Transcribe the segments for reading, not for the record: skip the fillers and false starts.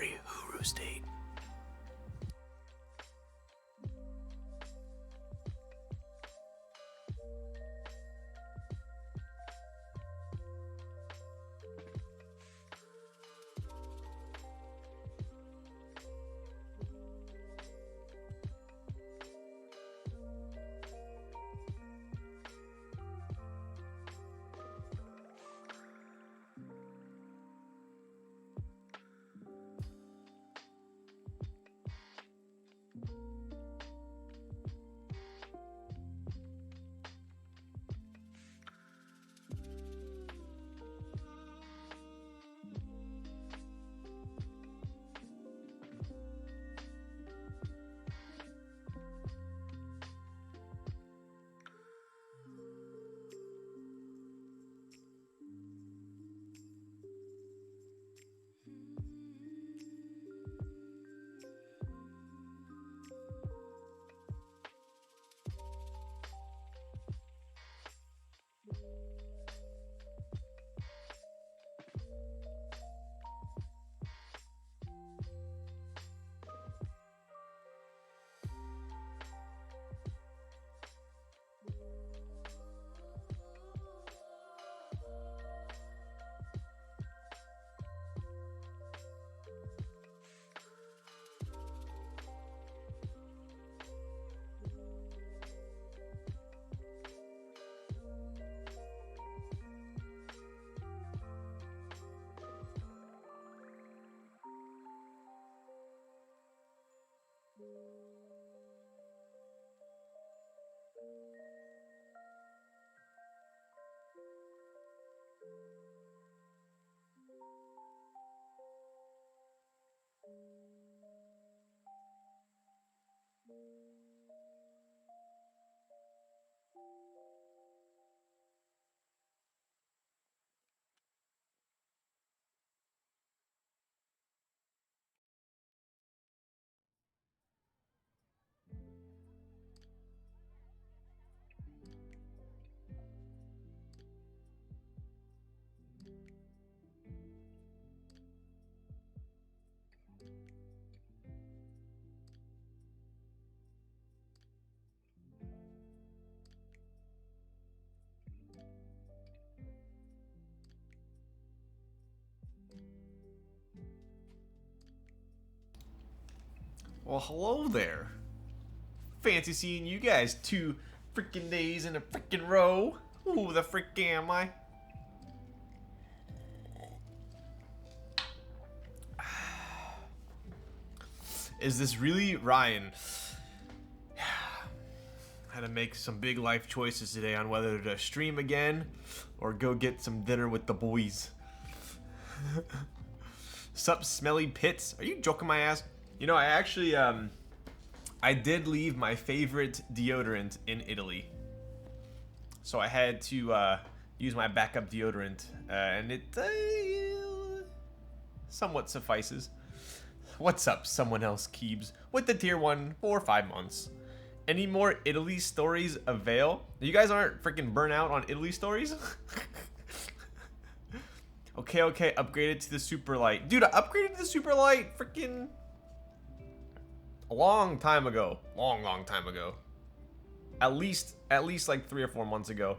every Huru state. Well, hello there. Fancy seeing you guys 2 freaking days in a freaking row. Who the frick am I? Is this really Ryan? Had to make some big life choices today on whether to stream again or go get some dinner with the boys. Sup, smelly pits? Are you joking my ass? You know, I actually, I did leave my favorite deodorant in Italy. So I had to use my backup deodorant, and it somewhat suffices. What's up, someone else, Keebs? With the tier 1 for 5 months. Any more Italy stories avail? You guys aren't freaking burnt out on Italy stories? Okay, upgraded to the super light. Dude, I upgraded to the super light freaking a long time ago. Long time ago. At least like 3 or 4 months ago.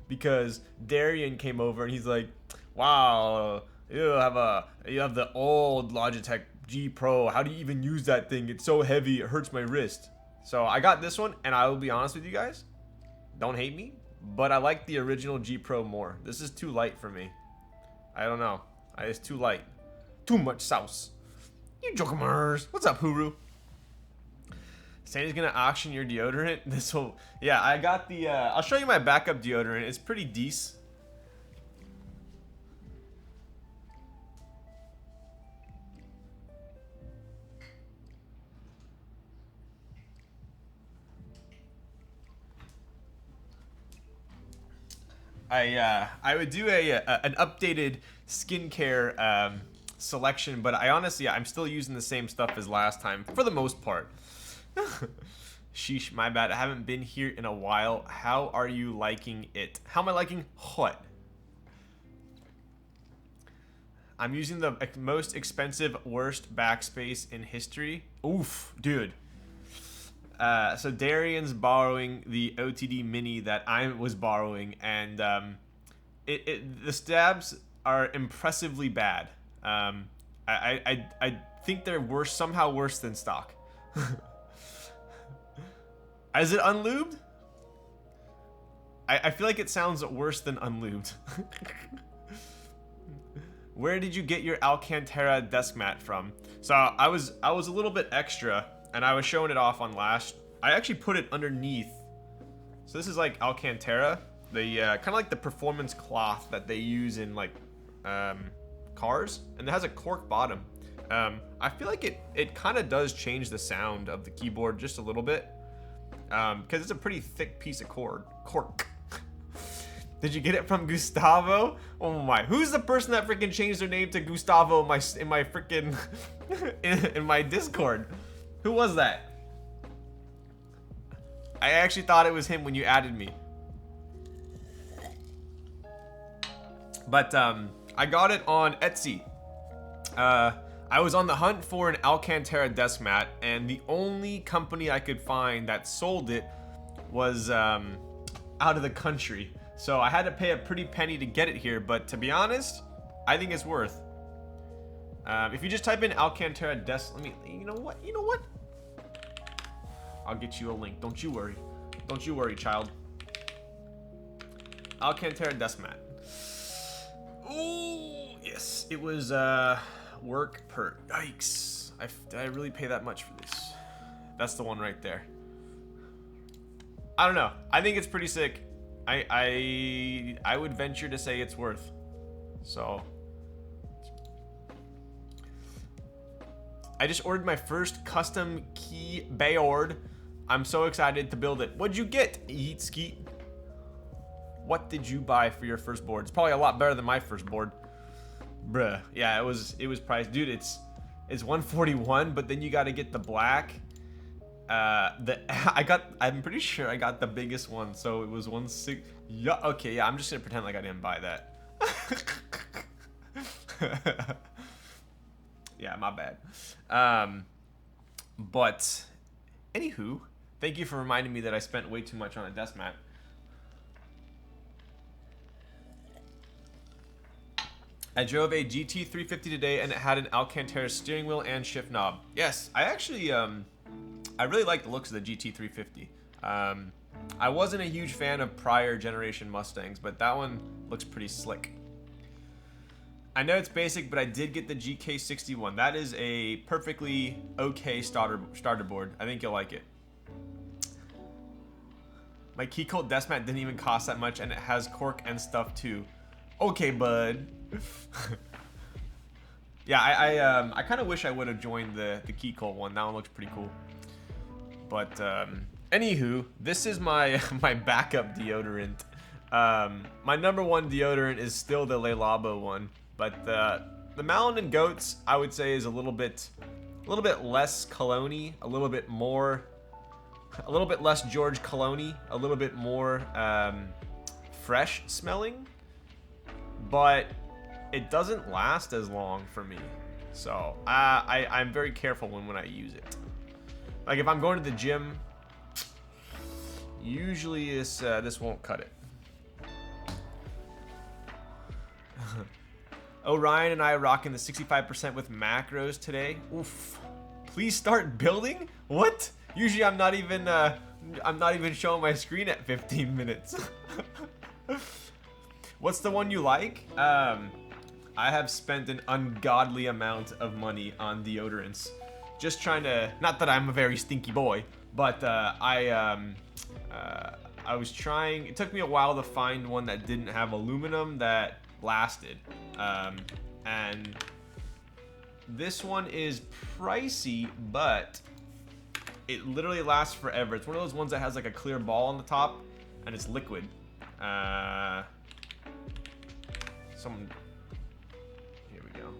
Because Darian came over and he's like, wow, you have the old Logitech G Pro. How do you even use that thing? It's so heavy, it hurts my wrist. So I got this one, and I will be honest with you guys, don't hate me, but I like the original G Pro more. This is too light for me. I don't know. It's too light. Too much sauce. You jokers. What's up, Huru? Sandy's gonna auction your deodorant. This will, yeah. I got the. I'll show you my backup deodorant. It's pretty decent. I would do an updated skincare selection, but I'm still using the same stuff as last time for the most part. Sheesh, my bad. I haven't been here in a while. How are you liking it? How am I liking what? I'm using the most expensive, worst backspace in history. Oof, dude. So Darian's borrowing the OTD Mini that I was borrowing, and the stabs are impressively bad. I think they're worse, somehow worse than stock. Is it unlubed? I feel like it sounds worse than unlubed. Where did you get your Alcantara desk mat from? So I was a little bit extra, and I was showing it off on Lash. I actually put it underneath. So this is like Alcantara, the kind of like the performance cloth that they use in like cars, and it has a cork bottom. I feel like it kind of does change the sound of the keyboard just a little bit, because it's a pretty thick piece of cork. Did you get it from Gustavo? Oh my! Who's the person that freaking changed their name to Gustavo in my freaking in my Discord? Who was that? I actually thought it was him when you added me. But I got it on Etsy. I was on the hunt for an Alcantara desk mat, and the only company I could find that sold it was out of the country. So I had to pay a pretty penny to get it here, but to be honest, I think it's worth. If you just type in Alcantara desk, you know what? I'll get you a link. Don't you worry. Don't you worry, child. Alcantara desk mat. Ooh, yes. It was work per. Yikes. Did I really pay that much for this? That's the one right there. I don't know. I think it's pretty sick. I would venture to say it's worth. So I just ordered my first custom keyboard. I'm so excited to build it. What'd you get, Eat Skeet? What did you buy for your first board? It's probably a lot better than my first board. Bruh. Yeah, it was priced. Dude, it's 141, but then you gotta get the black. I'm pretty sure I got the biggest one, so it was 160. Yeah, okay, yeah, I'm just gonna pretend like I didn't buy that. Yeah, my bad. But anywho, thank you for reminding me that I spent way too much on a desk mat. I drove a GT350 today, and it had an Alcantara steering wheel and shift knob. Yes, I actually I really like the looks of the GT350. I wasn't a huge fan of prior generation Mustangs, but that one looks pretty slick. I know it's basic, but I did get the GK61. That is a perfectly okay starter board. I think you'll like it. My Keycap desk mat didn't even cost that much, and it has cork and stuff too. Okay, bud. Yeah, I kind of wish I would have joined the Keycap one. That one looks pretty cool. But anywho, this is my backup deodorant. My number one deodorant is still the Le Labo one, but the Mountain and Goats I would say is a little bit less cologne-y, a little bit less George Cologne-y, a little bit more fresh smelling, but it doesn't last as long for me. So I'm very careful when I use it. Like if I'm going to the gym, usually this won't cut it. Orion and I are rocking the 65% with macros today. Oof. Please start building? What? Usually I'm not even showing my screen at 15 minutes. What's the one you like? I have spent an ungodly amount of money on deodorants. Just trying to, not that I'm a very stinky boy, but I was trying, it took me a while to find one that didn't have aluminum that lasted. And this one is pricey, but it literally lasts forever. It's one of those ones that has like a clear ball on the top and it's liquid. Here we go.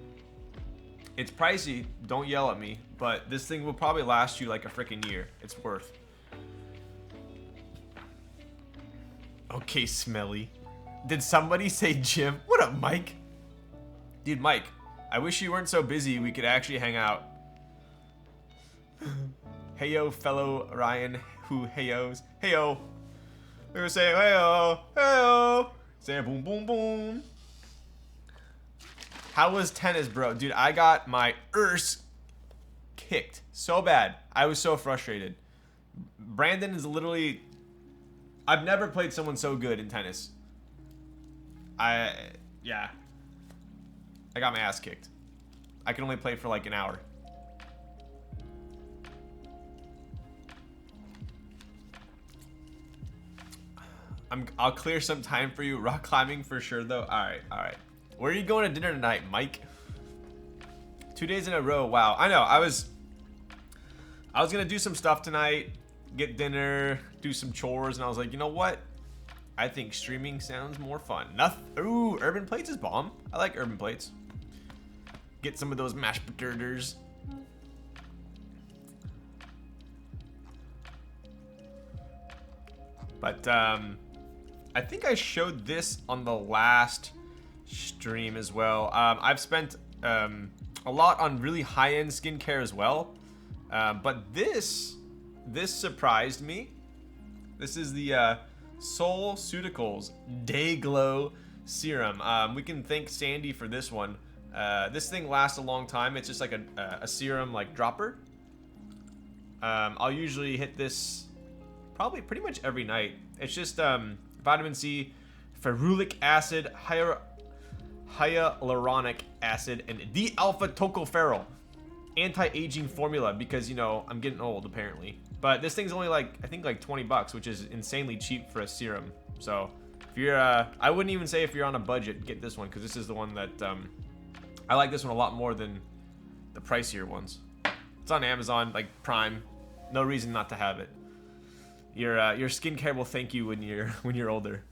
It's pricey, don't yell at me, but this thing will probably last you like a freaking year. It's worth. Okay, Smelly. Did somebody say Jim? What up, Mike? Dude, Mike, I wish you weren't so busy. We could actually hang out. Heyo, fellow Ryan, who heyos. Heyo. We were saying heyo, heyo. Say boom, boom, boom. How was tennis, bro? Dude, I got my kicked so bad. I was so frustrated. Brandon is literally... I've never played someone so good in tennis. Yeah. I got my ass kicked. I can only play for like an hour. I'll clear some time for you. Rock climbing for sure though. Alright, alright. Where are you going to dinner tonight, Mike? 2 days in a row. Wow. I know. I was gonna do some stuff tonight, get dinner, do some chores, and I was like, you know what? I think streaming sounds more fun. Nothing. Ooh, urban plates is bomb. I like urban plates. Get some of those mashed potatoes. But I think I showed this on the last stream as well. I've spent a lot on really high-end skincare as well. But this surprised me. This is the Soldering Day Glow Serum. We can thank Sandy for this one. This thing lasts a long time. It's just like a serum like dropper. I'll usually hit this probably pretty much every night. It's just vitamin C, ferulic acid, hyaluronic acid, and D-alpha tocopherol. Anti-aging formula, because you know I'm getting old apparently. But this thing's only like, I think like 20 bucks, which is insanely cheap for a serum. So if you're I wouldn't even say if you're on a budget, get this one, because this is the one that I like this one a lot more than the pricier ones. It's on Amazon, like Prime. No reason not to have it. Your skincare will thank you when you're older.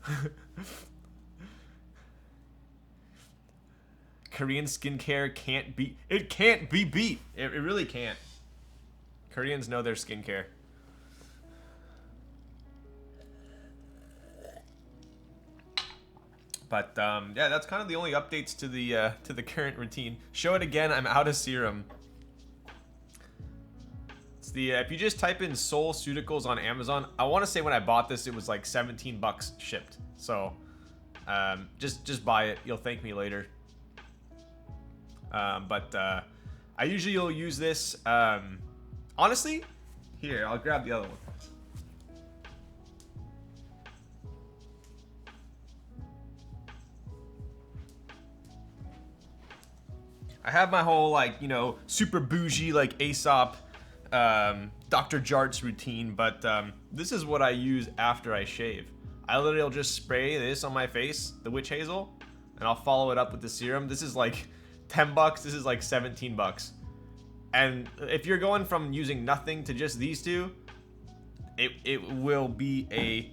Korean skincare can't be beat. It really can't. Koreans know their skincare. But yeah, that's kind of the only updates to the current routine. Show it again. I'm out of serum. It's the if you just type in Soldering on Amazon, I want to say when I bought this it was like 17 bucks shipped. So just buy it. You'll thank me later. But I usually will use this. Honestly, here I'll grab the other one. I have my whole like, you know, super bougie like Aesop, Dr. Jart's routine, but this is what I use after I shave. I literally will just spray this on my face, the witch hazel, and I'll follow it up with the serum. This is like 10 bucks. This is like 17 bucks. And if you're going from using nothing to just these two, it will be a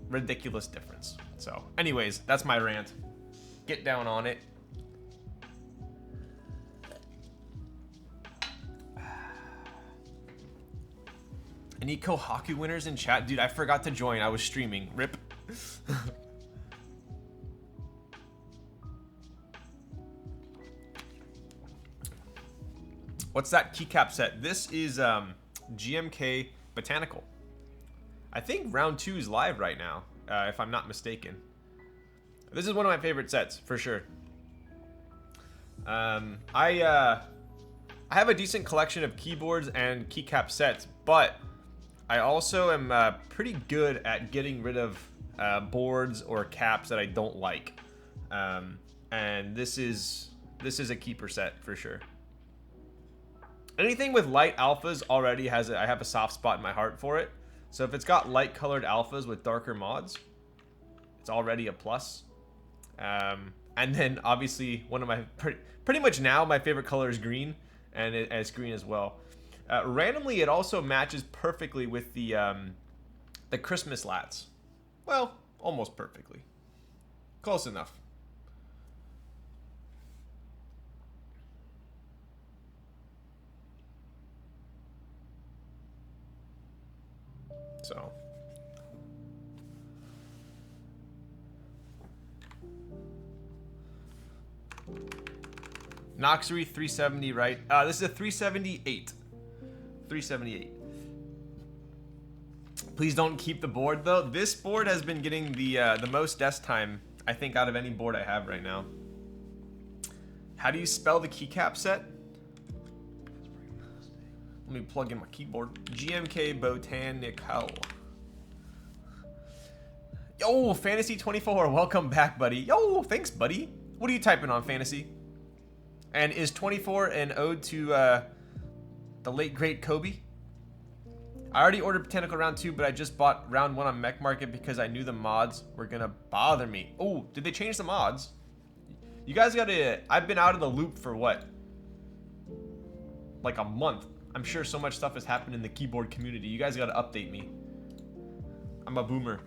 ridiculous difference. So anyways, that's my rant. Get down on it. Any Kohaku winners in chat? Dude, I forgot to join. I was streaming. Rip. What's that keycap set? This is GMK Botanical. I think round 2 is live right now, if I'm not mistaken. This is one of my favorite sets, for sure. I have a decent collection of keyboards and keycap sets, but I also am pretty good at getting rid of boards or caps that I don't like. And this is a keeper set for sure. Anything with light alphas already has I have a soft spot in my heart for it. So if it's got light colored alphas with darker mods, it's already a plus. And then obviously one of my pretty much now my favorite color is green, and it's green as well. Randomly, it also matches perfectly with the Christmas lats. Well, almost perfectly. Close enough. So. Noxery 370, right? This is a 378. 378. Please don't keep the board though. This board has been getting the most desk time, I think, out of any board I have right now. How do you spell the keycap set? Let me plug in my keyboard. GMK Botanical. Yo, Fantasy 24, welcome back, buddy. Yo, thanks, buddy. What are you typing on, Fantasy? And is 24 an ode to the late great Kobe? I already ordered Botanical round 2, but I just bought round 1 on Mech Market because I knew the mods were gonna bother me. Oh, did they change the mods? You guys gotta... I've been out of the loop for what? Like a month. I'm sure so much stuff has happened in the keyboard community. You guys gotta update me. I'm a boomer.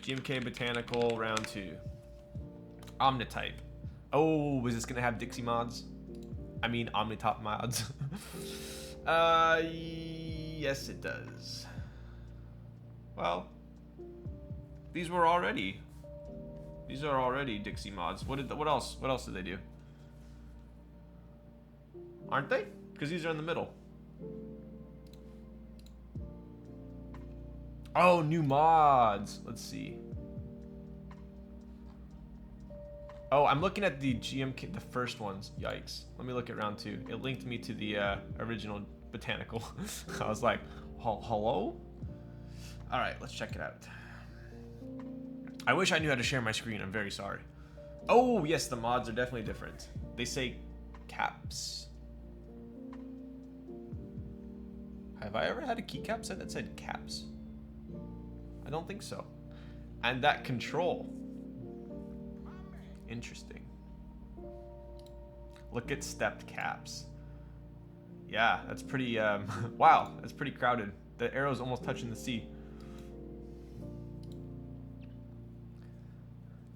GMK Botanical round 2. Omnitype. Oh, is this gonna have Dixie mods? I mean Omnitop mods. Yes it does. Well, these are already Dixie mods. What else did they do? Aren't they? Because these are in the middle. Oh, new mods. Let's see. Oh, I'm looking at the GMK, the first ones. Yikes. Let me look at round 2. It linked me to the original Botanical. I was like, hello? All right, let's check it out. I wish I knew how to share my screen. I'm very sorry. Oh, yes, the mods are definitely different. They say caps. Have I ever had a keycap set that said caps? I don't think so. And that control. Interesting. Look at stepped caps. Yeah, that's pretty, wow, that's pretty crowded. The arrow's almost touching the sea.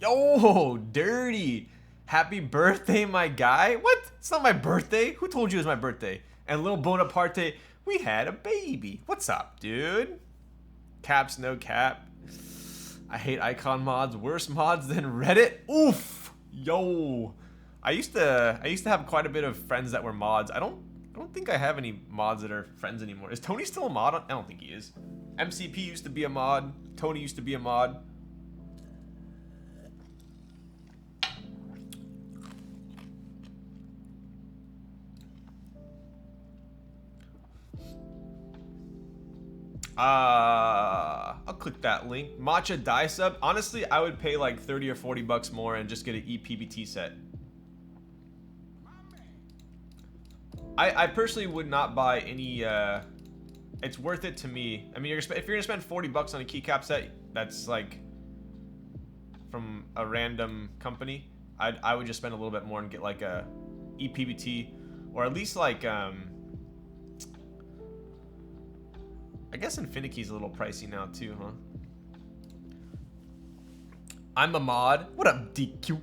Yo, dirty. Happy birthday, my guy. What? It's not my birthday. Who told you it was my birthday? And little Bonaparte, we had a baby. What's up, dude? Caps, no cap. I hate icon mods. Worse mods than Reddit. Oof. Yo. I used to have quite a bit of friends that were mods. I don't think I have any mods that are friends anymore. Is Tony still a mod? I don't think he is. MCP used to be a mod. Tony used to be a mod. I'll click that link. Matcha die sub. Honestly, I would pay like 30 or 40 bucks more and just get an ePBT set. I personally would not buy any. It's worth it to me. I mean, if you're gonna spend 40 bucks on a keycap set, that's like from a random company. I would just spend a little bit more and get like a ePBT, or at least like I guess Infinikey's a little pricey now too, huh? I'm a mod. What up, DQ?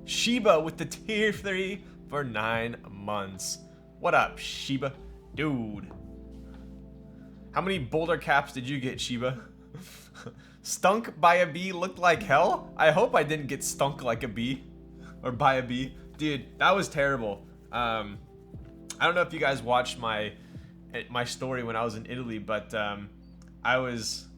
Sheba with the tier 3 for 9 months. What up, Sheba? Dude. How many boulder caps did you get, Sheba? Stunk by a bee looked like hell? I hope I didn't get stunk like a bee. Or by a bee. Dude, that was terrible. I don't know if you guys watched my story when I was in Italy, but I was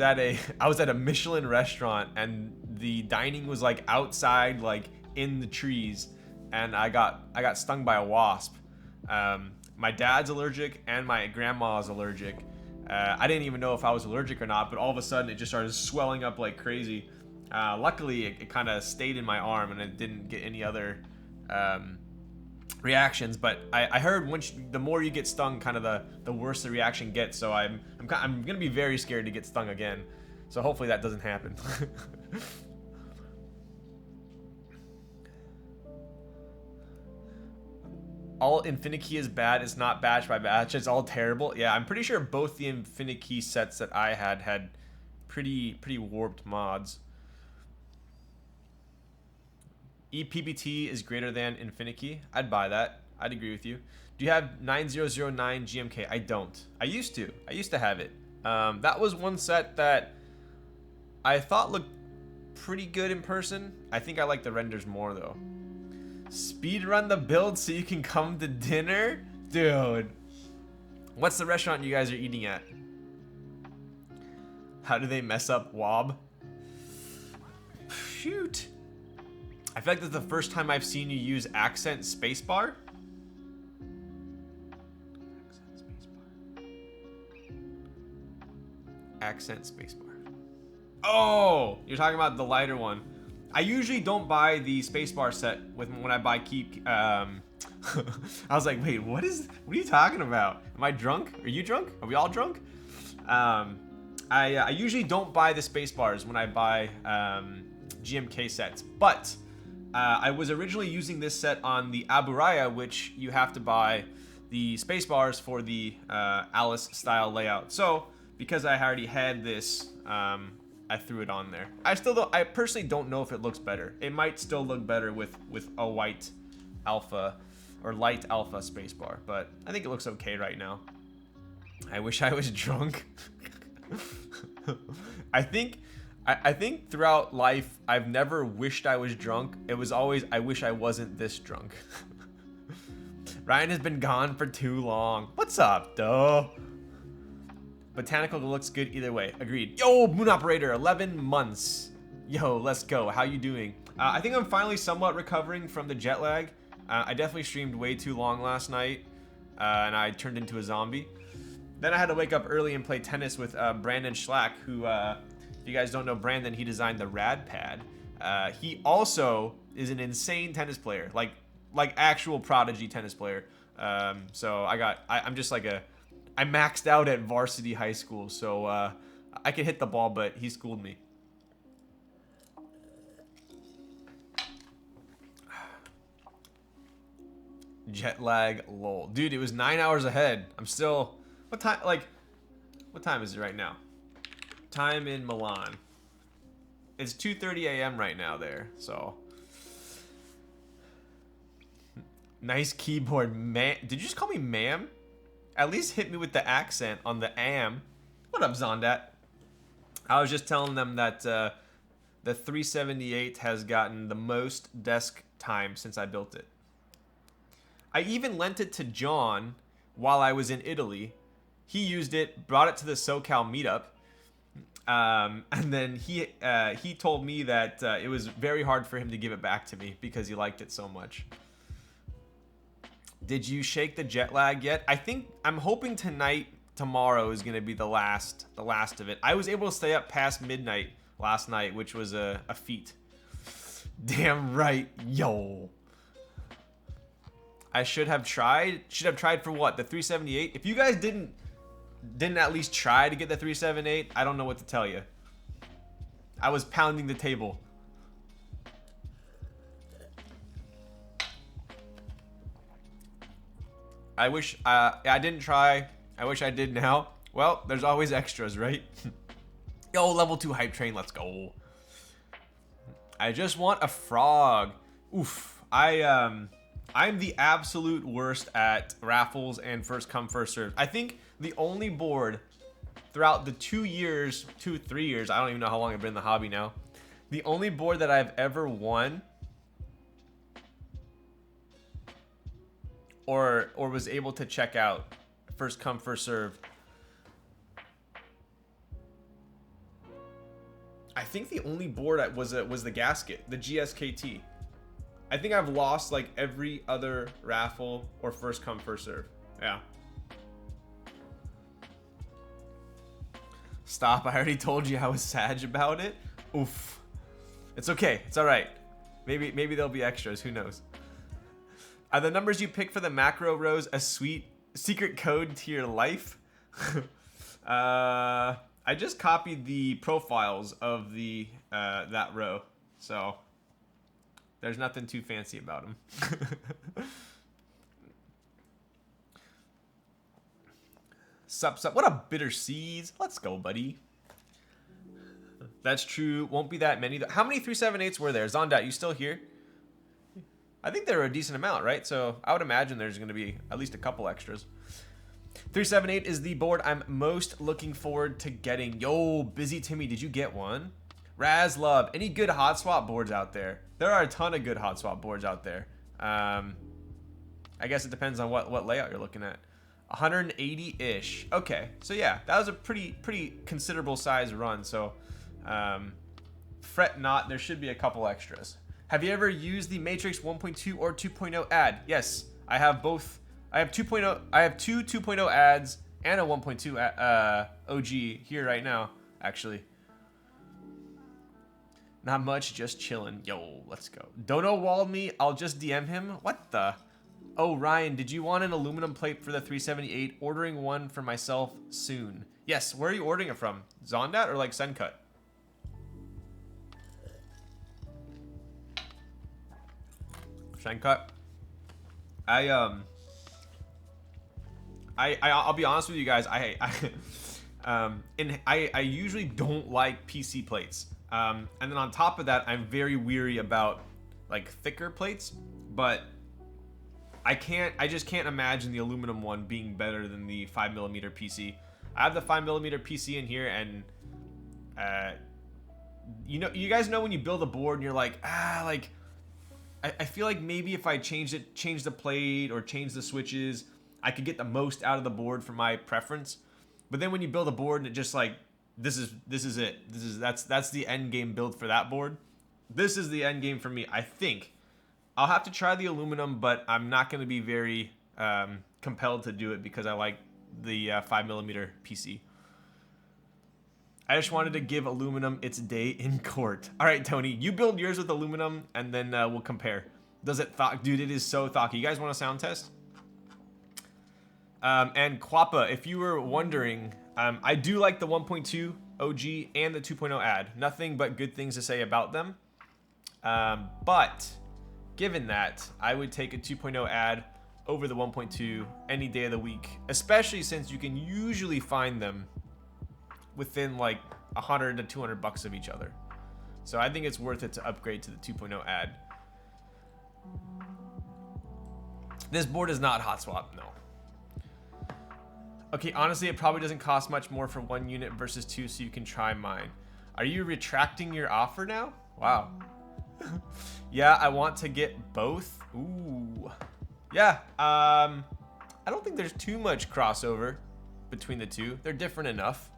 at a Michelin restaurant, and the dining was like outside, like in the trees, and I got stung by a wasp. My dad's allergic and my grandma's allergic. I didn't even know if I was allergic or not, but all of a sudden it just started swelling up like crazy. Luckily it kind of stayed in my arm and it didn't get any other reactions, but I heard the more you get stung, kind of the worse the reaction gets. So I'm gonna be very scared to get stung again. So hopefully that doesn't happen. All Infinikey is bad. It's not batch by batch. It's all terrible. Yeah, I'm pretty sure both the Infinikey sets that I had pretty warped mods. ePBT is greater than Infinikey. I'd buy that. I'd agree with you. Do you have 9009 GMK? I don't. I used to have it. That was one set that I thought looked pretty good in person. I think I like the renders more though. Speed run the build so you can come to dinner? Dude. What's the restaurant you guys are eating at? How do they mess up WoB? Shoot. I feel like this is the first time I've seen you use accent spacebar. Accent spacebar. Oh, you're talking about the lighter one. I usually don't buy the spacebar set when I buy Key. I was like, wait, what are you talking about? Am I drunk? Are you drunk? Are we all drunk? I usually don't buy the space bars when I buy GMK sets, but I was originally using this set on the Abu Raya, which you have to buy the space bars for the Alice style layout. So because I already had this, I threw it on there. I personally don't know if it looks better. It might still look better with a white alpha or light alpha spacebar, but I think it looks okay right now. I wish I was drunk. I think throughout life I've never wished I was drunk. It was always I wish I wasn't this drunk. Ryan has been gone for too long. What's up, though? Botanical looks good either way. Agreed. Yo, Moon Operator, 11 months. Yo, let's go. How you doing? I think I'm finally somewhat recovering from the jet lag. I definitely streamed way too long last night, and I turned into a zombie. Then I had to wake up early and play tennis with Brandon Schlack, who, if you guys don't know Brandon, he designed the Rad Pad. He also is an insane tennis player, like actual prodigy tennis player. So I'm just like I maxed out at varsity high school, so I could hit the ball, but he schooled me. Jet lag, lol. Dude, it was 9 hours ahead. I'm still... What time, what time is it right now? Time in Milan. It's 2:30 a.m. right now there, so... Nice keyboard, man. Did you just call me ma'am? At least hit me with the accent on the am. What up, Zondat? I was just telling them that the 378 has gotten the most desk time since I built it. I even lent it to John while I was in Italy. He used it, brought it to the SoCal meetup, and then he told me that it was very hard for him to give it back to me because he liked it so much. Did you shake the jet lag yet? I'm hoping tomorrow is gonna be the last of it. I was able to stay up past midnight last night, which was a feat. Damn right, yo. I should have tried. Should have tried for what? The 378? If you guys didn't at least try to get the 378, I don't know what to tell you. I was pounding the table. I wish I didn't try. I wish I did now. Well, there's always extras, right? Yo, level 2 hype train, let's go. I just want a frog. Oof. I'm the absolute worst at raffles and first come first serve. I think the only board throughout the 3 years, I don't even know how long I've been in the hobby now. The only board that I've ever won or was able to check out first come first serve. I think the only board was the gasket, the GSKT. I think I've lost like every other raffle or first come first serve. Yeah. Stop, I already told you I was sad about it. Oof. It's okay, it's all right. Maybe there'll be extras, who knows. Are the numbers you pick for the macro rows a sweet secret code to your life? I just copied the profiles of the that row, so there's nothing too fancy about them. Sup. What up, Bitter Seeds? Let's go, buddy. That's true. Won't be that many. How many 378s were there? Zondat, you still here? I think there were a decent amount, right? So I would imagine there's going to be at least a couple extras. 378 is the board I'm most looking forward to getting. Yo, Busy Timmy, did you get one? Raz Love, any good hot swap boards out there? There are a ton of good hot swap boards out there. I guess it depends on what layout you're looking at. 180-ish. Okay, so yeah, that was a pretty considerable size run. So fret not, there should be a couple extras. Have you ever used the Matrix 1.2 or 2.0 ad? Yes, I have both. I have 2.0. I have two 2.0 ads and a 1.2 OG here right now, actually. Not much, just chilling. Yo, let's go. Dono walled me. I'll just DM him. What the? Oh, Ryan, did you want an aluminum plate for the 378? Ordering one for myself soon. Yes, where are you ordering it from? Zondat or like Sencut? Sencut. I'll be honest with you guys. I usually don't like PC plates. And then on top of that, I'm very weary about like thicker plates, but I just can't imagine the aluminum one being better than the 5mm PC. I have the 5mm PC in here, and you guys know when you build a board and you're like, I feel like maybe if I change the plate or change the switches, I could get the most out of the board for my preference. But then when you build a board and it just like, this is it. That's the end game build for that board. This is the end game for me, I think. I'll have to try the aluminum, but I'm not going to be very compelled to do it because I like the 5mm PC. I just wanted to give aluminum its day in court. All right, Tony, you build yours with aluminum, and then we'll compare. Does it thock? Dude, it is so thocky. You guys want a sound test? And Quappa, if you were wondering, I do like the 1.2 OG and the 2.0 ad. Nothing but good things to say about them. But given that, I would take a 2.0 ad over the 1.2 any day of the week, especially since you can usually find them within like 100 to 200 bucks of each other. So I think it's worth it to upgrade to the 2.0 ad. This board is not hot swap, no. Okay, honestly, it probably doesn't cost much more for 1 unit versus 2, so you can try mine. Are you retracting your offer now? Wow. Yeah, I want to get both. Ooh. Yeah, I don't think there's too much crossover between the two. They're different enough,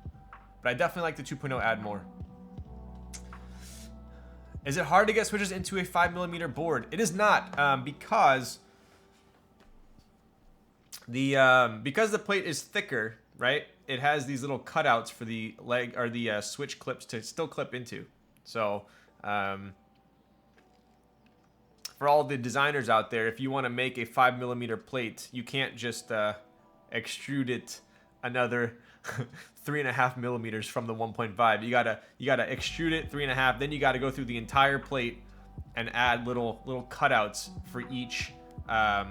but I definitely like the 2.0 ad more. Is it hard to get switches into a 5mm board? It is not, because the plate is thicker, right? It has these little cutouts for the leg or the switch clips to still clip into. So for all the designers out there, if you want to make a 5mm plate, you can't just extrude it another 3.5 millimeters from the 1.5. You gotta extrude it 3.5. Then you gotta go through the entire plate and add little cutouts for each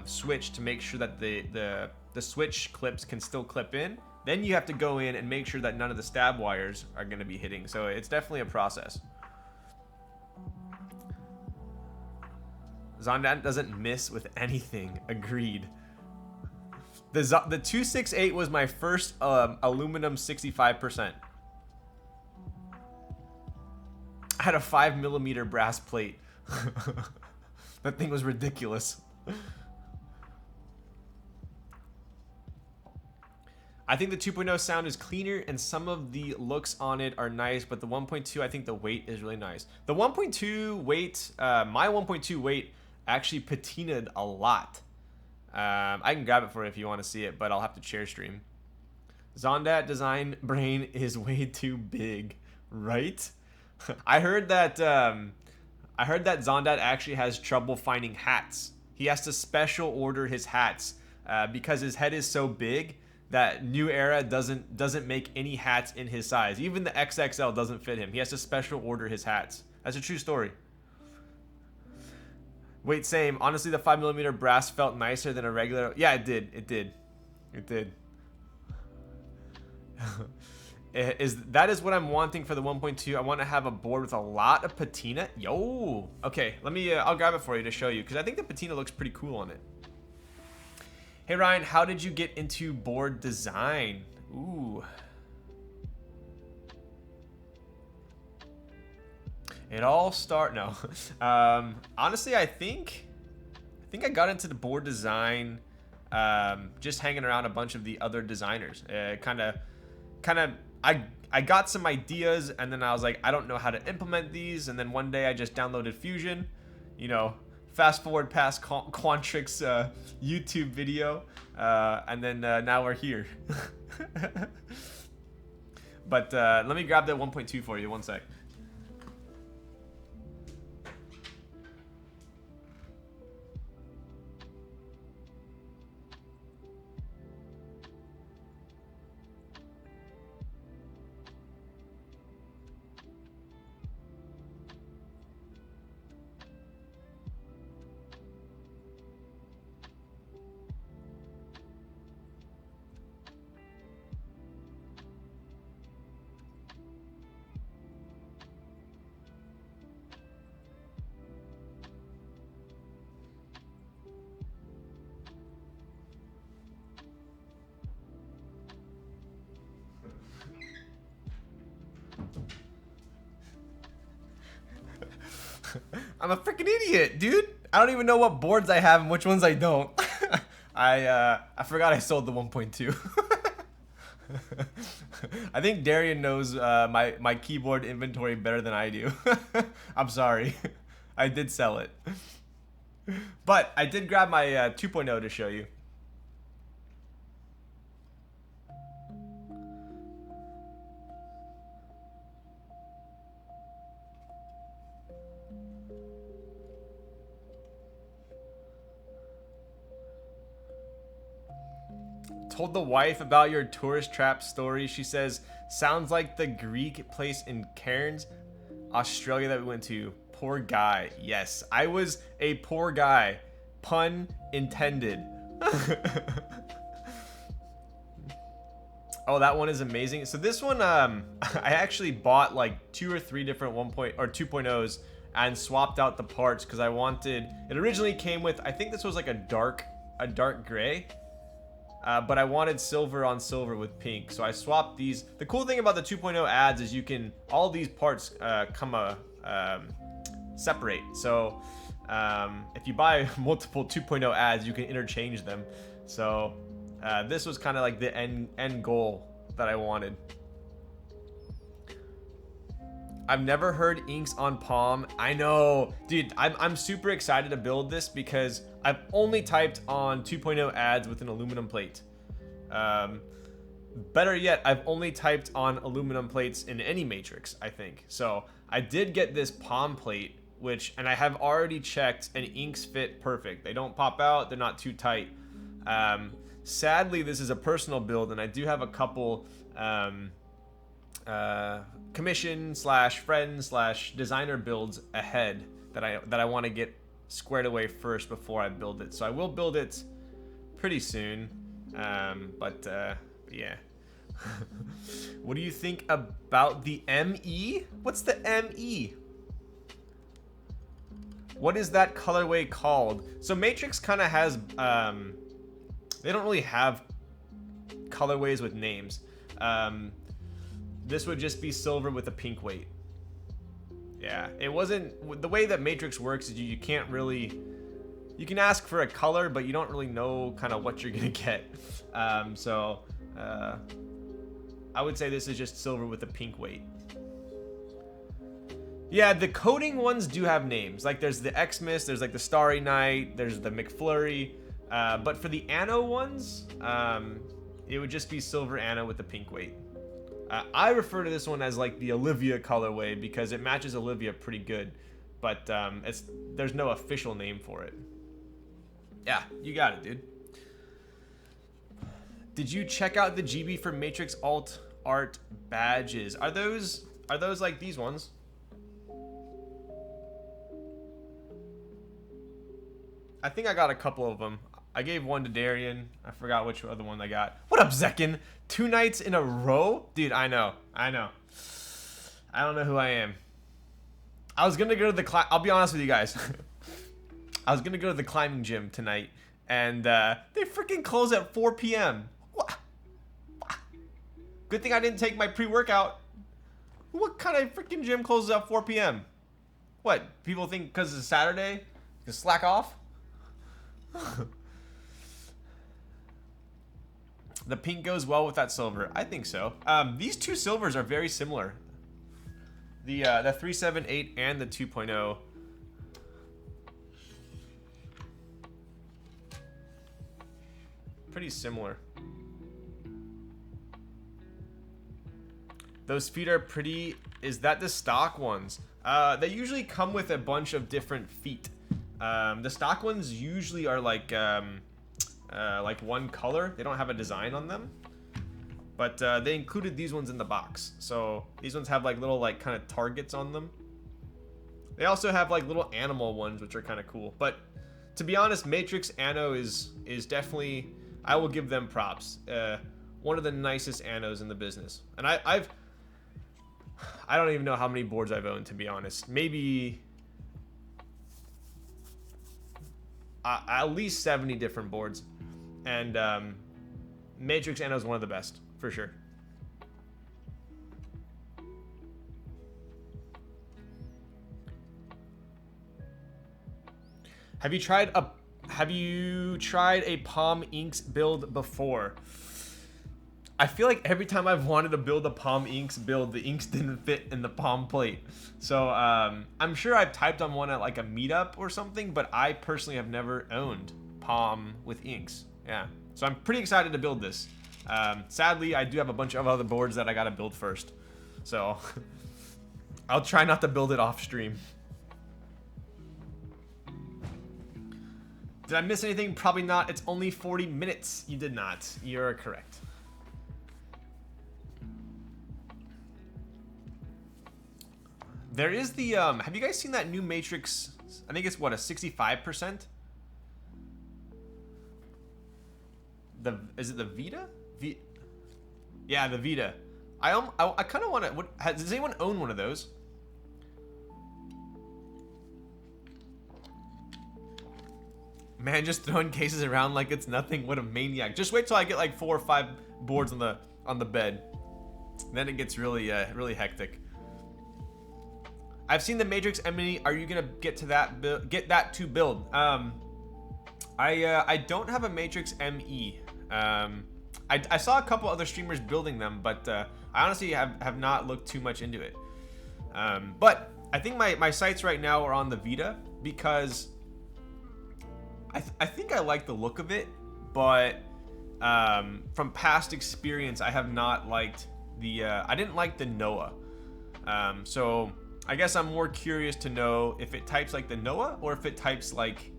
switch to make sure that the switch clips can still clip in. Then you have to go in and make sure that none of the stab wires are going to be hitting. So it's definitely a process. Zondan doesn't miss with anything. Agreed. The 268 was my first aluminum 65%. I had a 5mm brass plate. That thing was ridiculous. I think the 2.0 sound is cleaner and some of the looks on it are nice, but the 1.2, I think the weight is really nice. The 1.2 weight, my 1.2 weight actually patinaed a lot. I can grab it for you if you want to see it, but I'll have to share stream. Zondat design brain is way too big, right? I heard that Zondat actually has trouble finding hats. He has to special order his hats because his head is so big that New Era doesn't make any hats in his size. Even the XXL doesn't fit him. He has to special order his hats. That's a true story. Wait, same. Honestly, the 5mm brass felt nicer than a regular. Yeah, it did. It did. It did. That is what I'm wanting for the 1.2. I want to have a board with a lot of patina. Yo. Okay, let me. I'll grab it for you to show you because I think the patina looks pretty cool on it. Hey Ryan, how did you get into board design? Ooh. It all no. Honestly, I think think I got into the board design just hanging around a bunch of the other designers. Kind of, I got some ideas, and then I was like, I don't know how to implement these, and then one day I just downloaded Fusion, you know, fast forward past Quantrix's YouTube video, and then now we're here. But let me grab that 1.2 for you, one sec. I'm a freaking idiot, dude. I don't even know what boards I have and which ones I don't. I forgot I sold the 1.2. I think Darian knows my keyboard inventory better than I do. I'm sorry. I did sell it. But I did grab my 2.0 to show you. Told the wife about your tourist trap story. She says, sounds like the Greek place in Cairns, Australia that we went to. Poor guy. Yes, I was a poor guy. Pun intended. Oh, that one is amazing. So this one, I actually bought like 2 or 3 different 2.0s and swapped out the parts because I wanted. It originally came with, I think this was like a dark gray. But I wanted silver on silver with pink, so I swapped these. The cool thing about the 2.0 ads is you can, all these parts separate. So if you buy multiple 2.0 ads, you can interchange them. So this was kind of like the end goal that I wanted. I've never heard inks on palm. I know, dude. I'm super excited to build this because I've only typed on 2.0 ads with an aluminum plate. Better yet, I've only typed on aluminum plates in any matrix, I think. So I did get this palm plate, and I have already checked, and inks fit perfect. They don't pop out. They're not too tight. Sadly, this is a personal build, and I do have a couple commission / friend / designer builds ahead that I want to get squared away first before I build it. So I will build it pretty soon. But yeah. What do you think about the ME? What's the ME? What is that colorway called? So Matrix kind of has they don't really have colorways with names. This would just be silver with a pink weight. Yeah, it wasn't, the way that Matrix works is you can't really, you can ask for a color, but you don't really know kind of what you're gonna get. So I would say this is just silver with a pink weight. Yeah, the coding ones do have names. Like there's the Xmas, there's like the Starry Night, there's the McFlurry. But for the Anno ones, it would just be silver Anno with the pink weight. I refer to this one as like the Olivia colorway because it matches Olivia pretty good, but there's no official name for it. Yeah, you got it, dude. Did you check out the GB for Matrix alt art badges? Are those like these ones? I think I got a couple of them. I gave one to Darian. I forgot which other one I got. What up, Zekin? 2 nights in a row? Dude, I know. I don't know who I am. I was gonna go to the I'll be honest with you guys. I was gonna go to the climbing gym tonight, and they freaking close at 4 p.m. What? Good thing I didn't take my pre-workout. What kind of freaking gym closes at 4 p.m.? What? People think because it's Saturday? You can slack off? The pink goes well with that silver. I think so. These two silvers are very similar. The 378 and the 2.0. Pretty similar. Those feet are pretty. Is that the stock ones? They usually come with a bunch of different feet. The stock ones usually are like one color. They don't have a design on them. But they included these ones in the box. So these ones have like little like kind of targets on them. They also have like little animal ones, which are kind of cool. But to be honest, Matrix Anno is definitely, I will give them props. One of the nicest Annos in the business. And I don't even know how many boards I've owned, to be honest. Maybe at least 70 different boards. And Matrix Anno is one of the best, for sure. Have you tried a Palm Inks build before? I feel like every time I've wanted to build a Palm Inks build, the inks didn't fit in the palm plate. So I'm sure I've typed on one at like a meetup or something, but I personally have never owned Palm with inks. Yeah, so I'm pretty excited to build this. Sadly, I do have a bunch of other boards that I gotta build first. So I'll try not to build it off stream. Did I miss anything? Probably not. It's only 40 minutes. You did not. You're correct. There is the, have you guys seen that new Matrix? I think it's what, a 65%? Is it the Vita? Yeah, the Vita. I kind of want to, does anyone own one of those? Man, just throwing cases around like it's nothing. What a maniac. Just wait till I get like 4 or 5 boards on the bed. Then it gets really really hectic. I've seen the Matrix ME. Are you gonna get to that to build? I don't have a Matrix ME. I saw a couple other streamers building them, but I honestly have not looked too much into it. But I think my sights right now are on the Vita because I think I like the look of it, but from past experience, I have not liked the I didn't like the Noah. So I guess I'm more curious to know if it types like the Noah or if it types like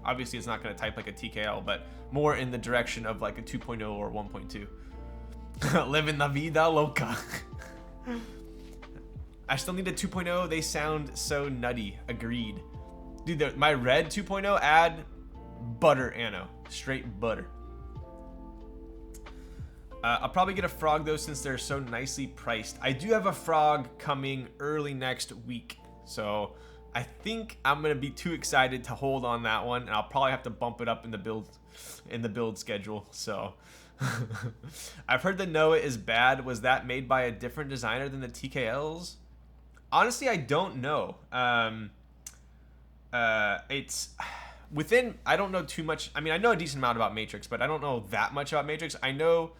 obviously it's not going to type like a TKL, but more in the direction of like a 2.0 or 1.2. Living la vida loca. I still need a 2.0. They sound so nutty. Agreed. Dude, my red 2.0 add butter Anno. Straight butter. I'll probably get a frog though since they're so nicely priced. I do have a frog coming early next week. So I think I'm gonna be too excited to hold on that one, and I'll probably have to bump it up in the build schedule. So I've heard the Noah is bad. Was that made by a different designer than the TKLs? Honestly, I don't know. It's within, I don't know too much. I mean, I know a decent amount about Matrix, but I don't know that much about Matrix. I know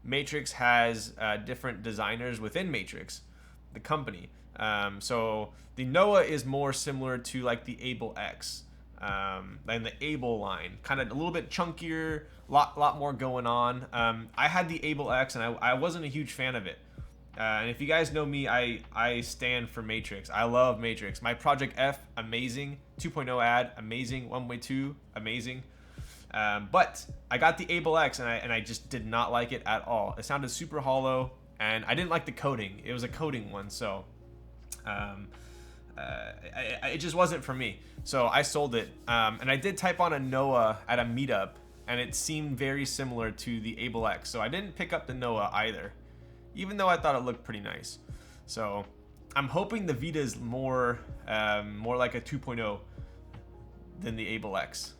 Matrix has different designers within Matrix, the company. So the Noah is more similar to like the Able X and the Able line, kind of a little bit chunkier, lot more going on. I had the Able X and I wasn't a huge fan of it. And if you guys know me, I stand for Matrix. I love Matrix. My Project F, amazing. 2.0 ad, amazing. 1.2, amazing. But I got the Able X and I just did not like it at all. It sounded super hollow and I didn't like the coating. It was a coating one, so it just wasn't for me. So I sold it. And I did type on a Noah at a meetup and it seemed very similar to the Able X. So I didn't pick up the Noah either, even though I thought it looked pretty nice. So I'm hoping the Vita is more like a 2.0 than the Able X.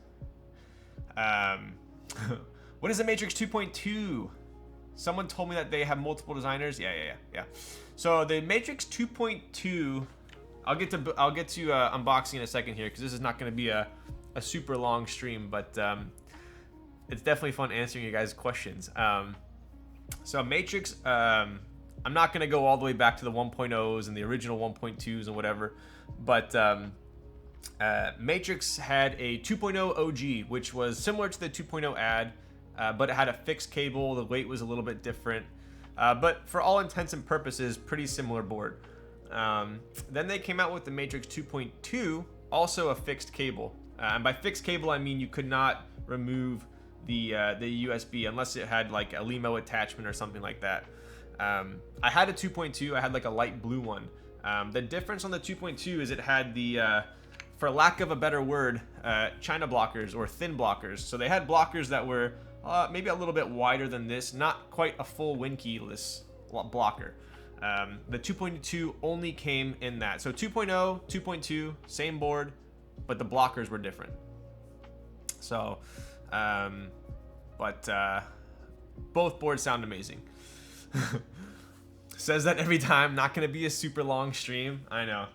What is the Matrix 2.2? Someone told me that they have multiple designers. Yeah. So the Matrix 2.2, I'll get to unboxing in a second here because this is not going to be a super long stream, but it's definitely fun answering you guys' questions. So Matrix, I'm not gonna go all the way back to the 1.0s and the original 1.2s and whatever, but Matrix had a 2.0 OG, which was similar to the 2.0 ad, but it had a fixed cable. The weight was a little bit different, but for all intents and purposes, pretty similar board. Then they came out with the Matrix 2.2, also a fixed cable. And by fixed cable, I mean you could not remove the USB unless it had like a LEMO attachment or something like that. I had a 2.2. I had like a light blue one. The difference on the 2.2 is it had the, for lack of a better word, China blockers or thin blockers. So they had blockers that were maybe a little bit wider than this, not quite a full win keyless blocker. The 2.2 only came in that. So 2.0, 2.2, same board, but the blockers were different. So, both boards sound amazing. Says that every time. Not going to be a super long stream. I know.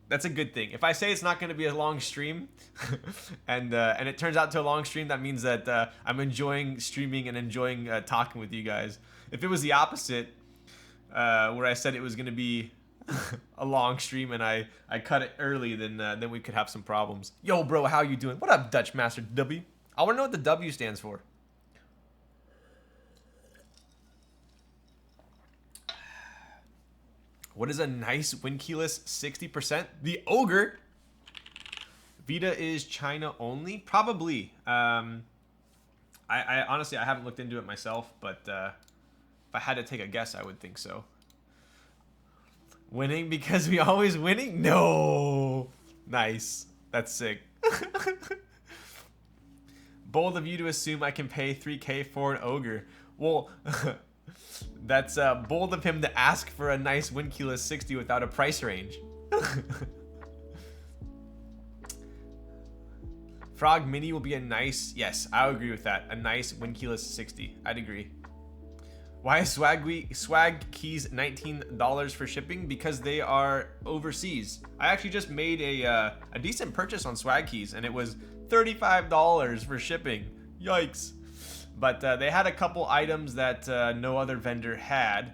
That's a good thing. If I say it's not going to be a long stream, and it turns out to a long stream, that means that I'm enjoying streaming and enjoying talking with you guys. If it was the opposite, where I said it was going to be a long stream and I cut it early, then we could have some problems. Yo, bro, how you doing? What up, Dutch Master W? I want to know what the W stands for. What is a nice win keyless 60%? The Ogre. Vita is China only? Probably. I honestly, I haven't looked into it myself, but if I had to take a guess, I would think so. Winning because we always winning? No. Nice. That's sick. Bold of you to assume I can pay 3K for an Ogre. Well, that's bold of him to ask for a nice win keyless 60 without a price range. Frog Mini will be a nice, yes, I agree with that. A nice win keyless 60. I'd agree. Why is Swagkeys $19 for shipping? Because they are overseas. I actually just made a decent purchase on Swagkeys and it was $35 for shipping. Yikes. But they had a couple items that no other vendor had.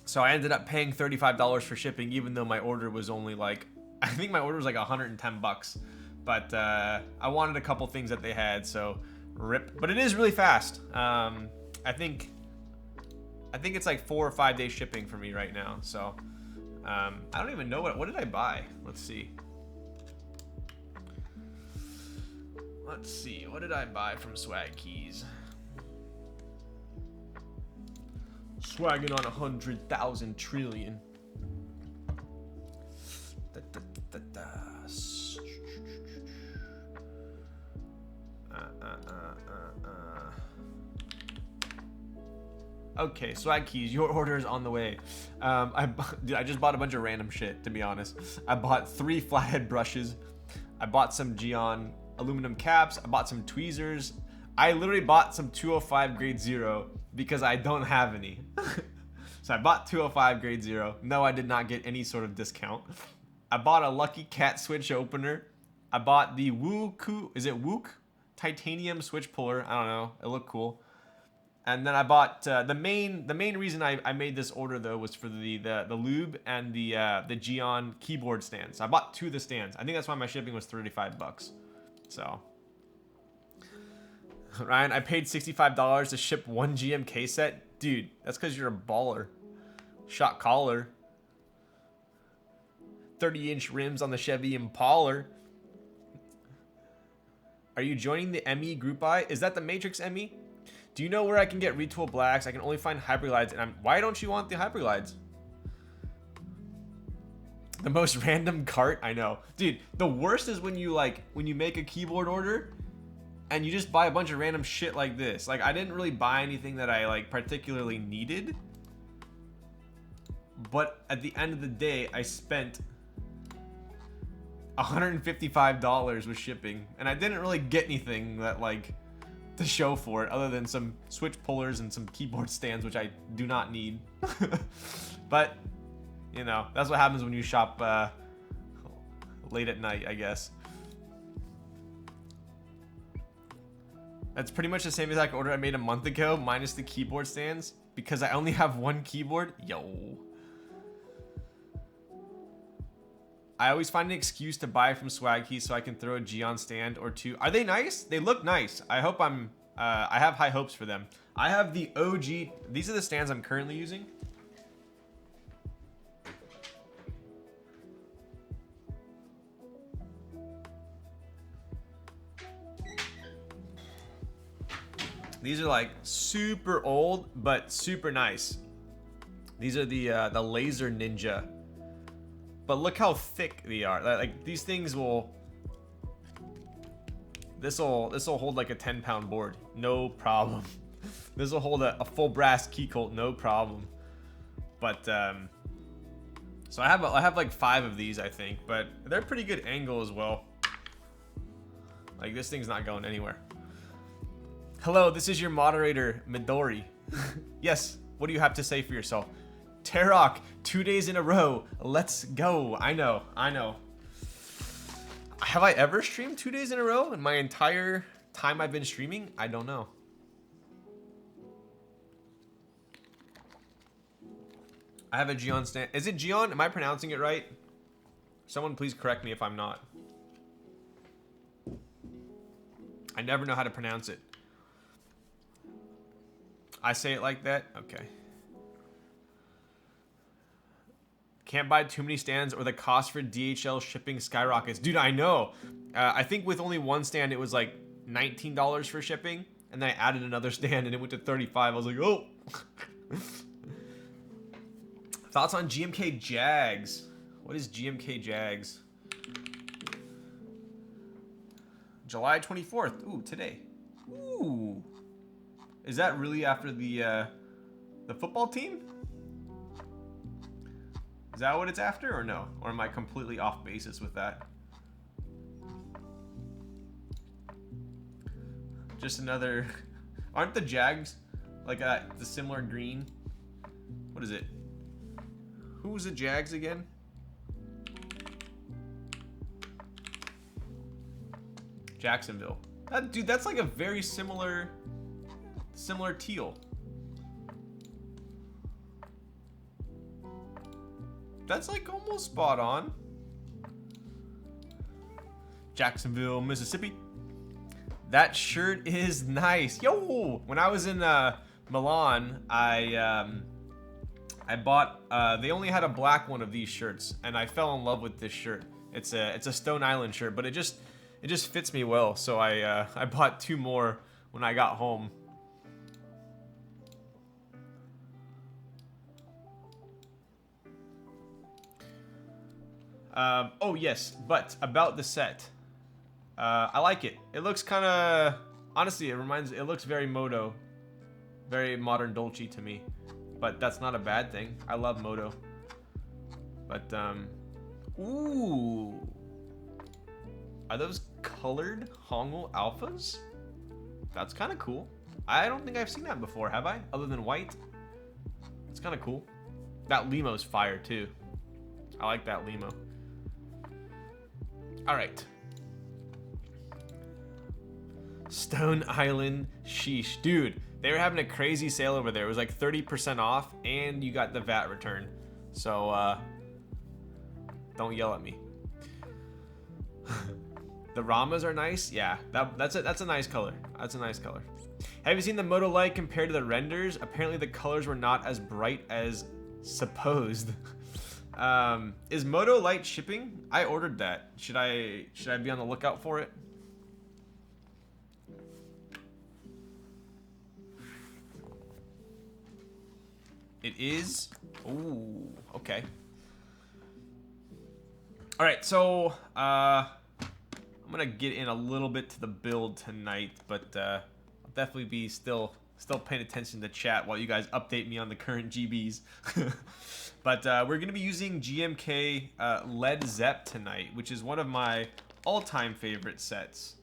So I ended up paying $35 for shipping, even though my order was only like, I think my order was like 110 bucks. But I wanted a couple things that they had, so rip. But it is really fast. I think it's like 4 or 5 day shipping for me right now. So I don't even know what did I buy? Let's see. What did I buy from Swagkeys? Swagging on 100,000 trillion. Okay, Swagkeys, your order is on the way. Dude, I just bought a bunch of random shit, to be honest. I bought 3 flathead brushes. I bought some Geon aluminum caps. I bought some tweezers. I literally bought some 205 grade 0 because I don't have any. So I bought 205 grade 0. No, I did not get any sort of discount. I bought a Lucky Cat switch opener. I bought the Wook titanium switch puller. I don't know. It looked cool. And then I bought the main reason I made this order though was for the lube and the Geon keyboard stands. I bought 2 of the stands. I think that's why my shipping was 35 bucks. So Ryan, I paid $65 to ship 1 GMK set. Dude, that's because you're a baller. Shot caller. 30-inch rims on the Chevy Impala. Are you joining the ME group buy? Is that the Matrix ME? Do you know where I can get retool blacks? I can only find Hyperglides, and why don't you want the Hyperglides? The most random cart? I know. Dude, the worst is when you make a keyboard order and you just buy a bunch of random shit like this. Like, I didn't really buy anything that I particularly needed. But at the end of the day, I spent $155 with shipping, and I didn't really get anything that to show for it other than some switch pullers and some keyboard stands, which I do not need. But you know, that's what happens when you shop late at night, I guess. That's pretty much the same exact order I made a month ago, minus the keyboard stands, because I only have one keyboard. Yo. I always find an excuse to buy from Swagkeys so I can throw a G on stand or two. Are they nice? They look nice. I hope I have high hopes for them. I have the OG. These are the stands I'm currently using. These are like super old, but super nice. These are the Laser Ninja. But look how thick they are. Like these things will. This'll hold like a 10-pound board, no problem. This will hold a full brass key colt, no problem. But so I have like 5 of these, I think, but they're pretty good angle as well. Like this thing's not going anywhere. Hello, this is your moderator, Midori. Yes, what do you have to say for yourself? Durock, 2 days in a row. Let's go. I know. Have I ever streamed 2 days in a row in my entire time I've been streaming? I don't know. I have a Gion stand. Is it Gion? Am I pronouncing it right? Someone please correct me if I'm not. I never know how to pronounce it. I say it like that? Okay. Can't buy too many stands or the cost for DHL shipping skyrockets. Dude, I know. I think with only one stand, it was like $19 for shipping. And then I added another stand and it went to $35. I was like, oh. Thoughts on GMK Jags? What is GMK Jags? July 24th. Ooh, today. Ooh. Is that really after the football team? Is that what it's after or no? Or am I completely off basis with that? Just another... Aren't the Jags like the similar green? What is it? Who's the Jags again? Jacksonville. Dude, that's like a very similar teal. That's like almost spot on. Jacksonville, Mississippi. That shirt is nice. Yo, when I was in Milan, I bought. They only had a black one of these shirts, and I fell in love with this shirt. It's a Stone Island shirt, but it just fits me well. So I bought 2 more when I got home. Oh yes, but about the set, I like it. It looks kind of, honestly, it looks very Moto, very modern Dolce to me, but that's not a bad thing. I love Moto. But ooh, are those colored Hongul Alphas? That's kind of cool. I don't think I've seen that before, have I? Other than white. It's kind of cool. That Limo's fire too. I like that Limo. All right. Stone Island, sheesh. Dude, they were having a crazy sale over there. It was like 30% off and you got the VAT return. So, don't yell at me. The Ramas are nice. Yeah, that's a nice color. That's a nice color. Have you seen the Moto Light compared to the renders? Apparently the colors were not as bright as supposed. Is Moto Light shipping? I ordered that. Should I be on the lookout for it? It is. Ooh, okay. All right, so I'm gonna get in a little bit to the build tonight, but I'll definitely be still paying attention to chat while you guys update me on the current GBs. But we're going to be using GMK Led Zepp tonight, which is one of my all-time favorite sets.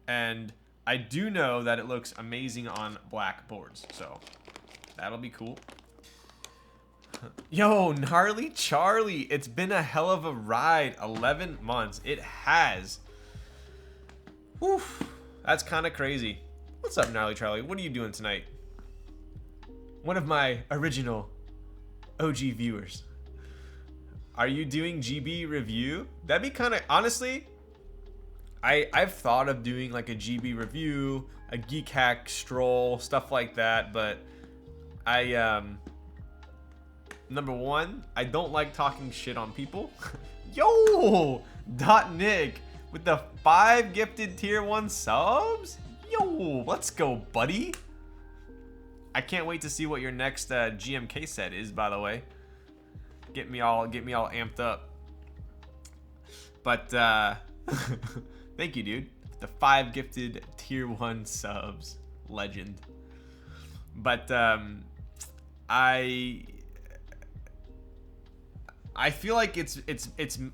And I do know that it looks amazing on black boards, so that'll be cool. Yo, Gnarly Charlie, it's been a hell of a ride. 11 months. It has. Whew. That's kind of crazy. What's up, Gnarly Charlie? What are you doing tonight? One of my original OG viewers. Are you doing GB review? That'd be kind of, honestly, I've thought of doing like a GB review, a geek hack stroll, stuff like that, but number one, I don't like talking shit on people. Yo, Nick with the 5 gifted tier 1 subs. Yo, let's go, buddy. I can't wait to see what your next GMK set is, by the way. Get me all amped up. But thank you, dude. The 5 gifted tier 1 subs. Legend. But I feel like it's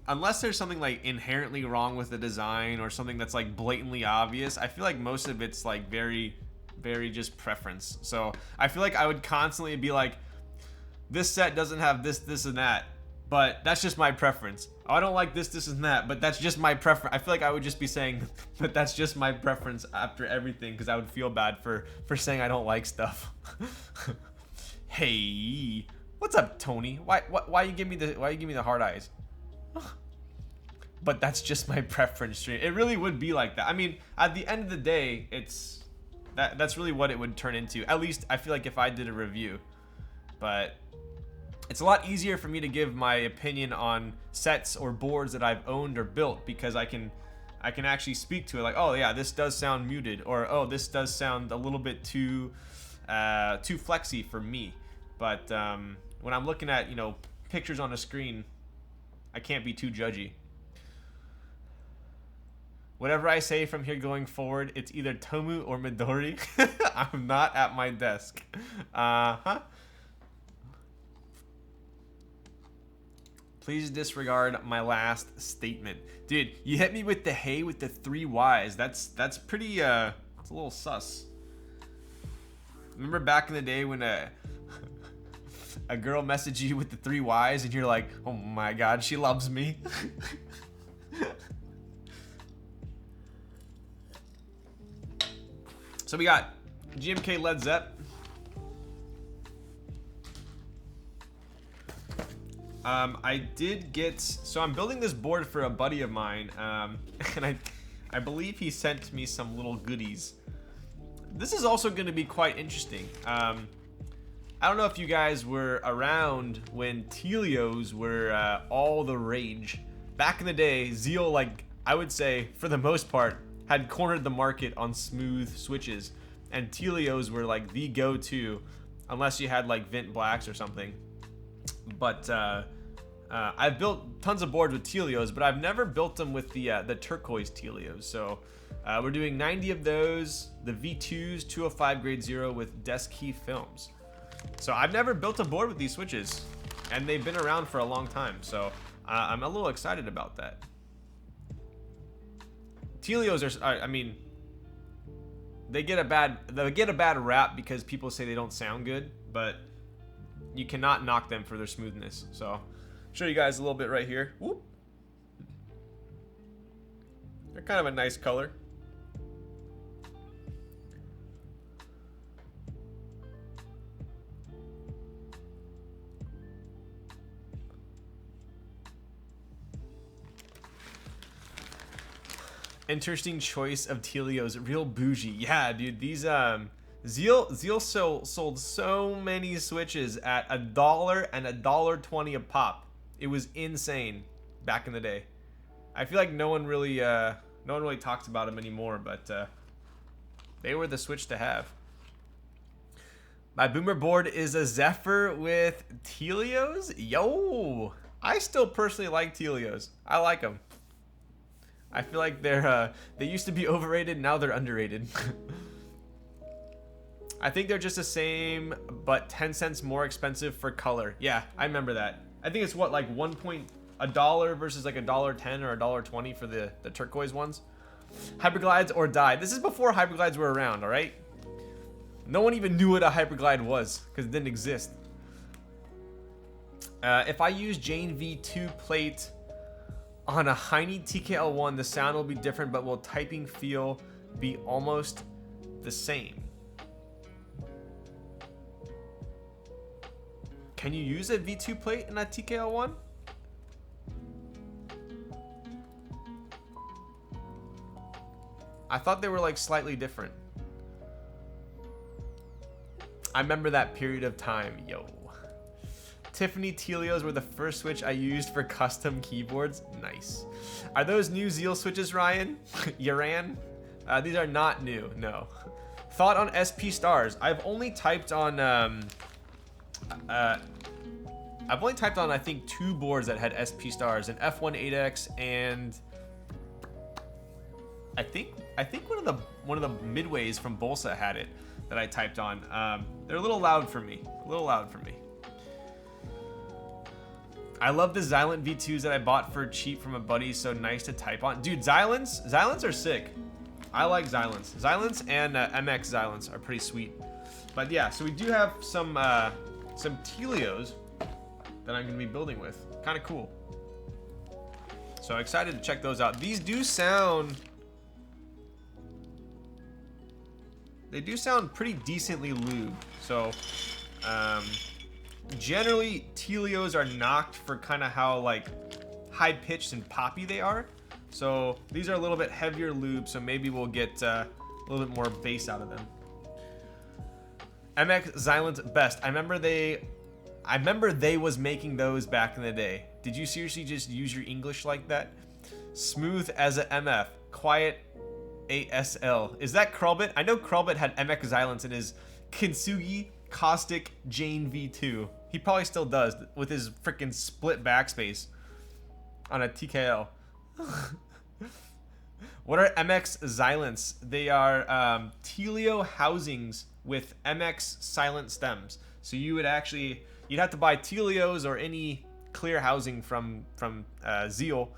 unless there's something like inherently wrong with the design or something that's like blatantly obvious, I feel like most of it's like very just preference. So I feel like I would constantly be like, this set doesn't have this and that, but that's just my preference. Oh, I don't like this and that, but that's just my preference. I feel like I would just be saying that that's just my preference after everything, because I would feel bad for saying I don't like stuff. Hey, what's up, Tony? Why you give me the hard eyes? But that's just my preference stream. It really would be like that. I mean, at the end of the day, that's really what it would turn into. At least I feel like if I did a review. But it's a lot easier for me to give my opinion on sets or boards that I've owned or built, because I can actually speak to it like, oh yeah, this does sound muted, or oh, this does sound a little bit too flexy for me. But when I'm looking at, you know, pictures on a screen, I can't be too judgy. Whatever I say from here going forward, it's either Tomu or Midori. I'm not at my desk. Please disregard my last statement. Dude, you hit me with the hey with the 3 Ys. That's pretty, it's a little sus. Remember back in the day when a girl messaged you with the 3 Ys and you're like, oh my god, she loves me. So we got GMK Led Zepp. I did get, so I'm building this board for a buddy of mine, and I believe he sent me some little goodies. This is also going to be quite interesting. I don't know if you guys were around when Tealios were all the rage. Back in the day, Zeal, like, I would say, for the most part, had cornered the market on smooth switches, and Tealios were like the go-to, unless you had like Vint Blacks or something. But I've built tons of boards with Tealios, but I've never built them with the Turquoise Tealios. So we're doing 90 of those, the V2s, 205 grade 0 with desk key films. So I've never built a board with these switches, and they've been around for a long time. So I'm a little excited about that. Tealios are, I mean, they get a bad rap because people say they don't sound good, but you cannot knock them for their smoothness. So I'll show you guys a little bit right here. Whoop. They're kind of a nice color. Interesting choice of Tealios. Real bougie. Yeah, dude. These Zeal sold so many switches at $1 and $1.20 a pop. It was insane back in the day. I feel like no one really talks about them anymore, but they were the switch to have. My boomer board is a Zephyr with Tealios. Yo, I still personally like Tealios. I like them. I feel like they used to be overrated, now they're underrated. I think they're just the same, but 10 cents more expensive for color. Yeah, I remember that. I think it's what, like $1 versus like $1.10 or $1.20 for the turquoise ones. Hyperglides or die. This is before hyperglides were around, all right? No one even knew what a hyperglide was because it didn't exist. If I use Jane V2 plate on a Hiney.CC One, the sound will be different, but will typing feel be almost the same? Can you use a V2 plate in a TKL One? I thought they were like slightly different. I remember that period of time, yo. Tiffany Tealios were the first switch I used for custom keyboards. Nice. Are those new Zeal switches, Ryan? Yaran? These are not new, no. Thought on SP stars. I've only typed on I think 2 boards that had SP stars, an F18X and I think one of the midways from Bolsa had it that I typed on. They're a little loud for me. I love the Xylent V2s that I bought for cheap from a buddy. So nice to type on. Dude, Xylents are sick. I like Xylents. Xylents and MX Xylents are pretty sweet. But yeah, so we do have some Tealios that I'm gonna be building with. Kind of cool. So excited to check those out. These do sound. They do sound pretty decently lubed. So, generally, Tealios are knocked for kind of how like high-pitched and poppy they are. So these are a little bit heavier lube, so maybe we'll get a little bit more bass out of them. MX Xylent best. I remember they was making those back in the day. Did you seriously just use your English like that? Smooth as a MF. Quiet ASL. Is that Krulbit? I know Krulbit had MX Xylents in his Kintsugi Caustic Jane V2. He probably still does with his freaking split backspace on a TKL. What are MX Xylents? They are Tealio housings with MX silent stems. So you'd have to buy Tealios or any clear housing from Zeal.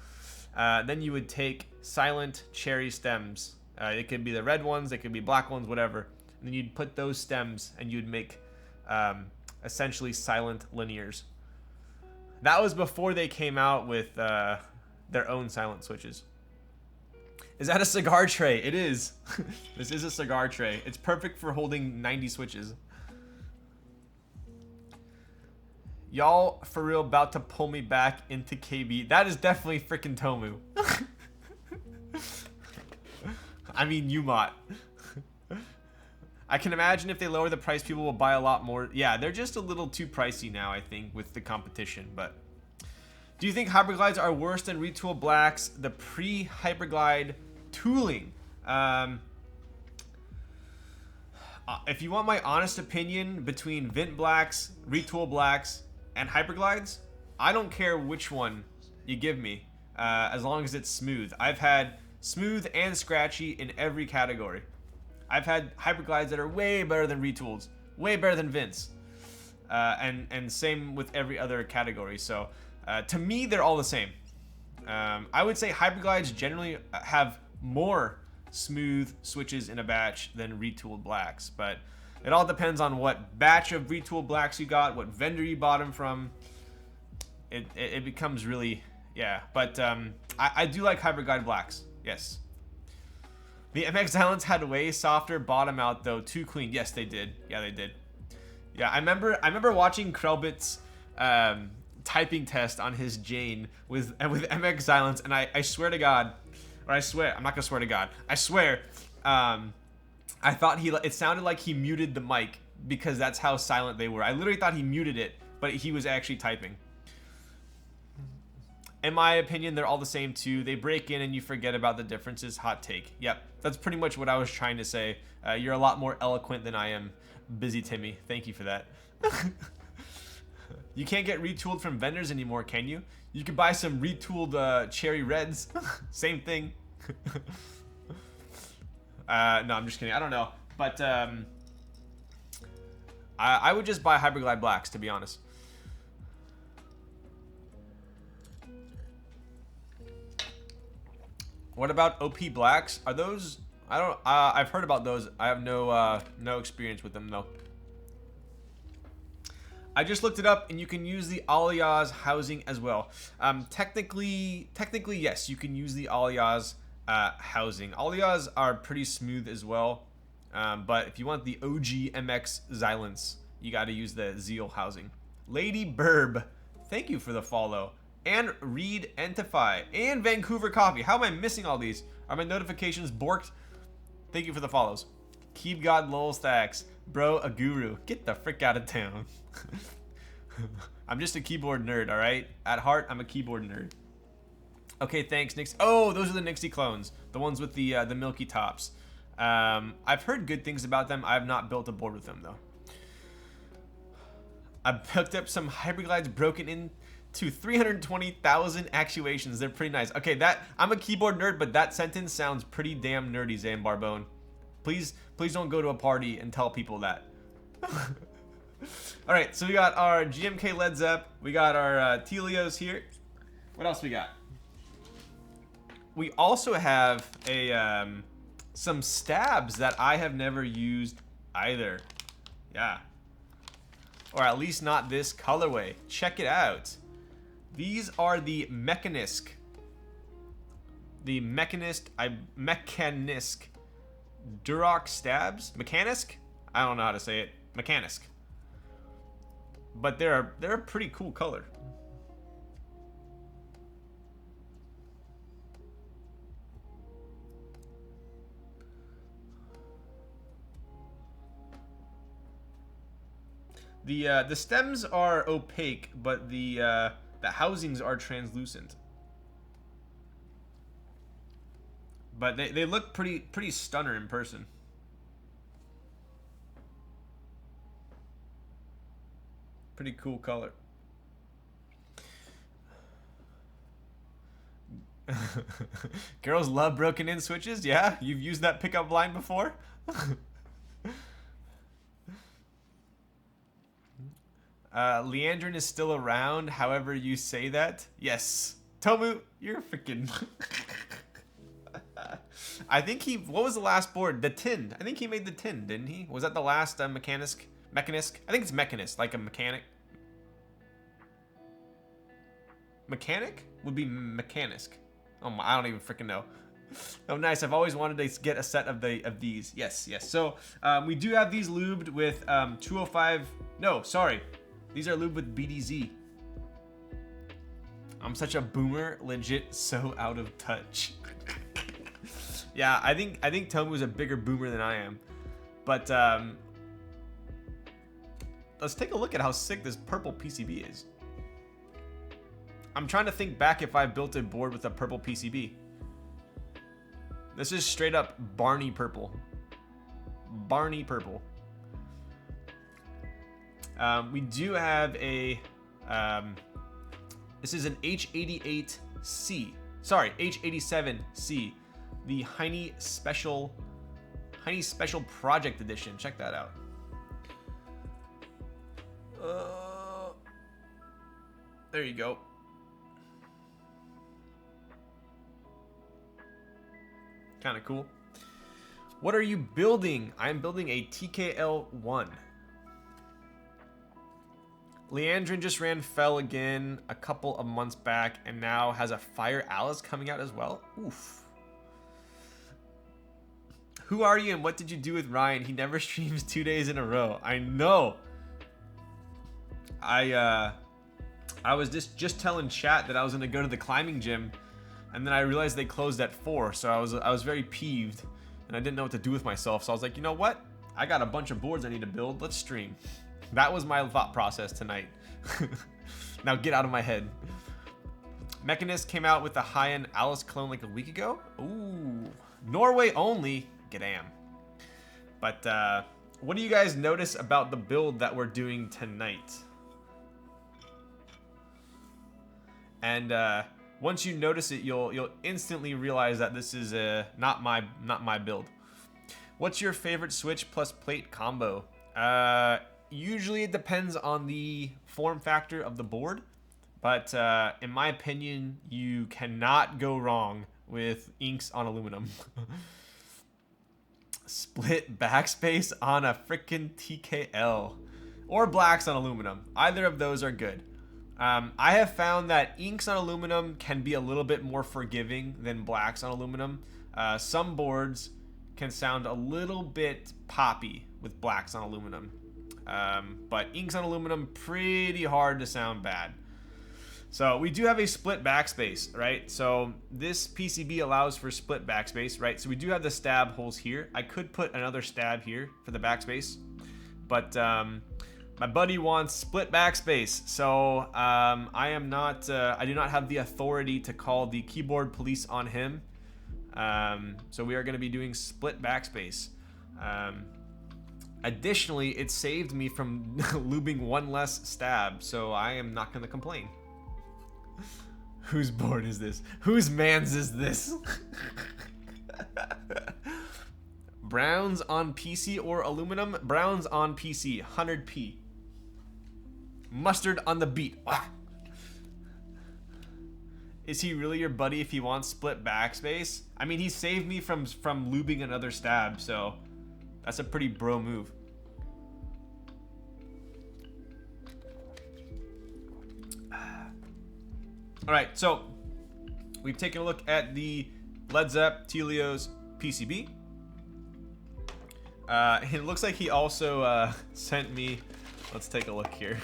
Then you would take silent cherry stems. It could be the red ones, it could be black ones, whatever. And then you'd put those stems and you'd make essentially silent linears. That was before they came out with their own silent switches. Is that a cigar tray? It is. This is a cigar tray. It's perfect for holding 90 switches. Y'all for real about to pull me back into KB. That is definitely freaking Tomu. I mean, Umot. I can imagine if they lower the price, people will buy a lot more. Yeah, they're just a little too pricey now, I think, with the competition. But do you think Hyperglides are worse than Retool Blacks, the pre-Hyperglide tooling? If you want my honest opinion between Vint Blacks, Retool Blacks, and Hyperglides, I don't care which one you give me, as long as it's smooth. I've had smooth and scratchy in every category. I've had Hyperglides that are way better than Retools, way better than Vints, and same with every other category. So to me, they're all the same. I would say Hyperglides generally have more smooth switches in a batch than Retooled Blacks, but it all depends on what batch of Retooled Blacks you got, what vendor you bought them from. It becomes really, yeah. But I do like Hyperglide Blacks, yes. The MX Xylents had way softer bottom out though, too clean. Yes, they did. Yeah, they did. Yeah, I remember watching Krelbit's typing test on his Jane with MX Xylents, and I swear to God, or I swear, I'm not gonna swear to God. I swear, I thought it sounded like he muted the mic because that's how silent they were. I literally thought he muted it, but he was actually typing. In my opinion, they're all the same too. They break in and you forget about the differences. Hot take. Yep, that's pretty much what I was trying to say. You're a lot more eloquent than I am, Busy Timmy. Thank you for that. You can't get retooled from vendors anymore, can you? You could buy some retooled cherry reds. Same thing. No, I'm just kidding. I don't know. But I would just buy Hyperglide Blacks, to be honest. What about OP Blacks? Are those... I don't... I've heard about those. I have no experience with them, though. I just looked it up, and you can use the Tealios housing as well. Technically, yes, you can use the Tealios housing. Tealios are pretty smooth as well, but if you want the OG MX Xylence, you got to use the Zeal housing. Lady Burb, thank you for the follow. And Reed Entify and Vancouver Coffee. How am I missing all these? Are my notifications borked? Thank you for the follows. Keep God lol stacks. Bro, a guru. Get the frick out of town. I'm just a keyboard nerd, alright? At heart, I'm a keyboard nerd. Okay, thanks, Nix. Oh, those are the Nixie clones. The ones with the milky tops. I've heard good things about them. I have not built a board with them, though. I picked up some Hyperglides broken into 320,000 actuations. They're pretty nice. Okay, I'm a keyboard nerd, but that sentence sounds pretty damn nerdy, Zan Barbone. Please don't go to a party and tell people that. All right, so we got our GMK Led Zepp. We got our Tealios here. What else we got? We also have some stabs that I have never used either. Yeah. Or at least not this colorway. Check it out. These are the Mechanisk. The Mechanisk Durock stabs. Mechanisk? I don't know how to say it. Mechanisk. But they're a pretty cool color. The stems are opaque, but the housings are translucent. But they look pretty stunner in person. Pretty cool color. Girls love broken in switches. Yeah, you've used that pickup line before. Leandrin is still around, however you say that. Yes. Tomu, you're freaking... I think what was the last board? The Tin. I think he made the Tin, didn't he? Was that the last Mechanisk? I think it's Mechanist, like a mechanic. Mechanic would be Mechanisk. Oh, I don't even freaking know. Oh, nice. I've always wanted to get a set of these. Yes. So we do have these lubed with 205. No, sorry. These are lubed with BDZ. I'm such a boomer, legit so out of touch. Yeah, I think Tomu's a bigger boomer than I am. But let's take a look at how sick this purple PCB is. I'm trying to think back if I built a board with a purple PCB. This is straight up Barney purple. Barney purple. We do have a, this is an H88C. Sorry, H87C. The Hiney Special Project Edition. Check that out. There you go. Kind of cool. What are you building? I'm building a TKL One. Leandrin just ran Fell again a couple of months back and now has a Fire Alice coming out as well. Oof. Who are you and what did you do with Ryan? He never streams 2 days in a row. I know. I was just telling chat that I was gonna go to the climbing gym, and then I realized they closed at 4, so I was very peeved, and I didn't know what to do with myself. So I was like, you know what? I got a bunch of boards I need to build. Let's stream. That was my thought process tonight. Now get out of my head. Mechanist came out with a high-end Alice clone like a week ago. Ooh, Norway only. Gadam. But what do you guys notice about the build that we're doing tonight? And once you notice it, you'll instantly realize that this is not my build. What's your favorite switch plus plate combo? Usually it depends on the form factor of the board, but in my opinion, you cannot go wrong with inks on aluminum. Split backspace on a freaking TKL. or blacks on aluminum. Either of those are good. I have found that inks on aluminum can be a little bit more forgiving than blacks on aluminum. Some boards can sound a little bit poppy with blacks on aluminum. But inks on aluminum, pretty hard to sound bad. So we do have a split backspace, right? So this PCB allows for split backspace, right? So we do have the stab holes here. I could put another stab here for the backspace, but my buddy wants split backspace. So I do not have the authority to call the keyboard police on him. So we are going to be doing split backspace. Additionally, it saved me from lubing one less stab, so I am not going to complain. Whose board is this? Whose man's is this? Browns on PC or aluminum? Browns on PC, 100p. Mustard on the beat. Ah. Is he really your buddy if he wants split backspace? I mean, he saved me from lubing another stab, so that's a pretty bro move. All right, so we've taken a look at the Led Zepp Tealios PCB. It looks like he also sent me. Let's take a look here.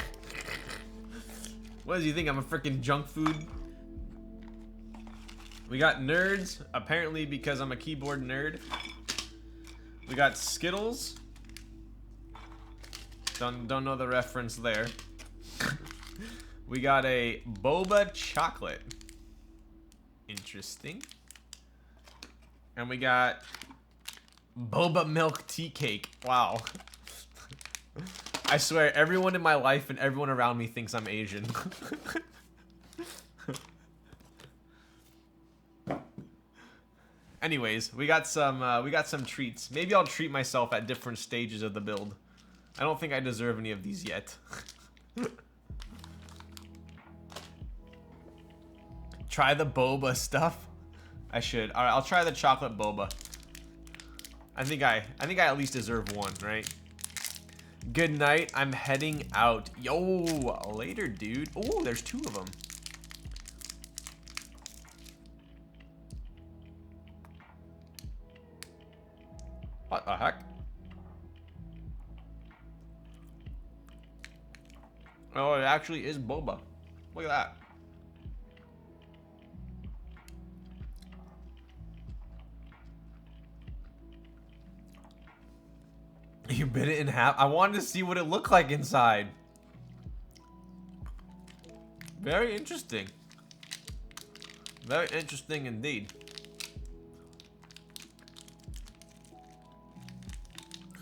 What does he think? I'm a freaking junk food? We got nerds, apparently because I'm a keyboard nerd. We got Skittles. Don't know the reference there. We got a boba chocolate. Interesting. And we got boba milk tea cake. Wow. I swear, everyone in my life and everyone around me thinks I'm Asian. Anyways, we got some treats. Maybe I'll treat myself at different stages of the build. I don't think I deserve any of these yet. Try the boba stuff. I should. All right, I'll try the chocolate boba. I think I at least deserve one, right? Good night. I'm heading out. Yo, later, dude. Oh, there's two of them. What the heck? Oh, it actually is boba. Look at that. You bit it in half? I wanted to see what it looked like inside. Very interesting. Very interesting indeed.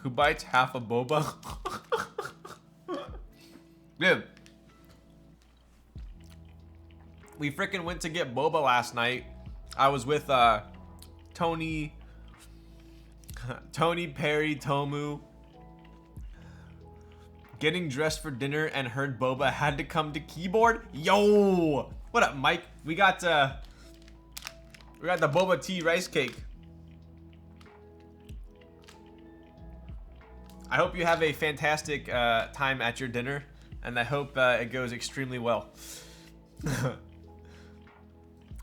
Who bites half a boba? Dude. We freaking went to get boba last night. I was with Tony, Perry, Tomu. Getting dressed for dinner and heard boba had to come to keyboard. Yo, what up, Mike? We got the boba tea rice cake. I hope you have a fantastic time at your dinner, and I hope it goes extremely well.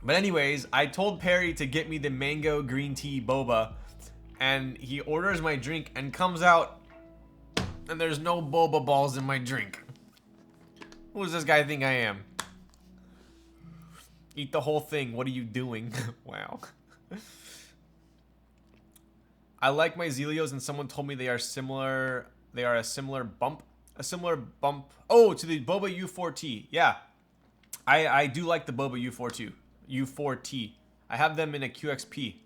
But anyways, I told Perry to get me the mango green tea boba, and he orders my drink and comes out, and there's no boba balls in my drink. Who does this guy think I am? Eat the whole thing. What are you doing? Wow. I like my Tealios, and someone told me they are similar. They are a similar bump. Oh, to the boba U4T. Yeah, I do like the boba U4T. I have them in a QXP.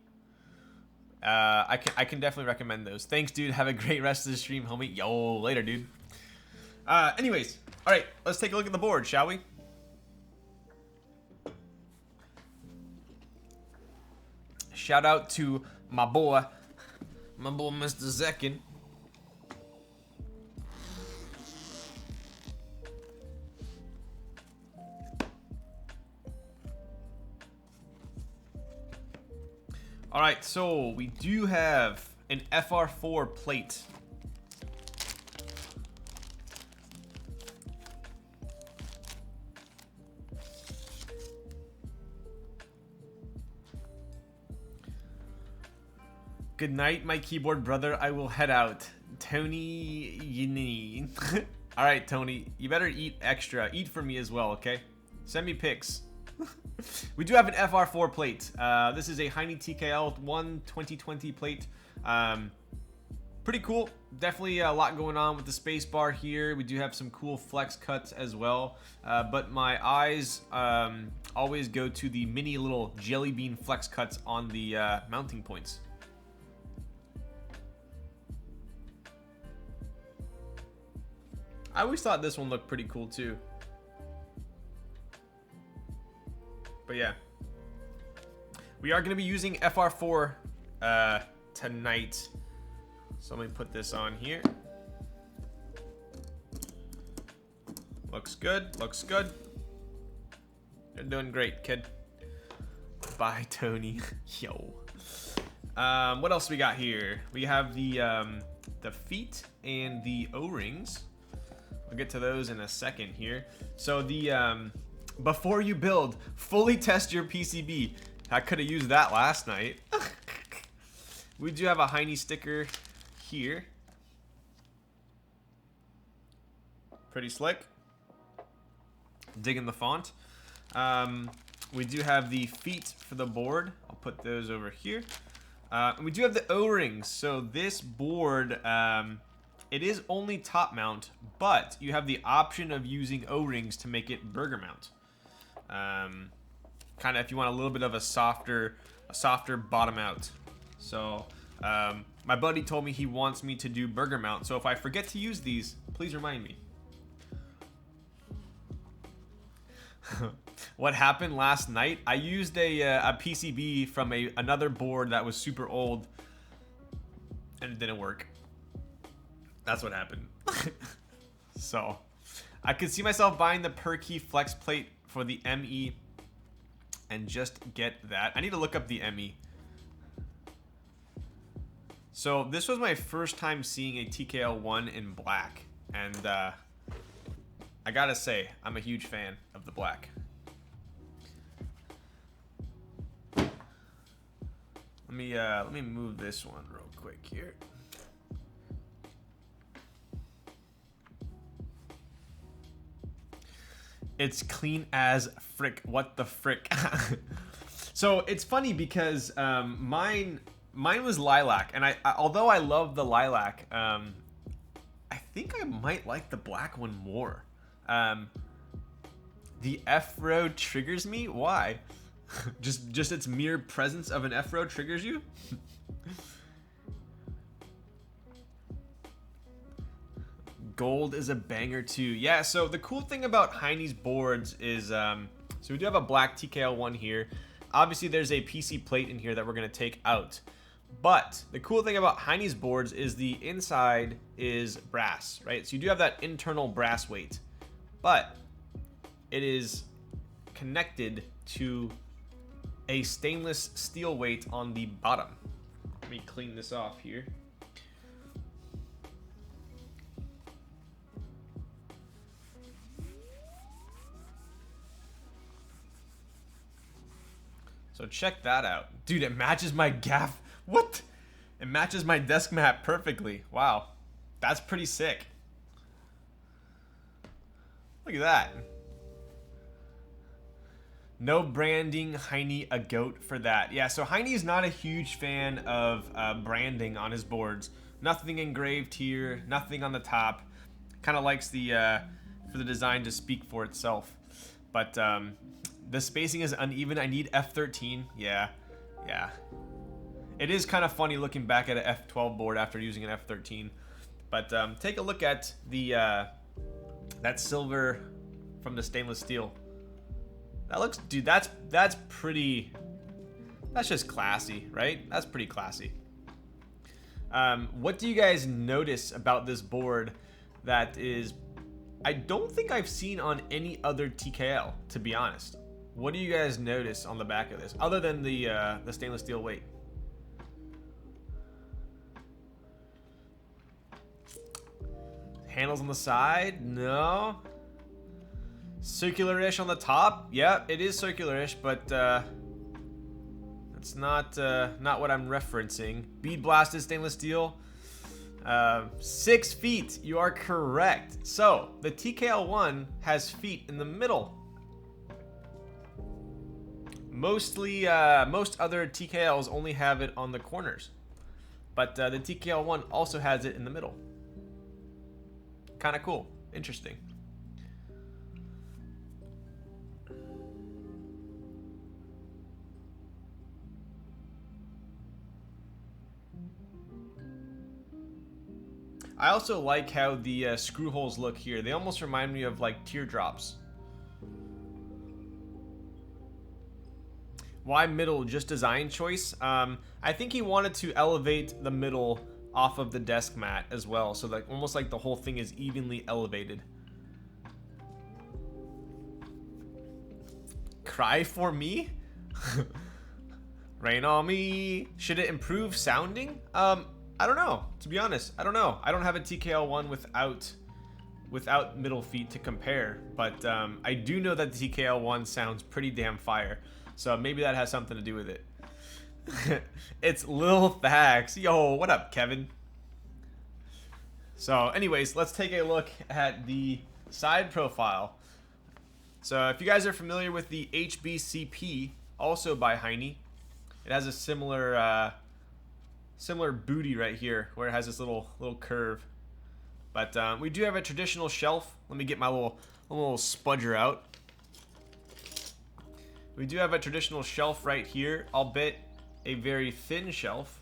I can definitely recommend those. Thanks, dude. Have a great rest of the stream, homie. Yo, later, dude. Anyways, all right, let's take a look at the board, shall we? Shout out to my boy, Mr. Zekin. All right, so we do have an FR4 plate. Good night, my keyboard brother. I will head out. Tony Yini. All right, Tony. You better eat extra. Eat for me as well, okay? Send me pics. We do have an FR4 plate. This is a Hiney.CC One 2020 plate. Pretty cool. Definitely a lot going on with the space bar here. We do have some cool flex cuts as well. But my eyes always go to the mini little jelly bean flex cuts on the mounting points. I always thought this one looked pretty cool too. But yeah. We are going to be using FR4 tonight. So let me put this on here. Looks good. Looks good. You're doing great, kid. Bye, Tony. Yo. What else we got here? We have the feet and the O-rings. We'll get to those in a second here. So the before you build, fully test your PCB. I could have used that last night. We do have a Hiney sticker here. Pretty slick. Digging the font. We do have the feet for the board. I'll put those over here. And we do have the O-rings. So this board, it is only top mount, but you have the option of using O-rings to make it burger mount. Kind of if you want a little bit of a softer bottom out. So my buddy told me he wants me to do burger mount. So if I forget to use these, please remind me. What happened last night? I used a PCB from another board that was super old, and it didn't work. That's what happened. So I could see myself buying the Perkey flex plate for the ME and just get that. I need to look up the ME. So this was my first time seeing a TKL One in black, and I gotta say, I'm a huge fan of the black. Let me move this one real quick here. It's clean as frick. What the frick? So it's funny because mine was lilac, and although I love the lilac, I think I might like the black one more. The F-row triggers me. Why? just its mere presence of an F-row triggers you? Gold is a banger too. Yeah, so the cool thing about Hiney's boards is, so we do have a black TKL One here. Obviously, there's a PC plate in here that we're going to take out. But the cool thing about Hiney's boards is the inside is brass, right? So you do have that internal brass weight, but it is connected to a stainless steel weight on the bottom. Let me clean this off here. So check that out. Dude, it matches my gaff. What? It matches my desk mat perfectly. Wow. That's pretty sick. Look at that. No branding, Hiney a goat for that. Yeah, so Hiney is not a huge fan of branding on his boards. Nothing engraved here, nothing on the top. Kind of likes the for the design to speak for itself. But the spacing is uneven. I need F13. Yeah. It is kind of funny looking back at an F12 board after using an F13. But take a look at the that silver from the stainless steel. That looks, dude, that's pretty, that's just classy, right? That's pretty classy. What do you guys notice about this board that is, I don't think I've seen on any other TKL, to be honest. What do you guys notice on the back of this, other than the stainless steel weight? Handles on the side? No. Circular-ish on the top? Yeah, it is circular-ish, but let's It's not what I'm referencing. Bead blasted stainless steel. 6 feet. You are correct. So the TKL One has feet in the middle. Most other TKLs only have it on the corners, but the TKL One also has it in the middle. Kind of cool. Interesting. I also like how the screw holes look here. They almost remind me of like teardrops. Why middle? Just design choice? I think he wanted to elevate the middle off of the desk mat as well, so like almost like the whole thing is evenly elevated. Cry for me? Rain on me. Should it improve sounding? I don't know, to be honest. I don't know. I don't have a TKL One without middle feet to compare, but I do know that the TKL One sounds pretty damn fire. So maybe that has something to do with it. It's Lil Thax. Yo, what up, Kevin? So anyways, let's take a look at the side profile. So if you guys are familiar with the HBCP, also by Hiney, it has a similar booty right here where it has this little curve. But we do have a traditional shelf. Let me get my little spudger out. We do have a traditional shelf right here, albeit a very thin shelf,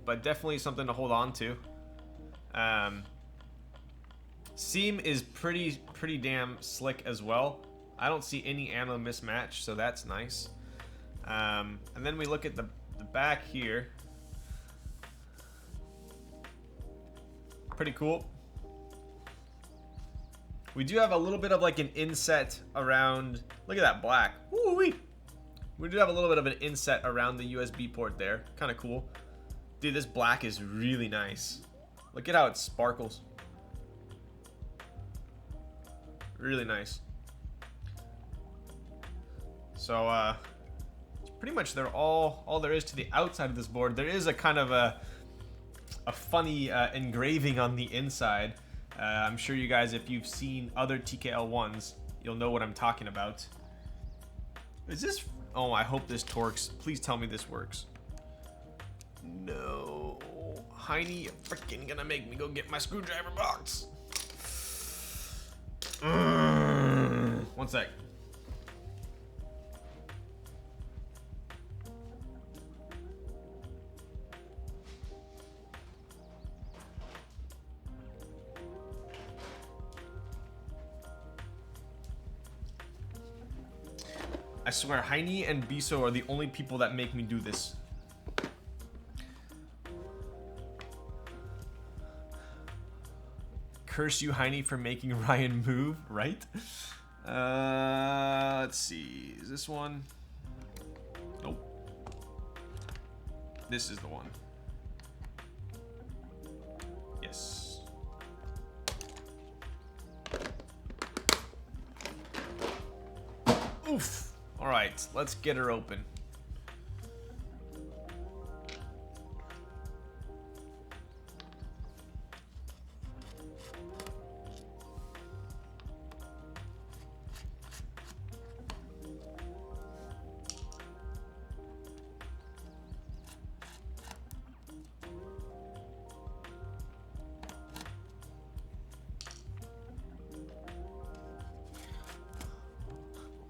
but definitely something to hold on to. Seam is pretty damn slick as well. I don't see any ammo mismatch, so that's nice. And then we look at the back here. Pretty cool. We do have a little bit of like an inset around. Look at that black. Woo-wee. We do have a little bit of an inset around the USB port there. Kind of cool. Dude, this black is really nice. Look at how it sparkles. Really nice. So pretty much they're all there is to the outside of this board. There is a kind of a funny engraving on the inside. I'm sure you guys, if you've seen other TKL Ones, you'll know what I'm talking about. Is this... Oh, I hope this torques. Please tell me this works. No. Hiney, you're freaking gonna make me go get my screwdriver box. One sec. I swear, Hiney and Biso are the only people that make me do this. Curse you, Hiney, for making Ryan move, right? Let's see. Is this one? Nope. This is the one. Yes. Oof. All right, let's get her open.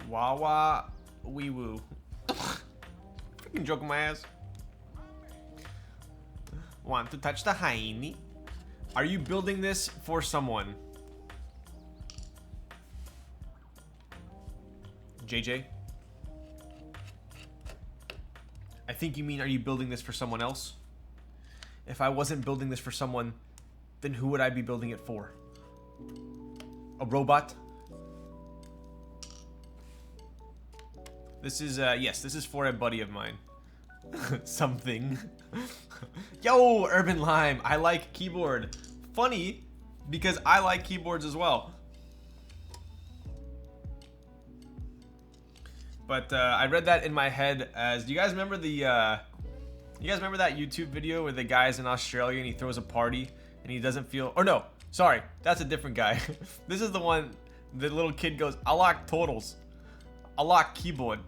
Wawa wee woo. Freaking joke my ass. Want to touch the Hiney? Are you building this for someone? JJ? I think you mean, are you building this for someone else? If I wasn't building this for someone, then who would I be building it for? A robot? This is, yes, this is for a buddy of mine. Something. Yo, Urban Lime, I like keyboard. Funny, because I like keyboards as well. But I read that in my head as, do you guys remember the, you guys remember that YouTube video where the guy's in Australia and he throws a party and he doesn't feel, or no, sorry, that's a different guy. This is the one, the little kid goes, I like totals. I like keyboard.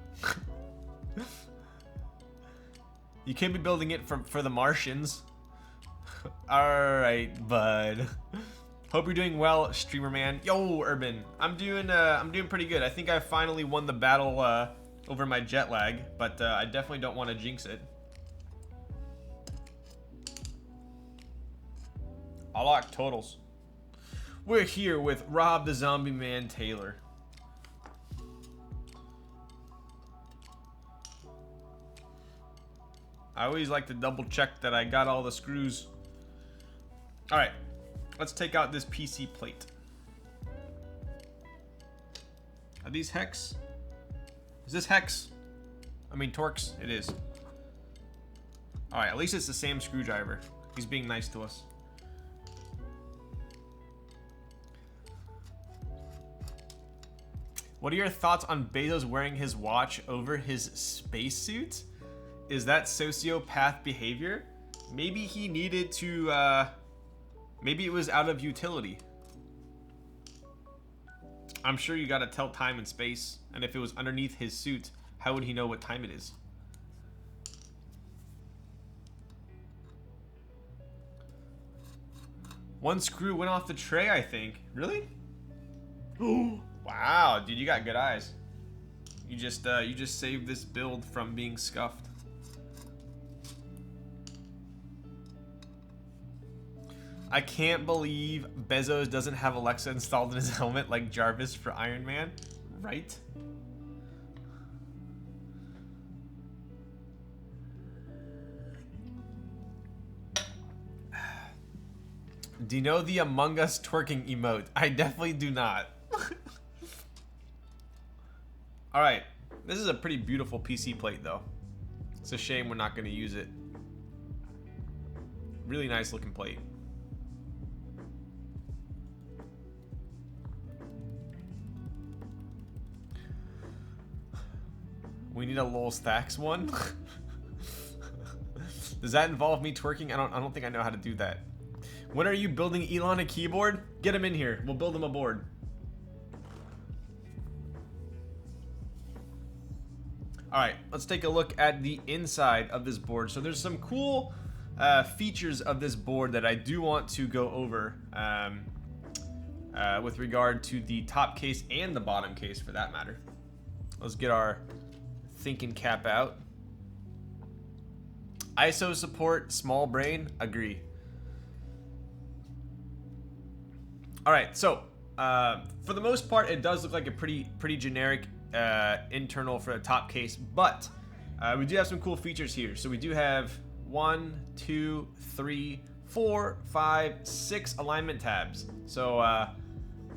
You can't be building it for the Martians. Alright, bud. Hope you're doing well, streamer man. Yo, Urban. I'm doing pretty good. I think I finally won the battle over my jet lag, but I definitely don't want to jinx it. I like totals. We're here with Rob the Zombie Man Taylor. I always like to double check that I got all the screws. All right, let's take out this PC plate. Are these hex? Is this hex? I mean Torx, it is. All right, at least it's the same screwdriver. He's being nice to us. What are your thoughts on Bezos wearing his watch over his spacesuit? Is that sociopath behavior? Maybe he needed to, maybe it was out of utility. I'm sure you gotta tell time and space, and if it was underneath his suit, how would he know what time it is? One screw went off the tray, I think. Really? Wow, dude, you got good eyes. You just saved this build from being scuffed. I can't believe Bezos doesn't have Alexa installed in his helmet like Jarvis for Iron Man, right? Do you know the Among Us twerking emote? I definitely do not. Alright, this is a pretty beautiful PC plate though. It's a shame we're not going to use it. Really nice looking plate. We need a Lol Stacks one. Does that involve me twerking? I don't think I know how to do that. When are you building Elon a keyboard? Get him in here. We'll build him a board. All right, let's take a look at the inside of this board. So there's some cool features of this board that I do want to go over with regard to the top case and the bottom case for that matter. Let's get our thinking cap out. ISO support, small brain, agree. All right, so for the most part, it does look like a pretty generic internal for a top case, but we do have some cool features here. So we do have 1, 2, 3, 4, 5, 6 alignment tabs. So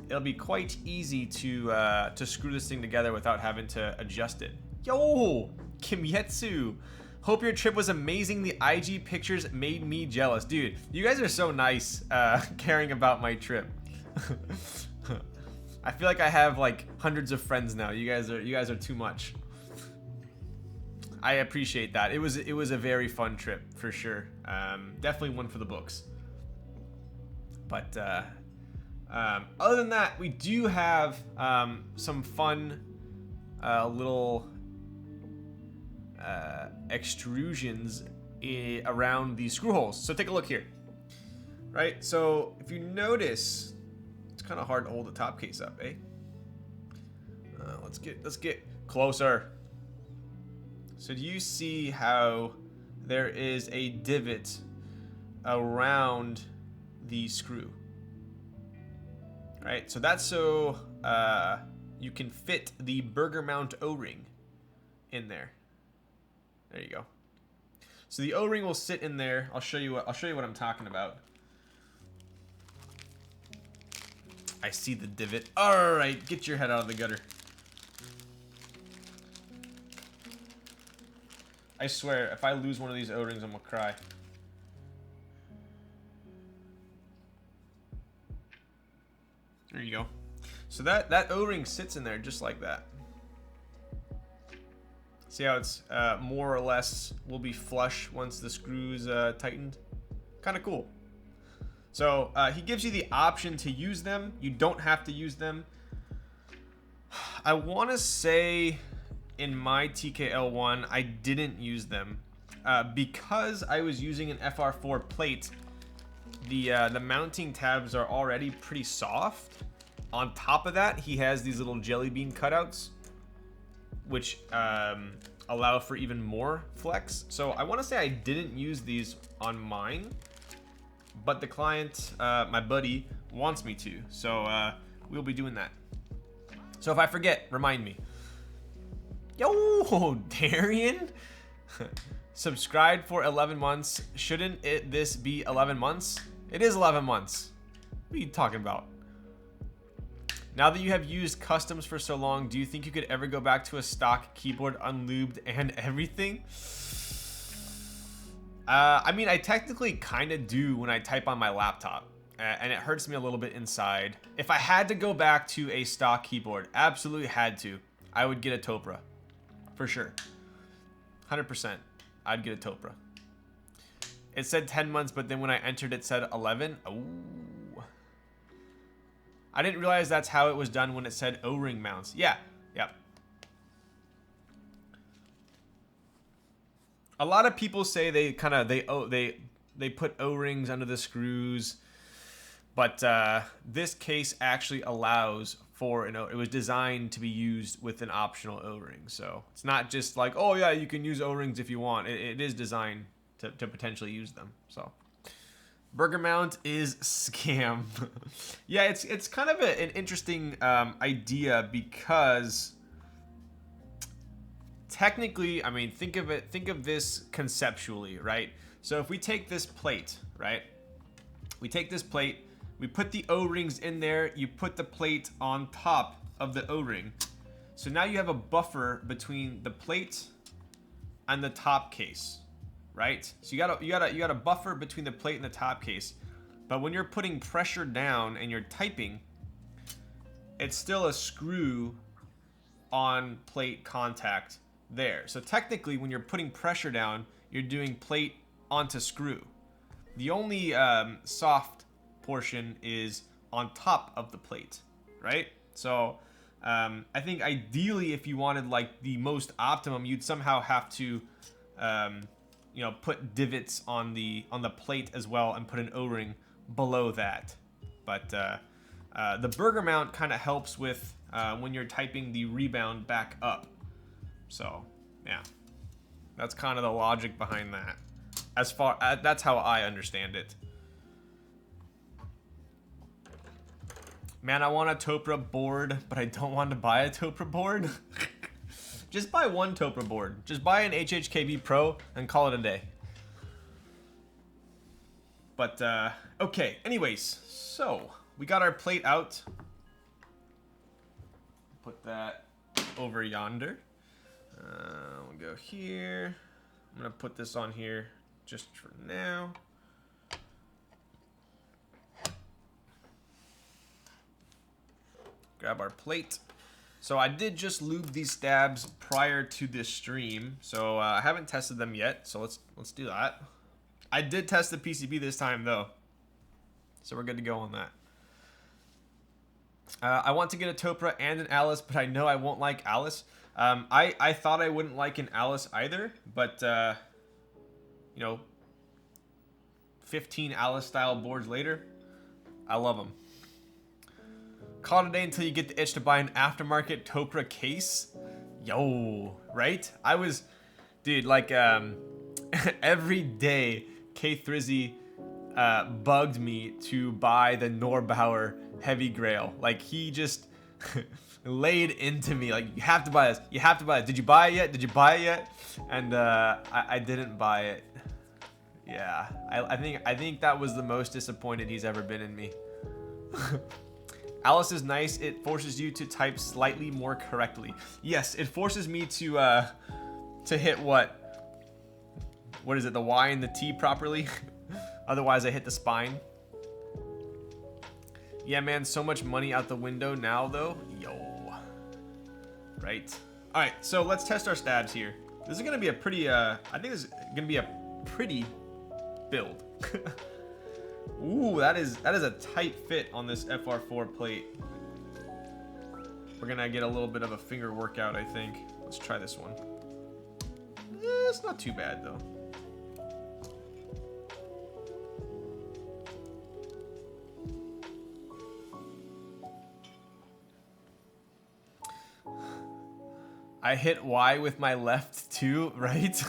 it'll be quite easy to screw this thing together without having to adjust it. Yo, Kimetsu. Hope your trip was amazing. The IG pictures made me jealous. Dude, you guys are so nice caring about my trip. I feel like I have like hundreds of friends now. You guys are too much. I appreciate that. It was a very fun trip for sure. Definitely one for the books. But other than that, we do have some fun little extrusions around the screw holes. So take a look here. Right? So if you notice, it's kind of hard to hold the top case up, eh? Let's get closer. So do you see how there is a divot around the screw? Right? So that's so you can fit the burger mount O-ring in there. There you go. So the O-ring will sit in there. I'll show you what I'm talking about. I see the divot. All right, get your head out of the gutter. I swear, if I lose one of these O-rings, I'm gonna cry. There you go. So that O-ring sits in there just like that. See how it's more or less will be flush once the screws tightened. Kind of cool. So he gives you the option to use them. You don't have to use them. I want to say in my TKL One, I didn't use them because I was using an FR4 plate. The mounting tabs are already pretty soft. On top of that, he has these little jelly bean cutouts, which allow for even more flex. So I want to say I didn't use these on mine, but the client, my buddy, wants me to. So we'll be doing that. So if I forget, remind me. Yo, Darian, subscribed for 11 months. Shouldn't this be 11 months? It is 11 months. What are you talking about? Now that you have used customs for so long, do you think you could ever go back to a stock keyboard unlubed and everything? I mean, I technically kind of do when I type on my laptop, and it hurts me a little bit inside. If I had to go back to a stock keyboard, absolutely had to, I would get a Topra. For sure. 100%. I'd get a Topra. It said 10 months, but then when I entered it said 11. Ooh. I didn't realize that's how it was done when it said O-ring mounts. Yeah. Yep. A lot of people say they kind of they put O-rings under the screws, but this case actually allows for it was designed to be used with an optional O-ring. So it's not just like, oh yeah, you can use O-rings if you want. It is designed to potentially use them. So burger mount is scam. Yeah, it's kind of an interesting idea because technically, I mean, think of this conceptually, right? So if we take this plate, right? We take this plate, we put the O-rings in there, you put the plate on top of the O-ring. So now you have a buffer between the plate and the top case, right? So you got a buffer between the plate and the top case. But when you're putting pressure down and you're typing, it's still a screw on plate contact there. So technically, when you're putting pressure down, you're doing plate onto screw. The only soft portion is on top of the plate, right? So I think ideally, if you wanted like the most optimum, you'd somehow have to put divots on the plate as well and put an O-ring below that. But the burger mount kind of helps with when you're typing the rebound back up. So yeah, that's kind of the logic behind that. That's how I understand it. Man, I want a Topra board, but I don't want to buy a Topra board. Just buy one Topra board. Just buy an HHKB Pro and call it a day. But, okay. Anyways, so we got our plate out. Put that over yonder. We'll go here. I'm going to put this on here just for now. Grab our plate. So I did just lube these stabs prior to this stream, so I haven't tested them yet. So let's do that. I did test the PCB this time though, so we're good to go on that. I want to get a Topra and an Alice, but I know I won't like Alice. I thought I wouldn't like an Alice either, but 15 Alice style boards later, I love them. Call it a day until you get the itch to buy an aftermarket Topra case. Yo, right? I was, dude, like every day K Thrizzy bugged me to buy the Norbauer Heavy Grail. Like he just laid into me like, you have to buy this. You have to buy it. Did you buy it yet? Did you buy it yet? And I didn't buy it. Yeah, I think that was the most disappointed he's ever been in me. Alice is nice. It forces you to type slightly more correctly. Yes, it forces me to hit what is it? The Y and the T properly. Otherwise, I hit the spine. Yeah, man, so much money out the window now, though. Yo. Right. All right, so let's test our stabs here. This is gonna be a pretty, I think this is gonna be a pretty build. Ooh, that is a tight fit on this FR4 plate. We're gonna get a little bit of a finger workout, I think. Let's try this one. It's not too bad though. I hit Y with my left too, right?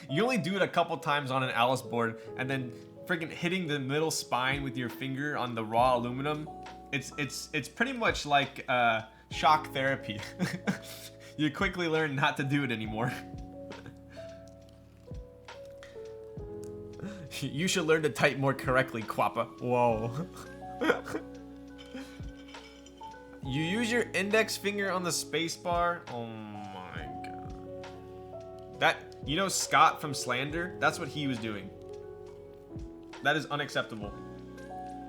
You only do it a couple times on an Alice board, and then freaking hitting the middle spine with your finger on the raw aluminum. It's pretty much like shock therapy. You quickly learn not to do it anymore. You should learn to type more correctly, Quappa. Whoa. You use your index finger on the space bar? Oh my god. That, you know Scott from Slander? That's what he was doing. That is unacceptable.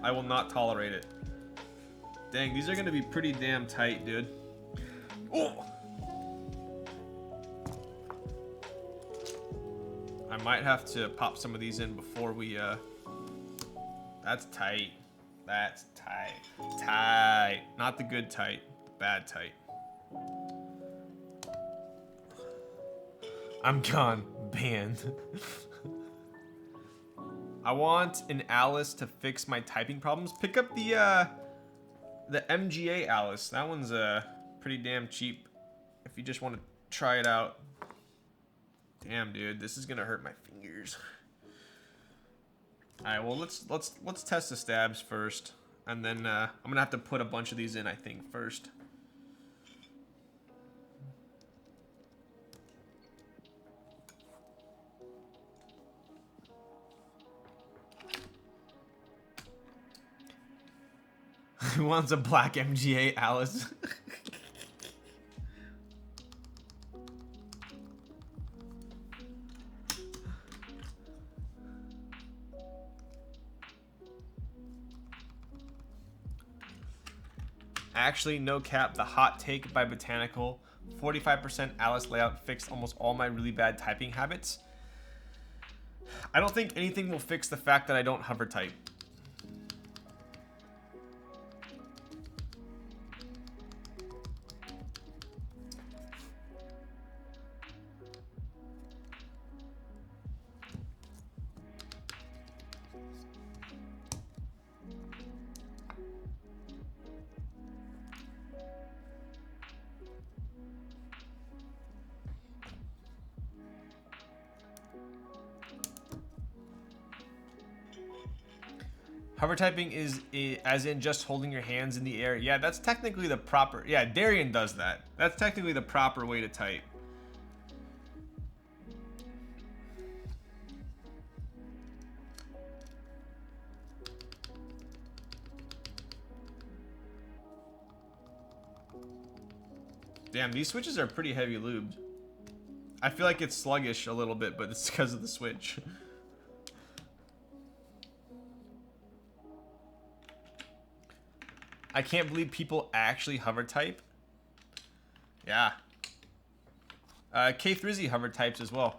I will not tolerate it. Dang, these are gonna be pretty damn tight, dude. Oh! I might have to pop some of these in before we, That's tight. That's tight. Tight. Not the good tight. The bad tight. I'm gone. Banned. I want an Alice to fix my typing problems. Pick up the MGA Alice. That one's pretty damn cheap if you just want to try it out. Damn, dude, this is gonna hurt my fingers. All right, well let's test the stabs first, and then I'm gonna have to put a bunch of these in, I think, first. Who wants a black MGA Alice? Actually, no cap, the hot take by Botanical, 45% Alice layout fixed almost all my really bad typing habits. I don't think anything will fix the fact that I don't hover type. Hover typing is as in just holding your hands in the air. Yeah, that's technically the proper... Yeah, Darian does that. That's technically the proper way to type. Damn, these switches are pretty heavy lubed. I feel like it's sluggish a little bit, but it's because of the switch. I can't believe people actually hover type. Yeah. K3Z hover types as well.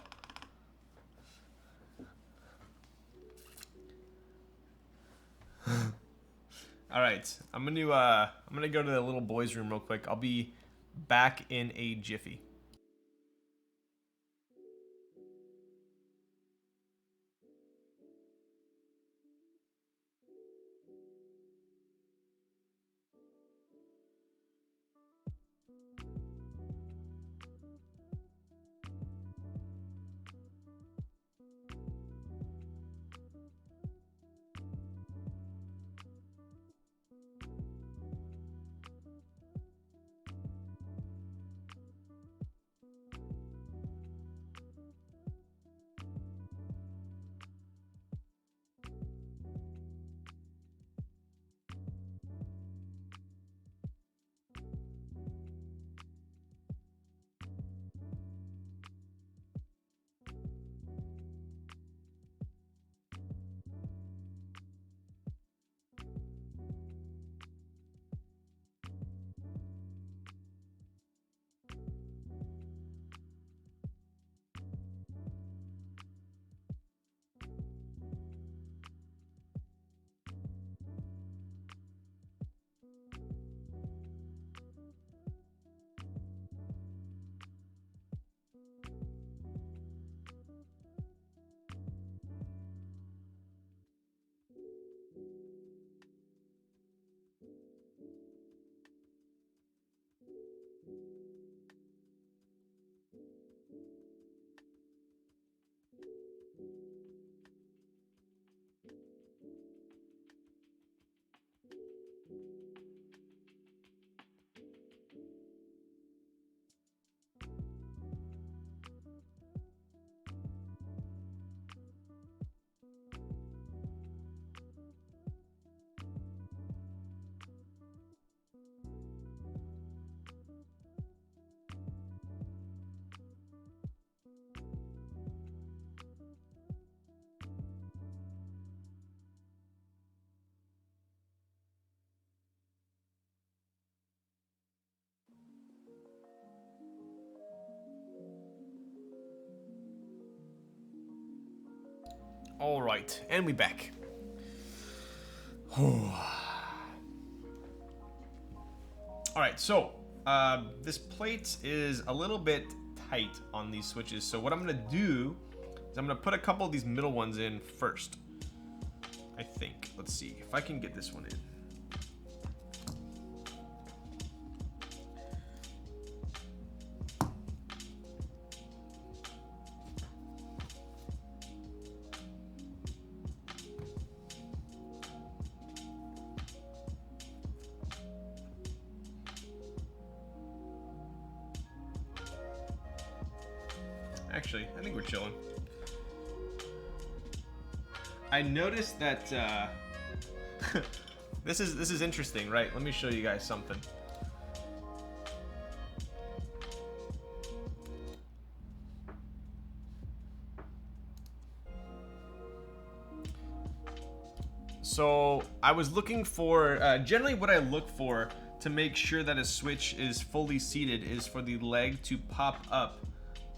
All right, I'm gonna go to the little boys' room real quick. I'll be back in a jiffy. All right, and we back. Alright, so this plate is a little bit tight on these switches, so what I'm gonna do is I'm gonna put a couple of these middle ones in first, I think. Let's see if I can get this one in. Actually, I think we're chilling. I noticed that this is interesting, right? Let me show you guys something. So I was looking for generally what I look for to make sure that a switch is fully seated is for the leg to pop up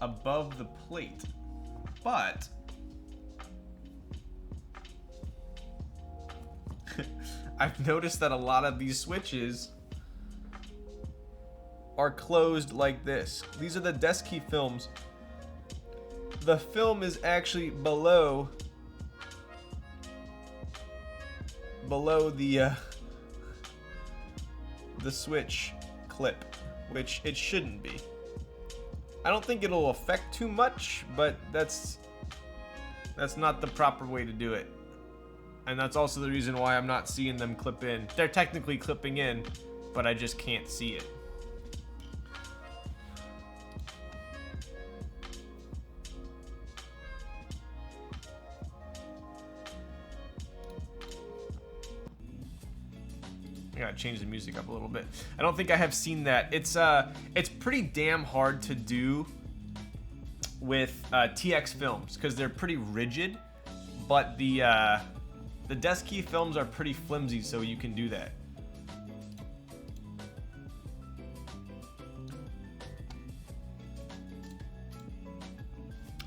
above the plate, but I've noticed that a lot of these switches are closed like this. These are the desk key films. The film is actually below the switch clip, which it shouldn't be. I don't think it'll affect too much, but that's not the proper way to do it. And that's also the reason why I'm not seeing them clip in. They're technically clipping in, but I just can't see it. I gotta change the music up a little bit. I don't think I have seen that. It's pretty damn hard to do with TX films because they're pretty rigid, but the desk key films are pretty flimsy, so you can do that.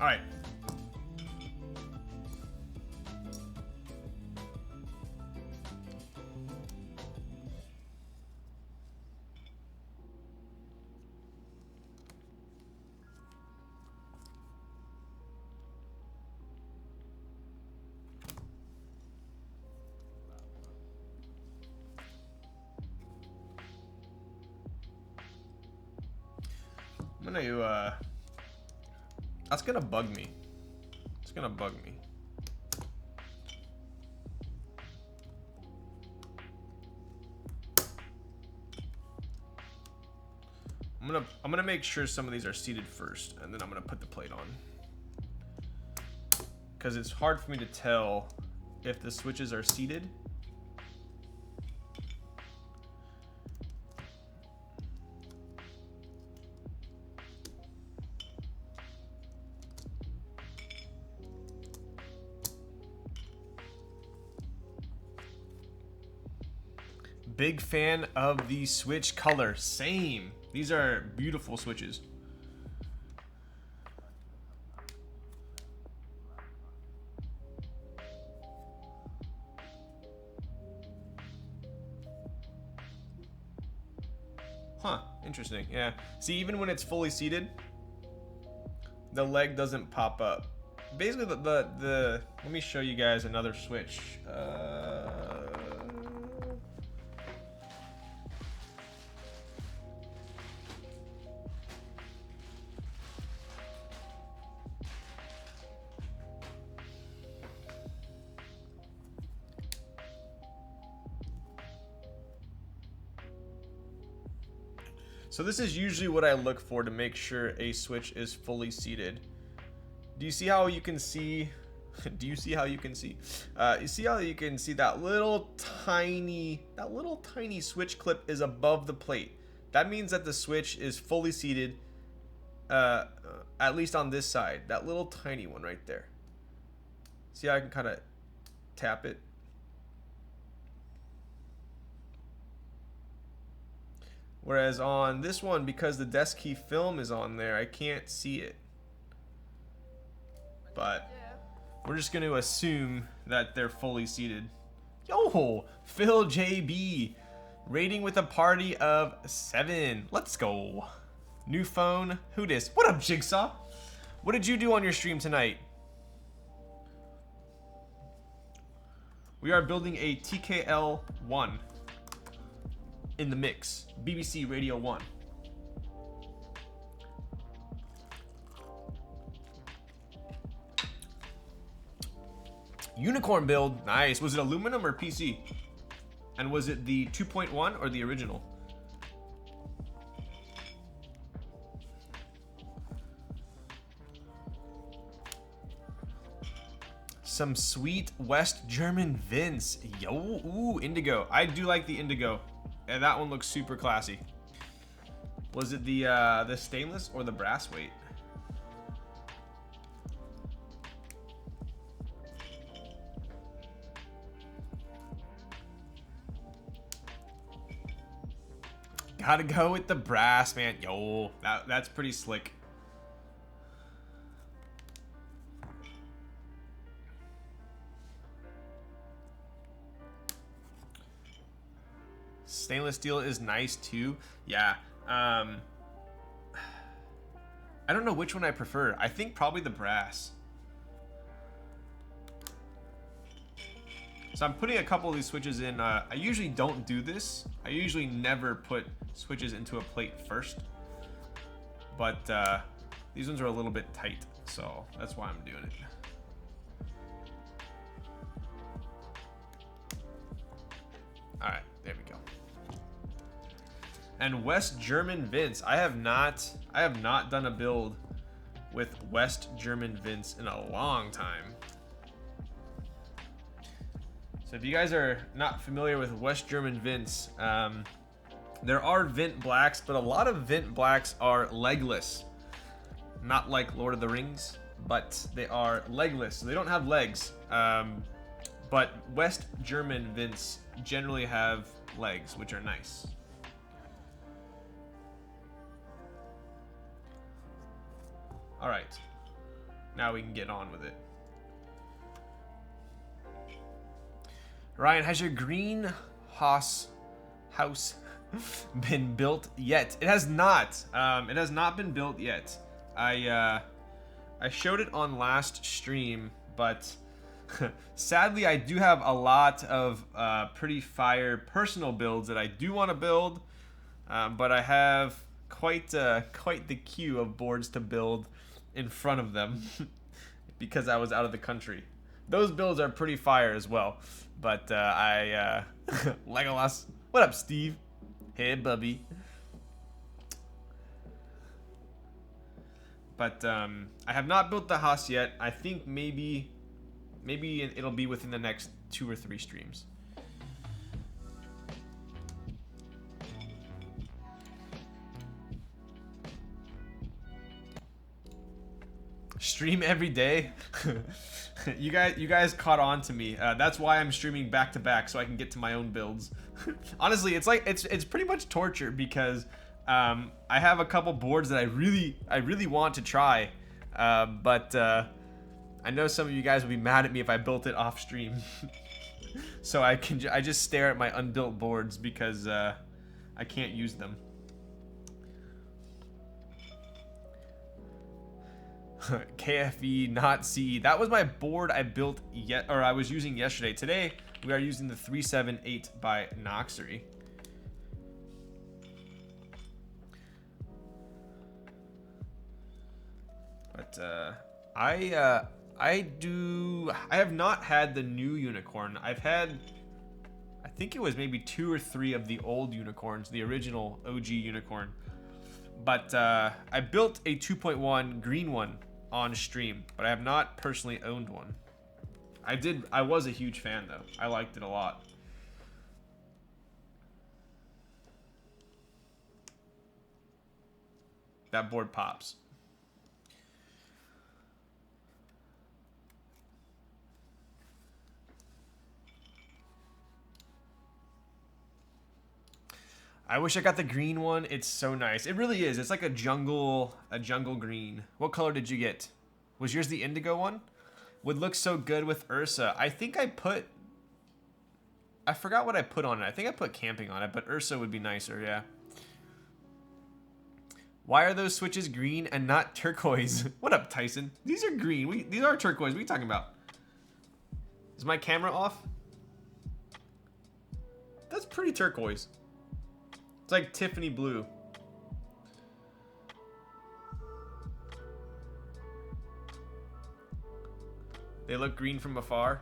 All right. I'm gonna, that's gonna bug me. It's gonna bug me. I'm gonna make sure some of these are seated first, and then I'm gonna put the plate on. Because it's hard for me to tell if the switches are seated. Big fan of the switch color. Same. These are beautiful switches. Huh, interesting. Yeah. See, even when it's fully seated, the leg doesn't pop up. Basically, the let me show you guys another switch. So this is usually what I look for to make sure a switch is fully seated. Do you see how you can see? Do you see how you can see? You see how you can see that little tiny switch clip is above the plate. That means that the switch is fully seated, at least on this side. That little tiny one right there. See how I can kind of tap it? Whereas on this one, because the desk key film is on there, I can't see it. But We're just going to assume that they're fully seated. Yo, Phil JB. Rating with a party of 7. Let's go. New phone. Who dis? What up, Jigsaw? What did you do on your stream tonight? We are building a TKL One in the mix. BBC Radio 1. Unicorn build. Nice. Was it aluminum or PC? And was it the 2.1 or the original? Some sweet West German Vince. Yo, ooh, indigo. I do like the indigo. And that one looks super classy. Was it the stainless or the brass weight? Gotta go with the brass, man. Yo, that's pretty slick. Stainless steel is nice too. Yeah. I don't know which one I prefer. I think probably the brass. So I'm putting a couple of these switches in. I usually don't do this. I usually never put switches into a plate first. But these ones are a little bit tight, so that's why I'm doing it. All right, there we go. And West German Vince. I have not done a build with West German Vince in a long time. So if you guys are not familiar with West German Vince, there are Vint Blacks, but a lot of Vint Blacks are legless. Not like Lord of the Rings, but they are legless. So they don't have legs. But West German Vince generally have legs, which are nice. All right, now we can get on with it. Ryan, has your greenhouse house been built yet? It has not. It has not been built yet. I showed it on last stream, but sadly I do have a lot of pretty fire personal builds that I do want to build, but I have quite the queue of boards to build in front of them because I was out of the country. Those builds are pretty fire as well, but Legolas. What up, Steve? Hey, Bubby. But I have not built the house yet. I think maybe it'll be within the next 2 or 3 streams. Stream every day. You guys caught on to me. That's why I'm streaming back to back, so I can get to my own builds. Honestly, it's pretty much torture because I have a couple boards that I really want to try, but I know some of you guys will be mad at me if I built it off stream. So I just stare at my unbuilt boards because I can't use them. KFE not CE. That was my board I built I was using yesterday. Today we are using the 378 by Noxery. But I have not had the new unicorn. I've had, I think it was maybe 2 or 3 of the old unicorns, the original OG unicorn. But I built a 2.1 green one on stream, but I have not personally owned one. I was a huge fan though. I liked it a lot. That board pops. I wish I got the green one. It's so nice. It really is. It's like a jungle green. What color did you get? Was yours the indigo one? Would look so good with Ursa. I think I forgot what I put on it. I think I put camping on it, but Ursa would be nicer, yeah. Why are those switches green and not turquoise? What up, Tyson? These are green. These are turquoise. What are you talking about? Is my camera off? That's pretty turquoise. It's like Tiffany blue. They look green from afar.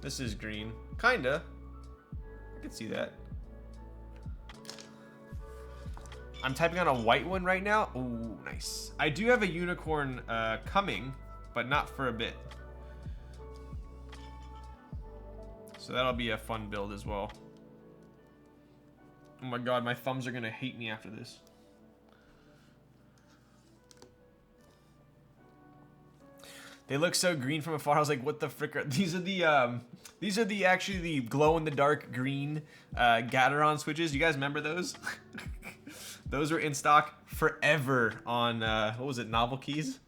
This is green. Kinda. I can see that. I'm typing on a white one right now. Ooh, nice. I do have a unicorn coming, but not for a bit. So that'll be a fun build as well. Oh my god, my thumbs are gonna hate me after this. They look so green from afar. I was like, what the frick are these? Are the actually the glow in the dark green Gateron switches. You guys remember those? Those were in stock forever on what was it, Novel Keys?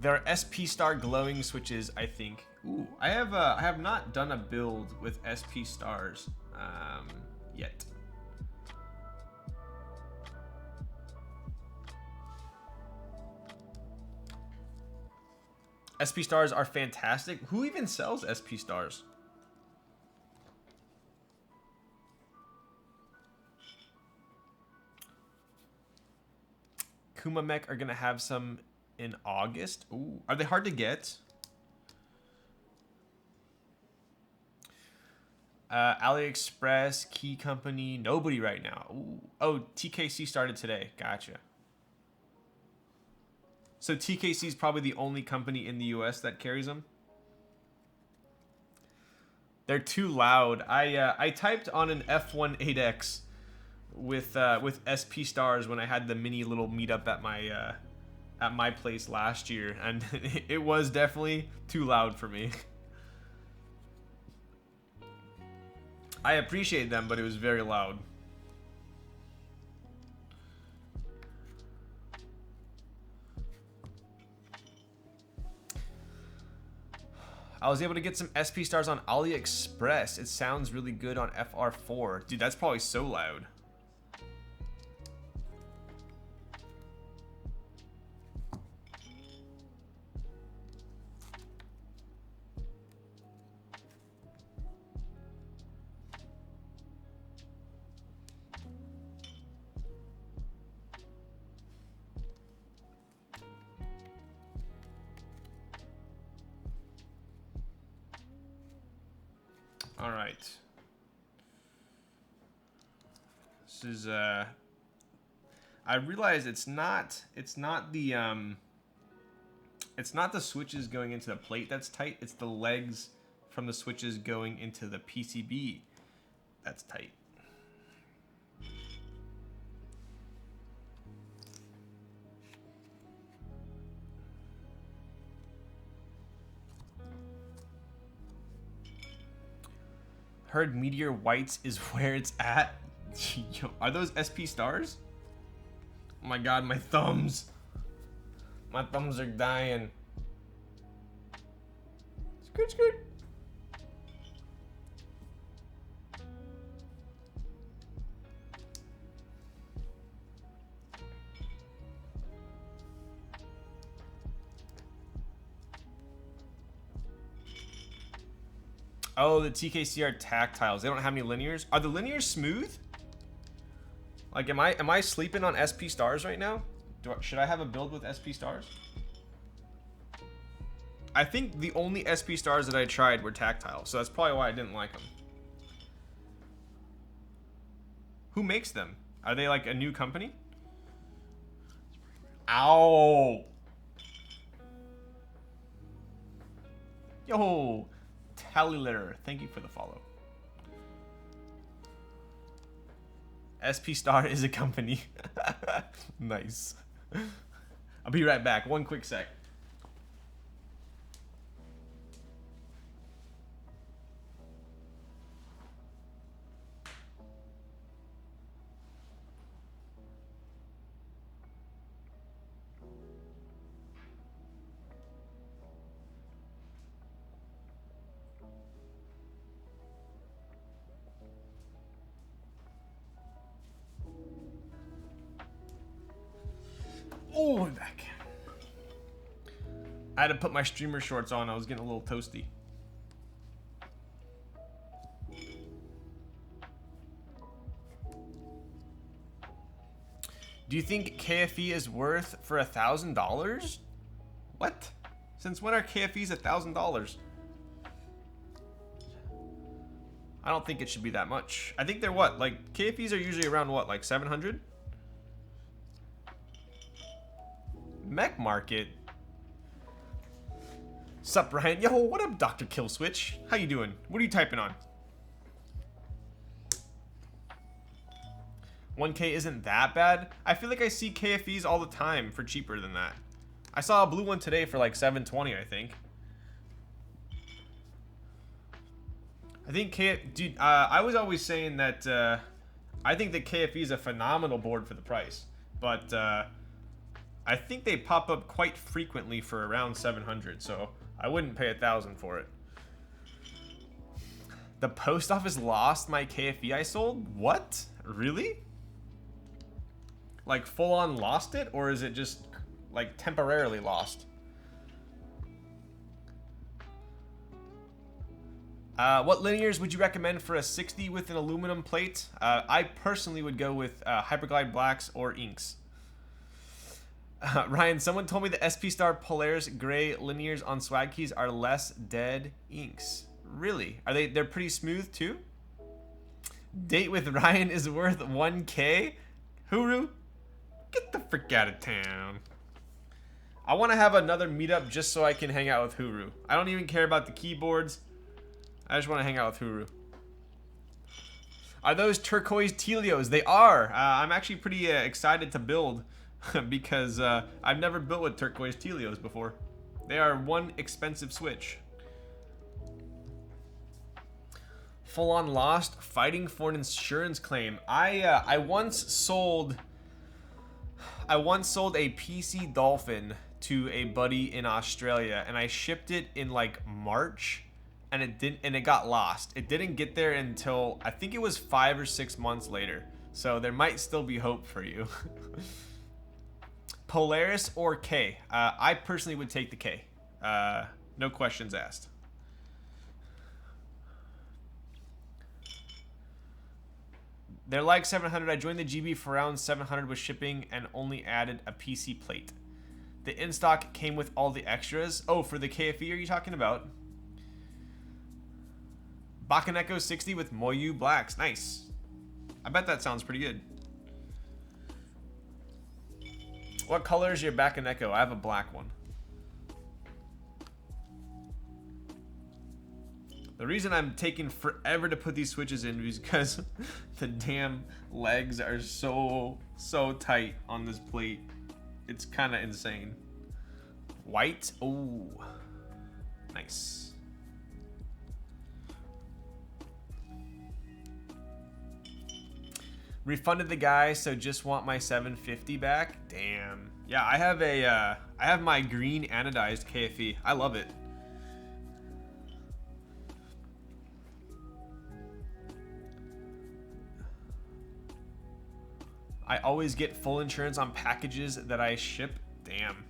There are SP Star glowing switches, I think. Ooh, I have not done a build with SP Stars yet. SP Stars are fantastic. Who even sells SP Stars? Kuma Mech are gonna have some in August. Ooh, are they hard to get? AliExpress, Key Company, nobody right now. Ooh. Oh, TKC started today. Gotcha. So TKC is probably the only company in the US that carries them. They're too loud. I typed on an F18X with SP Stars when I had the mini little meetup at my place last year, and it was definitely too loud for me. I appreciate them, but it was very loud. I was able to get some SP Stars on AliExpress. It sounds really good on FR4. Dude, that's probably so loud. All right. This is I realize it's not the switches going into the plate that's tight. It's the legs from the switches going into the PCB that's tight. Heard Meteor Whites is where it's at. Yo, are those SP Stars? Oh my god, my thumbs. My thumbs are dying. Scoot, scoot. Oh, the TKC are tactiles. They don't have any linears. Are the linears smooth? Like, am I sleeping on SP Stars right now? Should I have a build with SP Stars? I think the only SP Stars that I tried were tactile, so that's probably why I didn't like them. Who makes them? Are they like a new company? Ow! Yo! Tealios, thank you for the follow. SP Star is a company. Nice. I'll be right back. One quick sec. Oh, I'm back. I had to put my streamer shorts on. I was getting a little toasty. Do you think KFE is worth for $1,000? What? Since when are KFEs $1,000? I don't think it should be that much. I think they're what? Like, KFEs are usually around what? Like 700? Mech Market. Sup, Ryan? Yo, what up, Dr. Killswitch? How you doing? What are you typing on? 1K isn't that bad. I feel like I see KFEs all the time for cheaper than that. I saw a blue one today for like 720, I think. I think dude, I was always saying that I think that KFE is a phenomenal board for the price, but I think they pop up quite frequently for around 700, so I wouldn't pay 1,000 for it. The post office lost my KFE I sold? What? Really? Like full on lost it, or is it just like temporarily lost? What linears would you recommend for a 60 with an aluminum plate? I personally would go with Hyperglide Blacks or Inks. Ryan, someone told me the SP Star Polaris gray linears on Swagkeys are less dead inks. Really? Are they're pretty smooth too? Date with Ryan is worth 1K? Huru? Get the frick out of town. I want to have another meetup just so I can hang out with Huru. I don't even care about the keyboards. I just want to hang out with Huru. Are those turquoise Tealios? They are. I'm actually pretty excited to build because I've never built with turquoise Tealios before. They are one expensive switch. Full on lost, fighting for an insurance claim. I once sold a PC Dolphin to a buddy in Australia, and I shipped it in like March, and it got lost. It didn't get there until I think it was 5 or 6 months later. So there might still be hope for you. Polaris or K? I personally would take the K. No questions asked. They're like 700. I joined the GB for around 700 with shipping and only added a PC plate. The in-stock came with all the extras. Oh, for the KFE are you talking about? Bakaneko 60 with Moyu Blacks. Nice. I bet that sounds pretty good. What color is your Bakaneko? I have a black one. The reason I'm taking forever to put these switches in is because the damn legs are so tight on this plate. It's kind of insane. White? Oh, nice. Refunded the guy, so just want my 750 back. Damn. Yeah, I have my green anodized KFE. I love it. I always get full insurance on packages that I ship. Damn.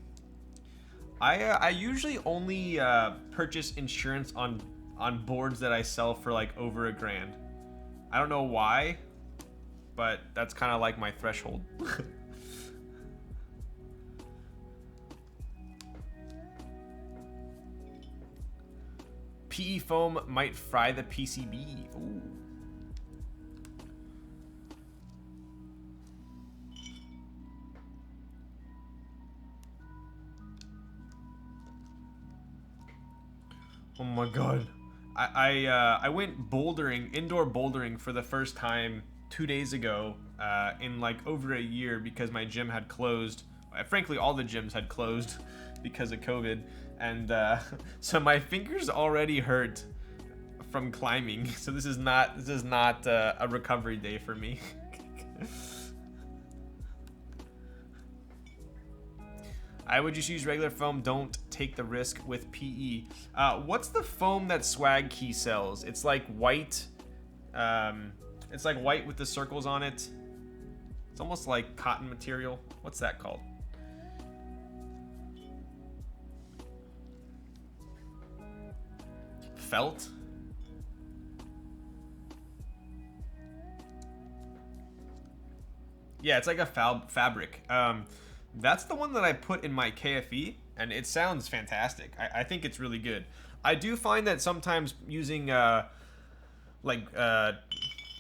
I usually only purchase insurance on boards that I sell for like over $1,000. I don't know why, but that's kind of like my threshold. PE foam might fry the PCB. Ooh. Oh my god. I went bouldering, indoor bouldering for the first time 2 days ago in like over a year because my gym had closed. Frankly, all the gyms had closed because of COVID, and so my fingers already hurt from climbing. So this is not a recovery day for me. I would just use regular foam. Don't take the risk with PE. What's the foam that Swagkeys sells? It's like white. It's like white with the circles on it. It's almost like cotton material. What's that called? Felt? Yeah, it's like a fabric. That's the one that I put in my KFE, and it sounds fantastic. I think it's really good. I do find that sometimes using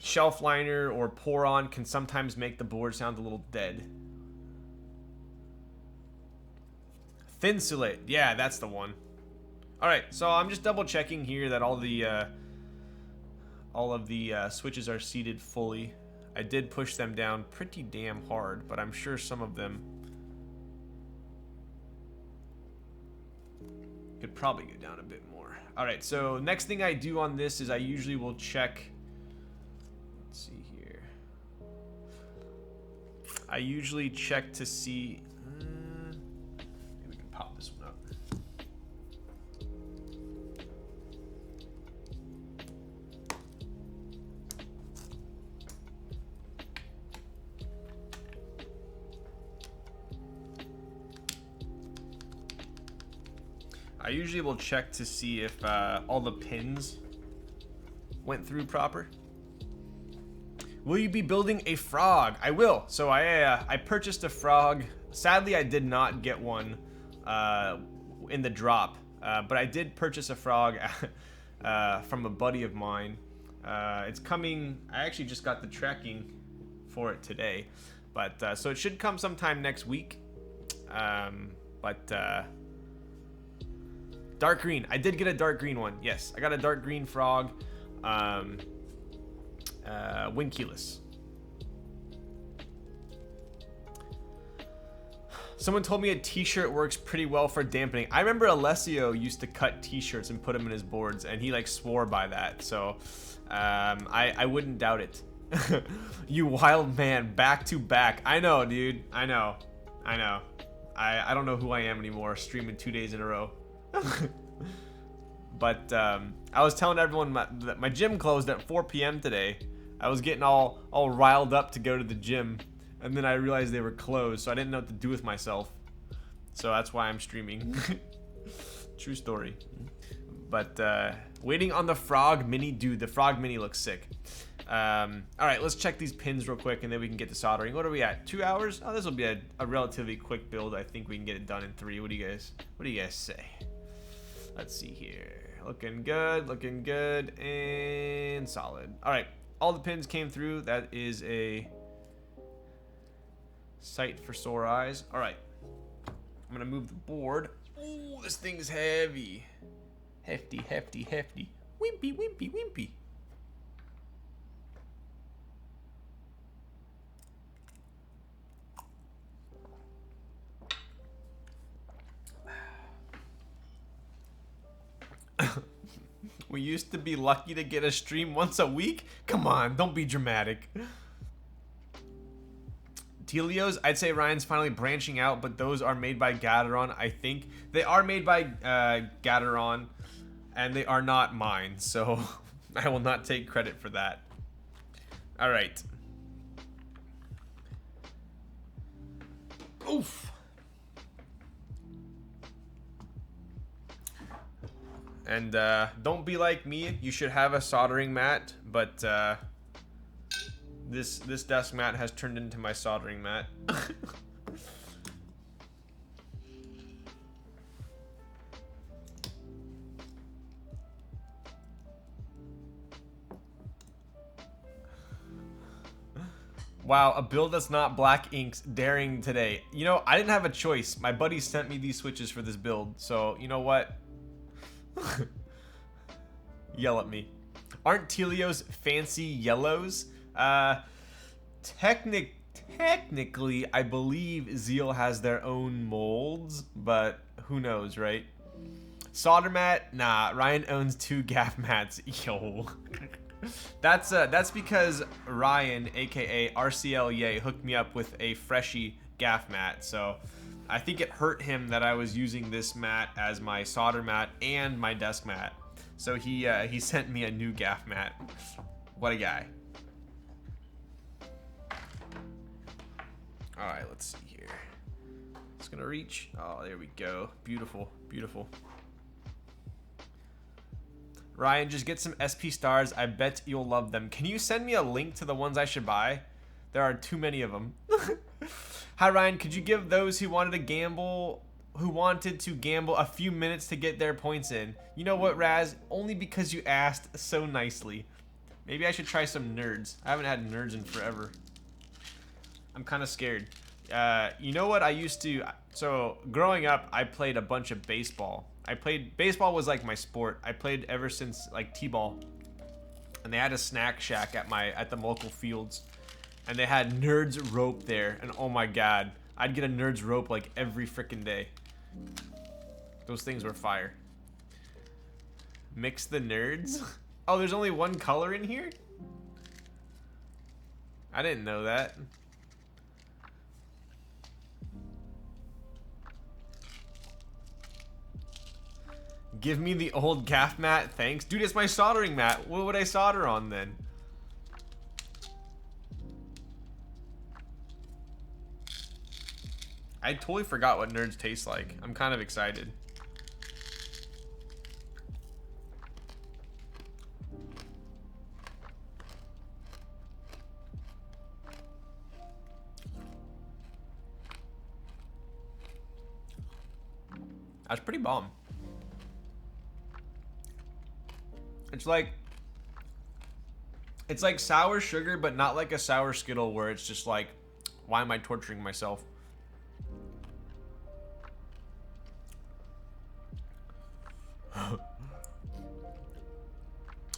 shelf liner or pour-on can sometimes make the board sound a little dead. Thinsulate, yeah, that's the one. All right, so I'm just double checking here that all of the switches are seated fully. I did push them down pretty damn hard, but I'm sure some of them could probably go down a bit more. All right, so next thing I do on this is I usually will check. Let's see here. I usually check to see. Maybe we can pop this one up. I usually will check to see if all the pins went through proper. Will you be building a frog? I will. So I purchased a frog. Sadly, I did not get one in the drop, but I did purchase a frog from a buddy of mine. It's coming. I actually just got the tracking for it today, but so it should come sometime next week. Dark green. I did get a dark green one. Yes, I got a dark green frog. Winculus. Someone told me a t-shirt works pretty well for dampening. I remember Alessio used to cut t-shirts and put them in his boards, and he like swore by that. So I wouldn't doubt it. You wild man, back to back. I know, dude. I know. I don't know who I am anymore, streaming 2 days in a row. But I was telling everyone that my gym closed at 4 p.m. today. I was getting all riled up to go to the gym, and then I realized they were closed, so I didn't know what to do with myself. So that's why I'm streaming. True story. But waiting on the Frog Mini. Dude, the Frog Mini looks sick. Alright, let's check these pins real quick, and then we can get to soldering. What are we at? 2 hours? Oh, this will be a relatively quick build. I think we can get it done in 3. What do you guys say? Let's see here. Looking good, and solid. All right, all the pins came through. That is a sight for sore eyes. All right, I'm gonna move the board. Ooh, this thing's heavy. Hefty. Wimpy. We used to be lucky to get a stream once a week. Come on, don't be dramatic. Tealios, I'd say Ryan's finally branching out, but those are made by Gateron, I think. They are made by Gateron, and they are not mine, so I will not take credit for that. All right. Oof. And don't be like me. You should have a soldering mat, but this desk mat has turned into my soldering mat. Wow, a build that's not black inks daring today. You know, I didn't have a choice. My buddy sent me these switches for this build, so you know what? Yell at me. Aren't Tealios fancy yellows? Technically, I believe Zeal has their own molds, but who knows, right? Solder mat? Nah, Ryan owns 2 gaff mats. Yo. That's because Ryan, aka RCL Ye, hooked me up with a freshie gaff mat. So I think it hurt him that I was using this mat as my solder mat and my desk mat. So he sent me a new gaff mat. What a guy. All right, let's see here. It's gonna reach. Oh, there we go. Beautiful, beautiful. Ryan, just get some SP stars. I bet you'll love them. Can you send me a link to the ones I should buy? There are too many of them. Hi Ryan, could you give those who wanted to gamble a few minutes to get their points in? You know what, Raz? Only because you asked so nicely. Maybe I should try some nerds. I haven't had nerds in forever. I'm kind of scared. You know what I used to... So, growing up, I played a bunch of baseball. Baseball was like my sport. I played ever since like T-ball. And they had a snack shack at the local fields. And they had nerds rope there. And oh my god, I'd get a nerds rope like every freaking day. Those things were fire. Mix the nerds? Oh, there's only one color in here? I didn't know that. Give me the old gaff mat, thanks. Dude, it's my soldering mat. What would I solder on then? I totally forgot what nerds taste like. I'm kind of excited. That's pretty bomb. It's like sour sugar, but not like a sour Skittle where it's just like, why am I torturing myself?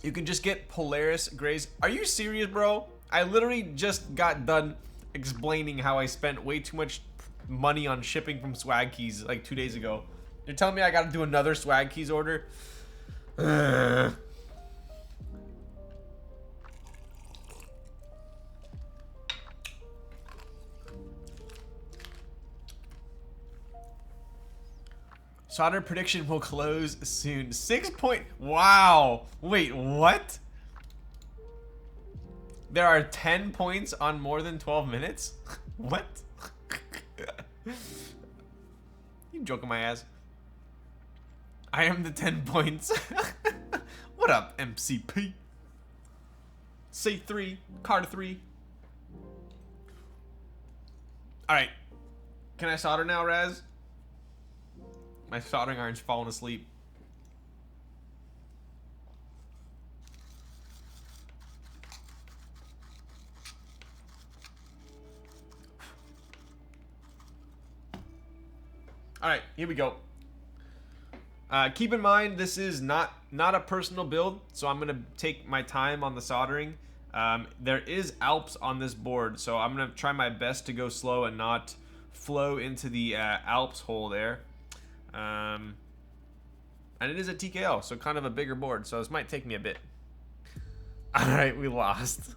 You can just get Polaris Grays. Are you serious, bro? I literally just got done explaining how I spent way too much money on shipping from Swagkeys like 2 days ago. You're telling me I gotta do another Swagkeys order? Solder prediction will close soon. 6 point. Wow. Wait, what? There are 10 points on more than 12 minutes? What? You joking my ass? I am the 10 points. What up, MCP? Say 3. Card 3. Alright. Can I solder now, Raz? My soldering iron's falling asleep. All right, here we go. Keep in mind, this is not a personal build, so I'm gonna take my time on the soldering. There is Alps on this board, so I'm gonna try my best to go slow and not flow into the Alps hole there. And it is a TKL, so kind of a bigger board, so this might take me a bit. Alright, we lost.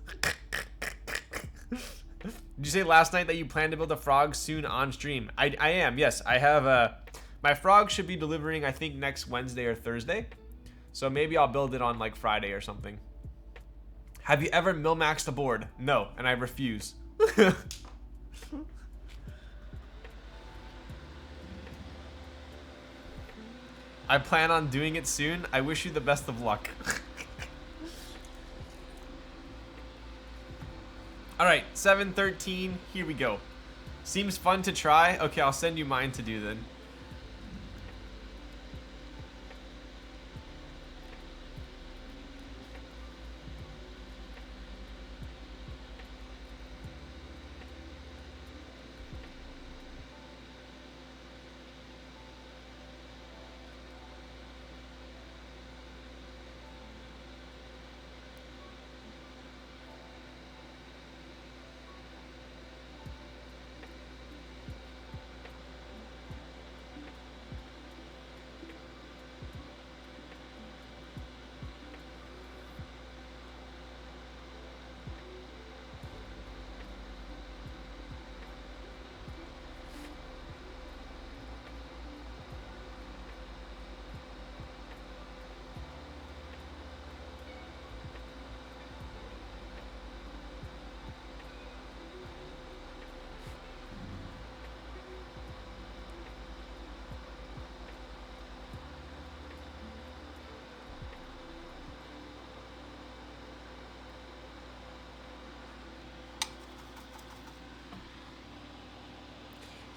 Did you say last night that you plan to build a frog soon on stream? I am, yes. I have my frog should be delivering, I think, next Wednesday or Thursday. So maybe I'll build it on like Friday or something. Have you ever mill-maxed a board? No, and I refuse. I plan on doing it soon. I wish you the best of luck. Alright, 7:13. Here we go. Seems fun to try. Okay, I'll send you mine to do then.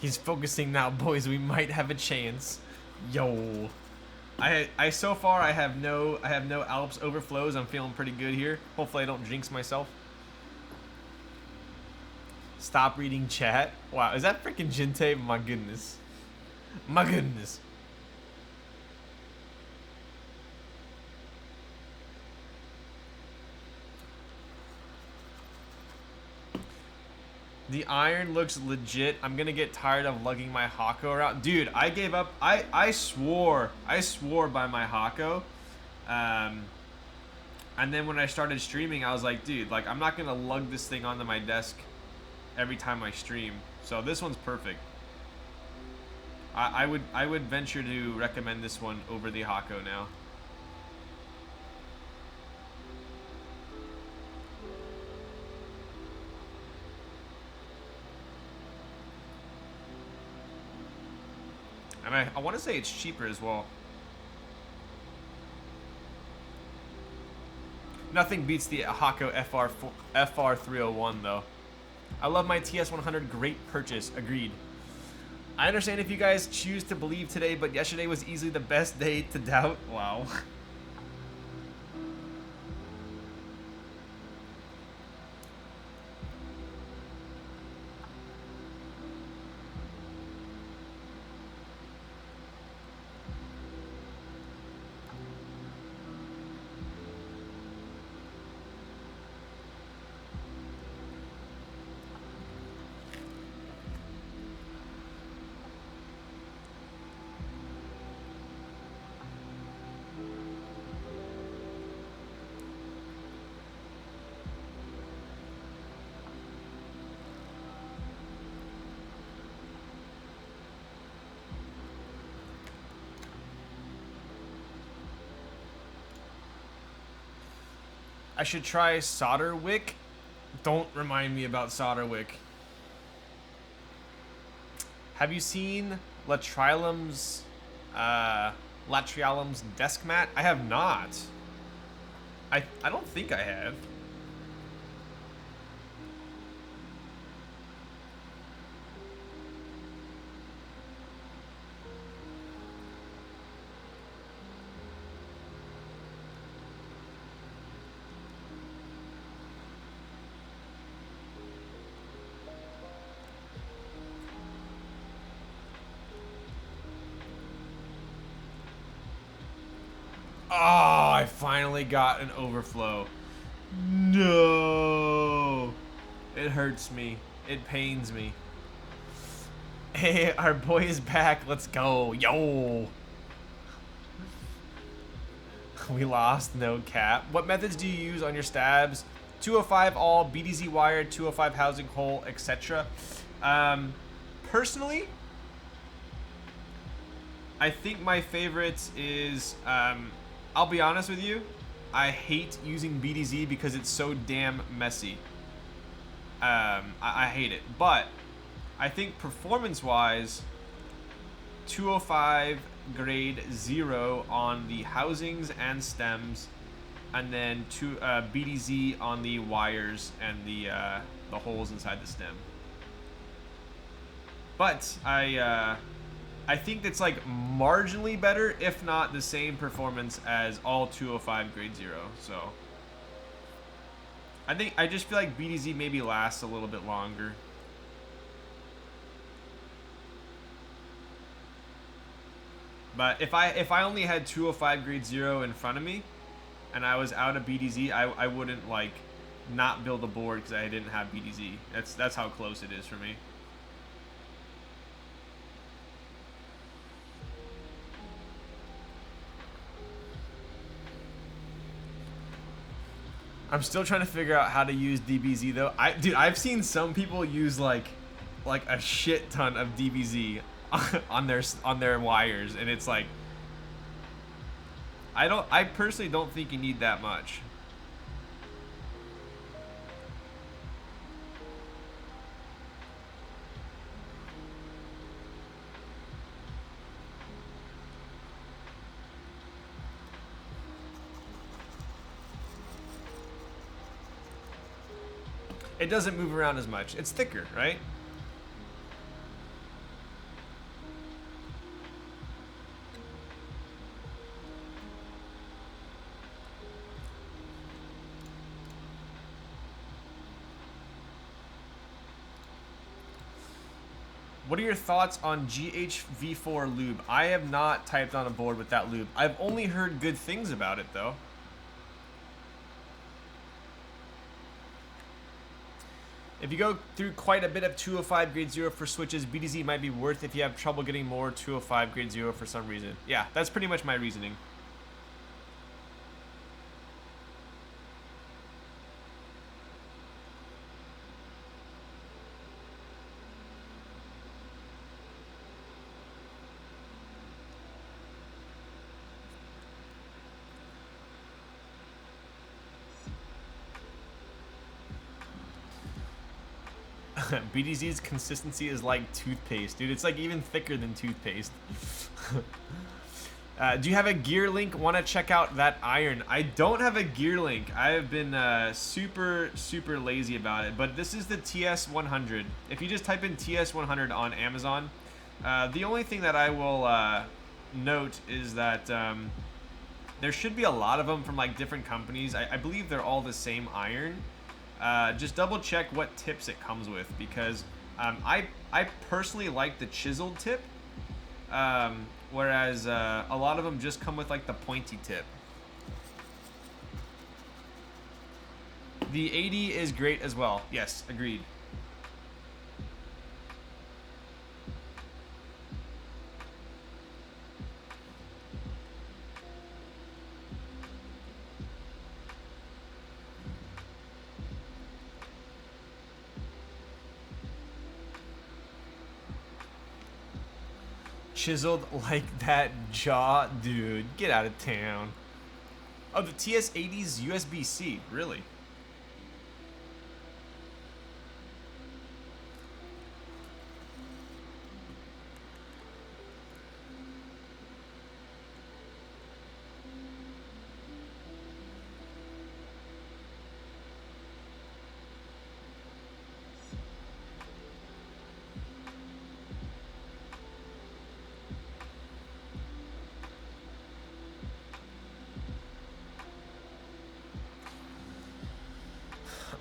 He's focusing now, boys. We might have a chance. Yo. I so far I have no Alps overflows. I'm feeling pretty good here. Hopefully I don't jinx myself. Stop reading chat. Wow, is that freaking Jinte? My goodness. My goodness. The iron looks legit. I'm gonna get tired of lugging my Hako around. Dude, I gave up. I swore by my Hako. And then when I started streaming, I was like, dude, like I'm not gonna lug this thing onto my desk every time I stream. So this one's perfect. I would venture to recommend this one over the Hako now. And I want to say it's cheaper as well. Nothing beats the Hako FR301 though. I love my TS100, great purchase, agreed. I understand if you guys choose to believe today, but yesterday was easily the best day to doubt. Wow. I should try solder wick. Don't remind me about solder wick. Have you seen Latrialum's desk mat? I have not. I don't think I have. Oh, I finally got an overflow. No. It hurts me. It pains me. Hey, our boy is back. Let's go. Yo. We lost. No cap. What methods do you use on your stabs? 205 all, BDZ wire, 205 housing hole, etc. Personally, I think my favorite is... I'll be honest with you, I hate using BDZ because it's so damn messy. I hate it, but I think performance-wise, 205 grade 0 on the housings and stems, and then BDZ on the wires and the holes inside the stem. But I think it's like marginally better, if not the same performance as all 205 grade 0. So I just feel like BDZ maybe lasts a little bit longer. But if I only had 205 grade 0 in front of me and I was out of BDZ, I wouldn't like not build a board because I didn't have BDZ. That's how close it is for me. I'm still trying to figure out how to use DBZ though. Dude, I've seen some people use like a shit ton of DBZ on their wires, and it's like I personally don't think you need that much. It doesn't move around as much. It's thicker, right? What are your thoughts on GHV4 lube? I have not typed on a board with that lube. I've only heard good things about it though. If you go through quite a bit of 205 grade 0 for switches, BDZ might be worth if you have trouble getting more 205 grade 0 for some reason. Yeah, that's pretty much my reasoning. BDZ's consistency is like toothpaste, dude. It's like even thicker than toothpaste. Do you have a gear link? Want to check out that iron? I don't have a gear link. I have been super lazy about it. But this is the TS100. If you just type in TS100 on Amazon, the only thing that I will note is that there should be a lot of them from like different companies. I believe they're all the same iron. Just double check what tips it comes with, because I personally like the chiseled tip, whereas a lot of them just come with like the pointy tip. The 80 is great as well. Yes, agreed. Chiseled like that jaw, dude. Get out of town. Oh, the TS80's USB-C, really?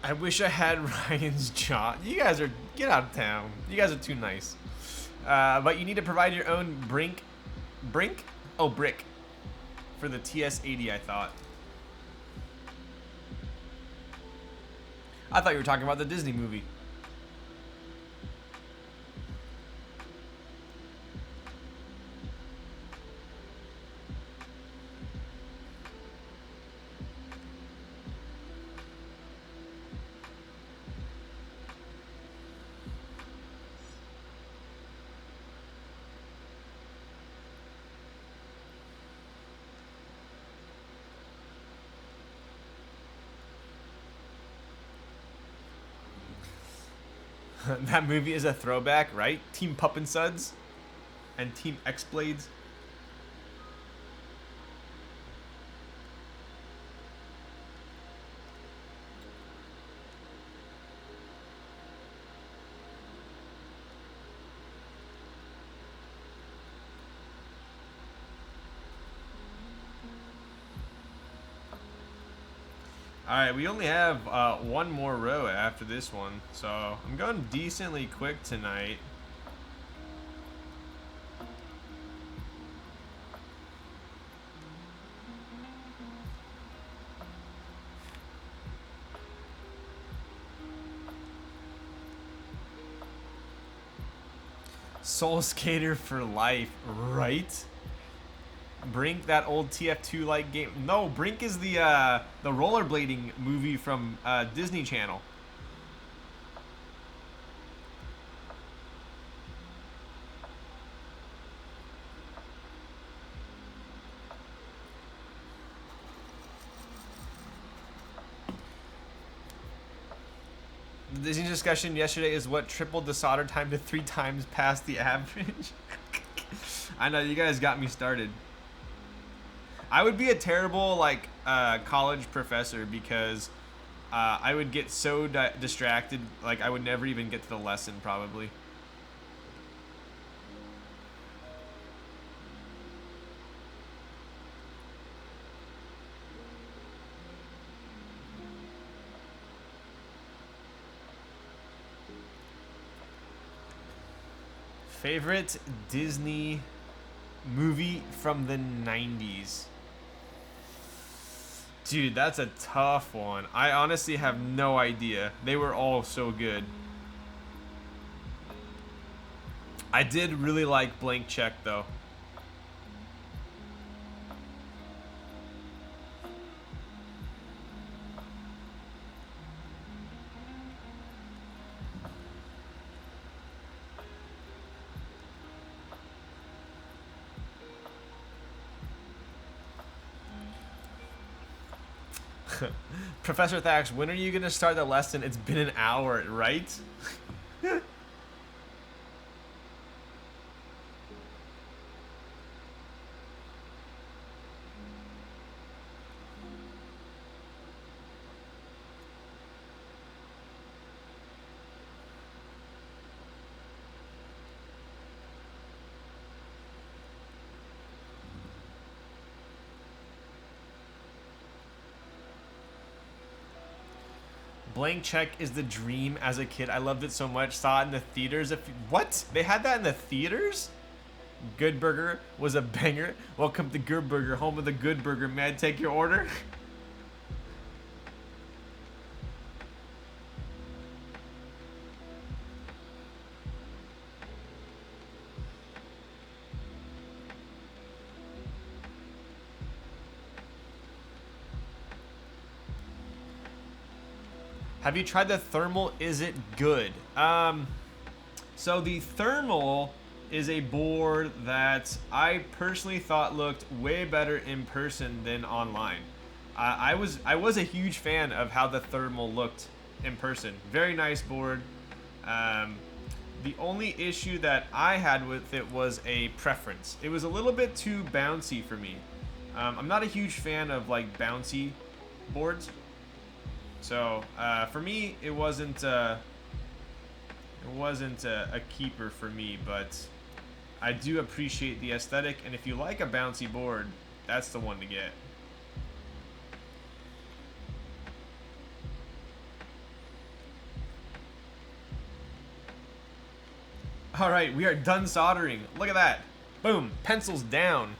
I wish I had Ryan's jaw. You guys are, get out of town. You guys are too nice. But you need to provide your own brink? Oh, brick. For the TS80, I thought. I thought you were talking about the Disney movie. That movie is a throwback, right? Team Pup and Suds and Team X-Blades. Alright, we only have one more row after this one, so I'm going decently quick tonight. Soul Skater for life, right? Brink, that old TF2 like game. No, Brink is the rollerblading movie from Disney Channel. The Disney discussion yesterday is what tripled the solder time to 3 times past the average. I know, you guys got me started. I would be a terrible like college professor because I would get so distracted, like I would never even get to the lesson probably. Favorite Disney movie from the 90s? Dude, that's a tough one. I honestly have no idea. They were all so good. I did really like Blank Check, though. Professor Thax, when are you gonna start the lesson? It's been an hour, right? Blank Check is the dream as a kid. I loved it so much. Saw it in the theaters. What? They had that in the theaters? Good Burger was a banger. Welcome to Good Burger, home of the Good Burger. May I take your order? Have you tried the thermal? Is it good? So the thermal is a board that I personally thought looked way better in person than online. I was a huge fan of how the thermal looked in person. Very nice board. The only issue that I had with it was a preference. It was a little bit too bouncy for me. I'm not a huge fan of like bouncy boards. So for me, it wasn't a keeper for me, but I do appreciate the aesthetic, and if you like a bouncy board, that's the one to get. All right, we are done soldering. Look at that. Boom, pencils down.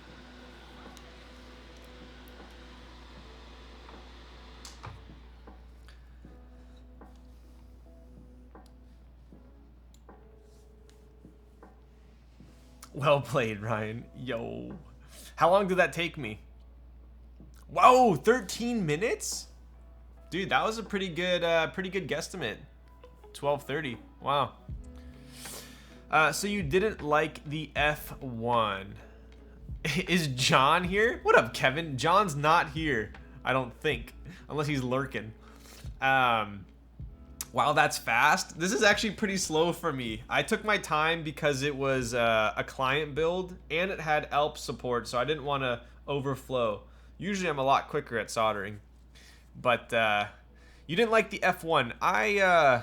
Well played, Ryan. Yo. How long did that take me? Whoa, 13 minutes? Dude, that was a pretty good guesstimate. 12:30. Wow. So you didn't like the F1. Is John here? What up, Kevin? John's not here, I don't think, unless he's lurking. Wow, that's fast. This is actually pretty slow for me. I took my time because it was a client build and it had ALP support, so I didn't want to overflow. Usually I'm a lot quicker at soldering. But you didn't like the F1. I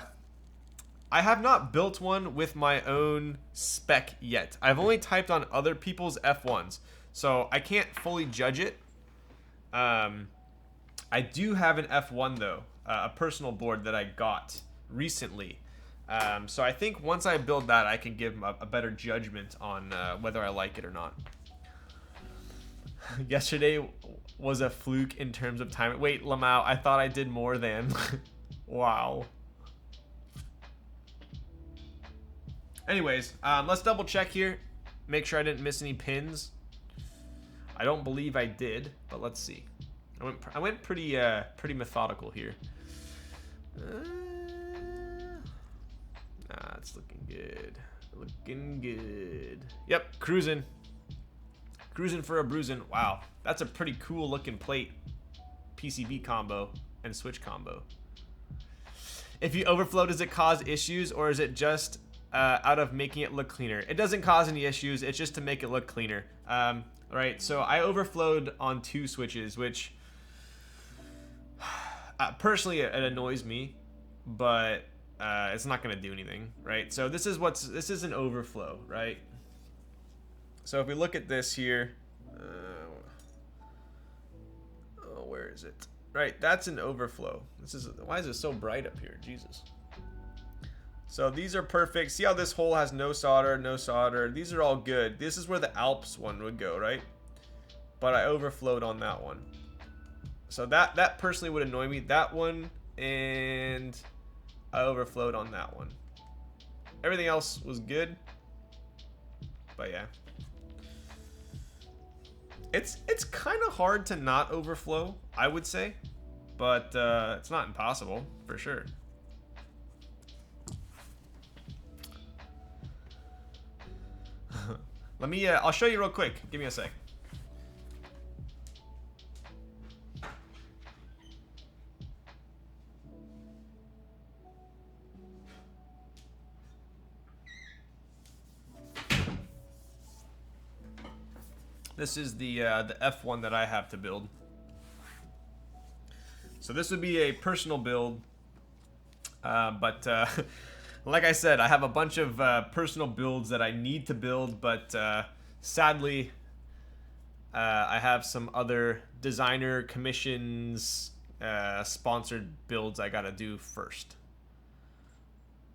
have not built one with my own spec yet. I've only typed on other people's F1s, so I can't fully judge it. I do have an F1 though. A personal board that I got recently. So I think once I build that, I can give a better judgment on whether I like it or not. Yesterday was a fluke in terms of time. Wait, Lamau, I thought I did more than. Wow. Anyways, let's double check here. Make sure I didn't miss any pins. I don't believe I did, but let's see. I went pretty methodical here. It's looking good. Looking good. Yep, cruising. Cruising for a bruising. Wow, that's a pretty cool looking plate. PCB combo and switch combo. If you overflow, does it cause issues, or is it just out of making it look cleaner? It doesn't cause any issues. It's just to make it look cleaner. Right, so I overflowed on 2 switches, which personally it annoys me, but it's not going to do anything, right? So this is an overflow, right? So if we look at this here, where is it? Right, that's an overflow. Why is it so bright up here? Jesus. So these are perfect. See how this hole has no solder, no solder. These are all good. This is where the Alps one would go, right? But I overflowed on that one. So that personally would annoy me. That one, and I overflowed on that one. Everything else was good. But yeah. It's kind of hard to not overflow, I would say. But it's not impossible, for sure. Let me, I'll show you real quick. Give me a sec. This is the F1 that I have to build. So this would be a personal build, but like I said, I have a bunch of personal builds that I need to build, but sadly, I have some other designer commissions, sponsored builds I gotta do first.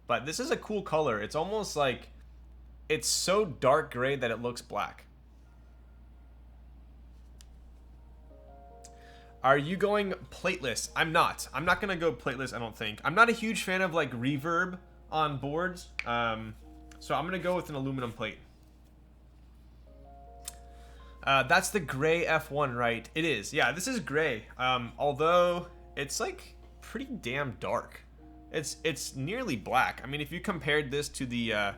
But this is a cool color. It's almost like, it's so dark gray that it looks black. Are you going plateless? I'm not. I'm not gonna go plateless, I don't think. I'm not a huge fan of like reverb on boards. So I'm gonna go with an aluminum plate. That's the gray F1, right? It is. Yeah, this is gray. Although it's like pretty damn dark. It's nearly black. I mean, if you compared this to the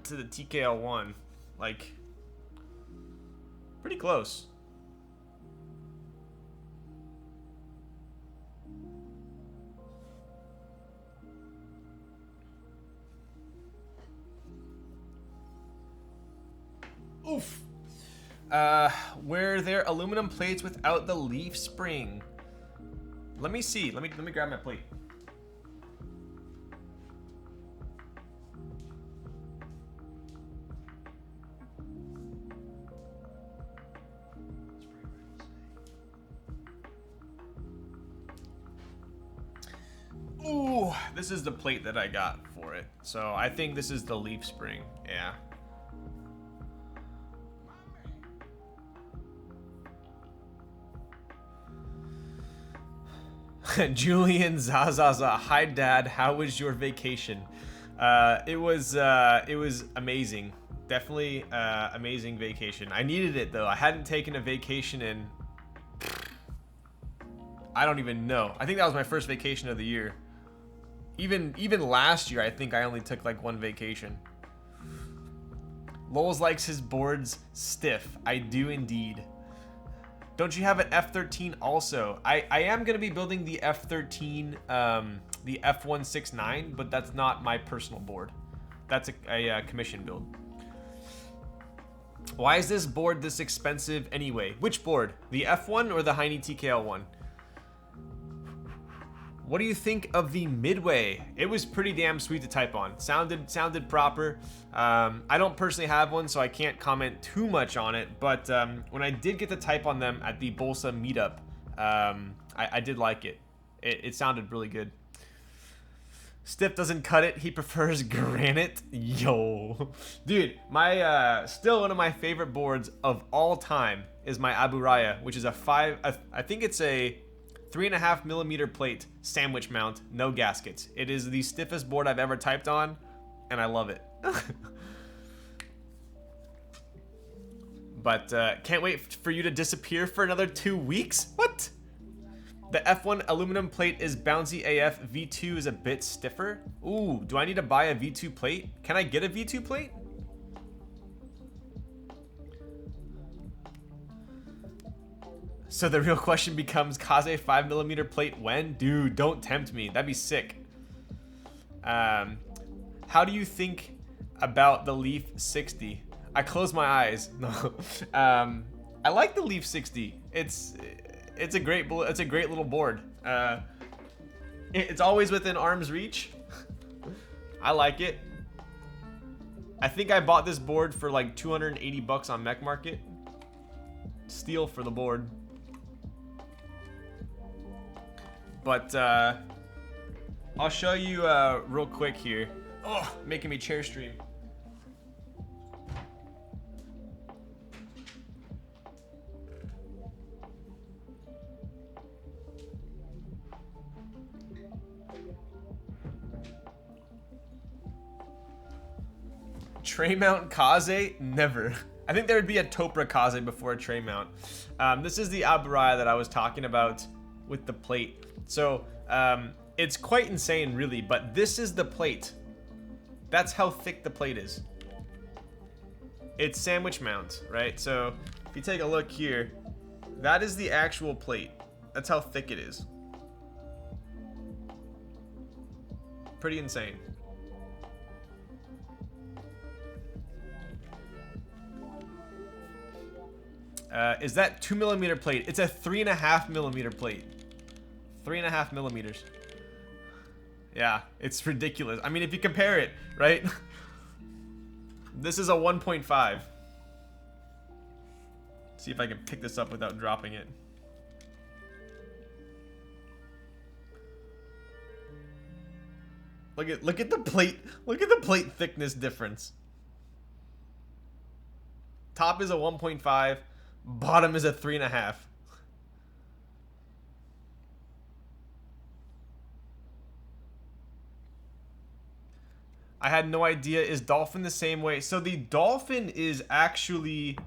TKL One, like pretty close. Oof. Were there aluminum plates without the leaf spring? Let me see. Let me grab my plate. Ooh, this is the plate that I got for it. So I think this is the leaf spring. Yeah. Julian Zazaza, hi dad, how was your vacation? It was amazing. Definitely amazing vacation. I needed it though. I hadn't taken a vacation in, I don't even know. I think that was my first vacation of the year. Even last year, I think I only took like one vacation. Lols likes his boards stiff. I do indeed. Don't you have an F13 also? I am going to be building the F13, the F169, but that's not my personal board. That's a commission build. Why is this board this expensive anyway? Which board? The F1 or the Hiney.CC One? What do you think of the Midway? It was pretty damn sweet to type on. Sounded proper. I don't personally have one, so I can't comment too much on it. But when I did get to type on them at the Bolsa meetup, I did like it. It sounded really good. Stiff doesn't cut it. He prefers granite. Yo, dude, my still one of my favorite boards of all time is my Abu Raya, which is I think it's a 3.5 millimeter plate sandwich mount, no gaskets. It is the stiffest board I've ever typed on, and I love it. But can't wait for you to disappear for another 2 weeks. What? The F1 aluminum plate is bouncy AF. V2 is a bit stiffer. Ooh, do I need to buy a V2 plate? Can I get a V2 plate? So the real question becomes, Kaze 5mm plate when? Dude, don't tempt me. That'd be sick. How do you think about the Leaf 60? I close my eyes. No. I like the Leaf 60. It's a great little board. It's always within arm's reach. I like it. I think I bought this board for like 280 bucks on Mech Market. Steal for the board. But I'll show you real quick here. Oh, making me chair stream. Tray mount Kaze? Never. I think there would be a Topra Kaze before a tray mount. This is the Aburaya that I was talking about with the plate. So it's quite insane really, but this is the plate. That's how thick the plate is. It's sandwich mount, right? So if you take a look here, that is the actual plate. That's how thick it is. Pretty insane. Is that 2mm plate? It's a 3.5mm plate. 3.5 millimeters. Yeah, it's ridiculous. I mean, if you compare it, right? This is a 1.5. See if I can pick this up without dropping it. Look at the plate. Look at the plate thickness difference. Top is a 1.5. Bottom is a 3.5. I had no idea. Is Dolphin the same way? So the Dolphin is actually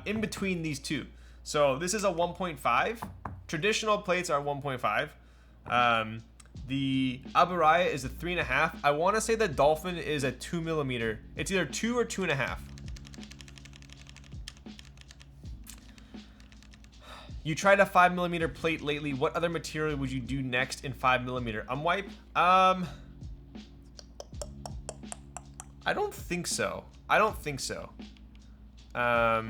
in between these two. So this is a 1.5. Traditional plates are 1.5. The Aburaya is a 3.5. I want to say the Dolphin is a 2mm. It's either 2 or 2.5. You tried a 5mm plate lately. What other material would you do next in 5mm? Wipe? I don't think so. I don't think so. I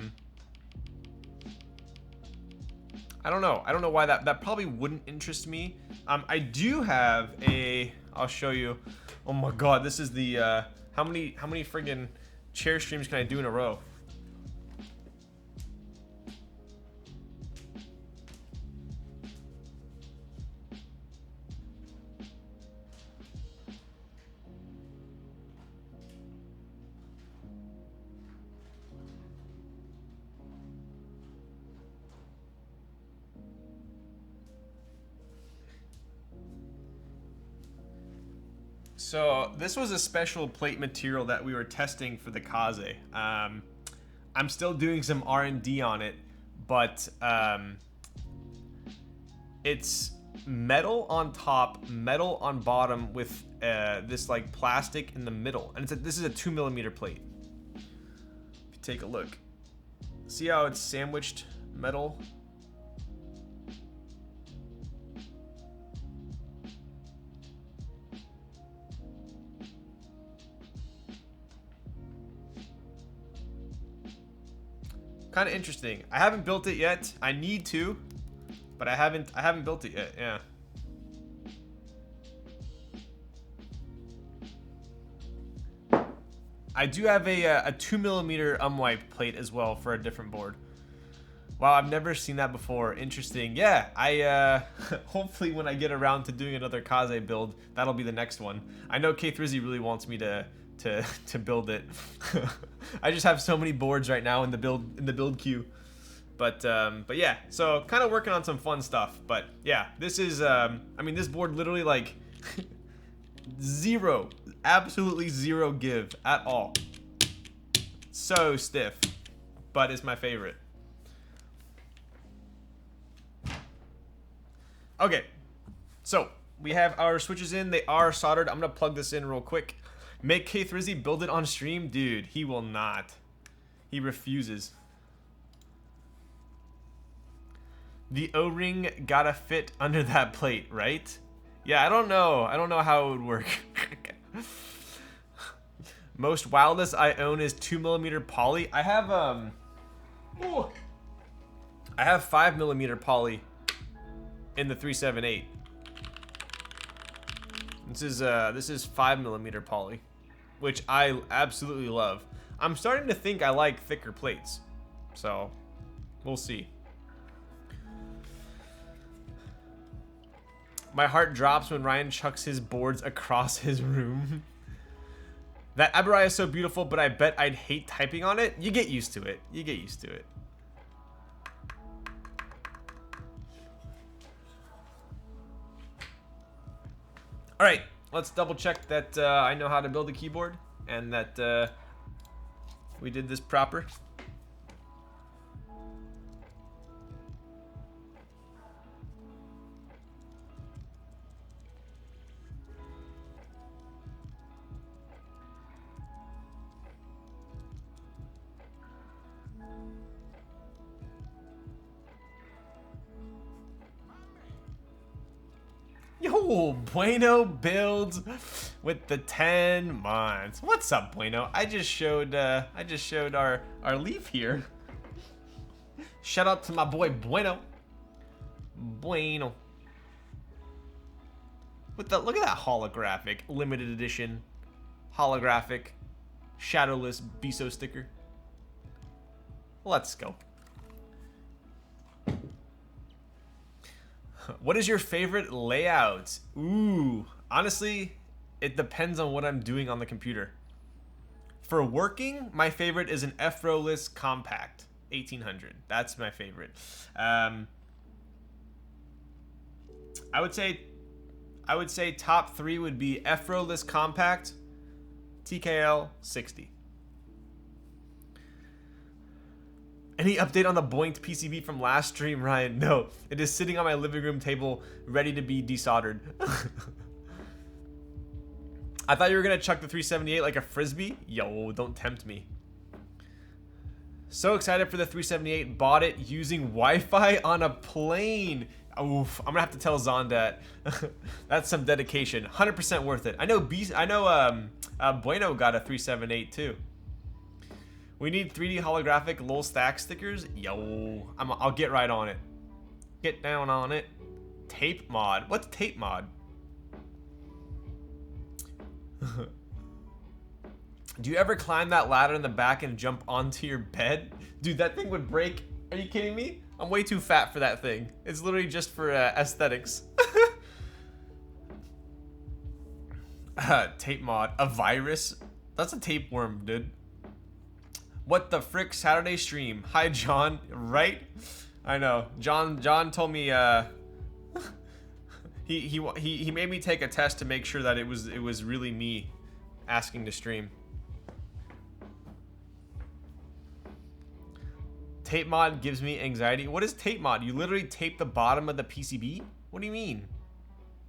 don't know. I don't know why that probably wouldn't interest me. I do have a. I'll show you. Oh my god, this is the. How many friggin' chair streams can I do in a row? So this was a special plate material that we were testing for the Kaze. I'm still doing some R&D on it, but it's metal on top, metal on bottom with this like plastic in the middle, and this is a 2mm plate. If you take a look, see how it's sandwiched metal. Kind of interesting. I haven't built it yet. I need to, but I haven't built it yet. Yeah. I do have a 2mm unwiped plate as well for a different board. Wow, I've never seen that before. Interesting. Yeah, I hopefully when I get around to doing another Kaze build, that'll be the next one. I know K3Z really wants me to build it. I just have so many boards right now in the build queue. But yeah, so kind of working on some fun stuff. But yeah, this is I mean, this board literally like zero, absolutely zero give at all. So stiff, but it's my favorite. Okay, so we have our switches in. They are soldered. I'm gonna plug this in real quick. Make K3Z build it on stream? Dude, he will not. He refuses. The O-ring gotta fit under that plate, right? Yeah, I don't know. I don't know how it would work. Most wildest I own is 2mm poly. I have I have 5mm poly in the 378. This is 5mm poly, which I absolutely love. I'm starting to think I like thicker plates, so we'll see. My heart drops when Ryan chucks his boards across his room. That Aberrai is so beautiful, but I bet I'd hate typing on it. You get used to it. You get used to it. All right, let's double check that I know how to build a keyboard and that we did this proper. Yo, Bueno builds with the 10 months. What's up, Bueno? I just showed our leaf here. Shout out to my boy Bueno. Bueno. With the look at that holographic limited edition holographic shadowless Biso sticker. Let's go. What is your favorite layout? Ooh, honestly, it depends on what I'm doing on the computer. For working, my favorite is an F-rowless compact 1800. That's my favorite. I would say top 3 would be F-rowless compact, TKL 60. Any update on the boinked PCB from last stream, Ryan? No, it is sitting on my living room table, ready to be desoldered. I thought you were gonna chuck the 378 like a frisbee. Yo, don't tempt me. So excited for the 378. Bought it using Wi-Fi on a plane. Oof, I'm gonna have to tell Zon that. That's some dedication. 100% worth it. I know Bueno got a 378 too. We need 3D holographic lol stack stickers. Yo, I'll get right on it. Get down on it. Tape mod. What's tape mod? Do you ever climb that ladder in the back and jump onto your bed? Dude, that thing would break. Are you kidding me? I'm way too fat for that thing. It's literally just for aesthetics. Tape mod. A virus? That's a tapeworm, dude. What the frick, Saturday stream? Hi, John. Right? I know. John told me he made me take a test to make sure that it was really me asking to stream. Tape mod gives me anxiety. What is tape mod? You literally tape the bottom of the PCB? What do you mean?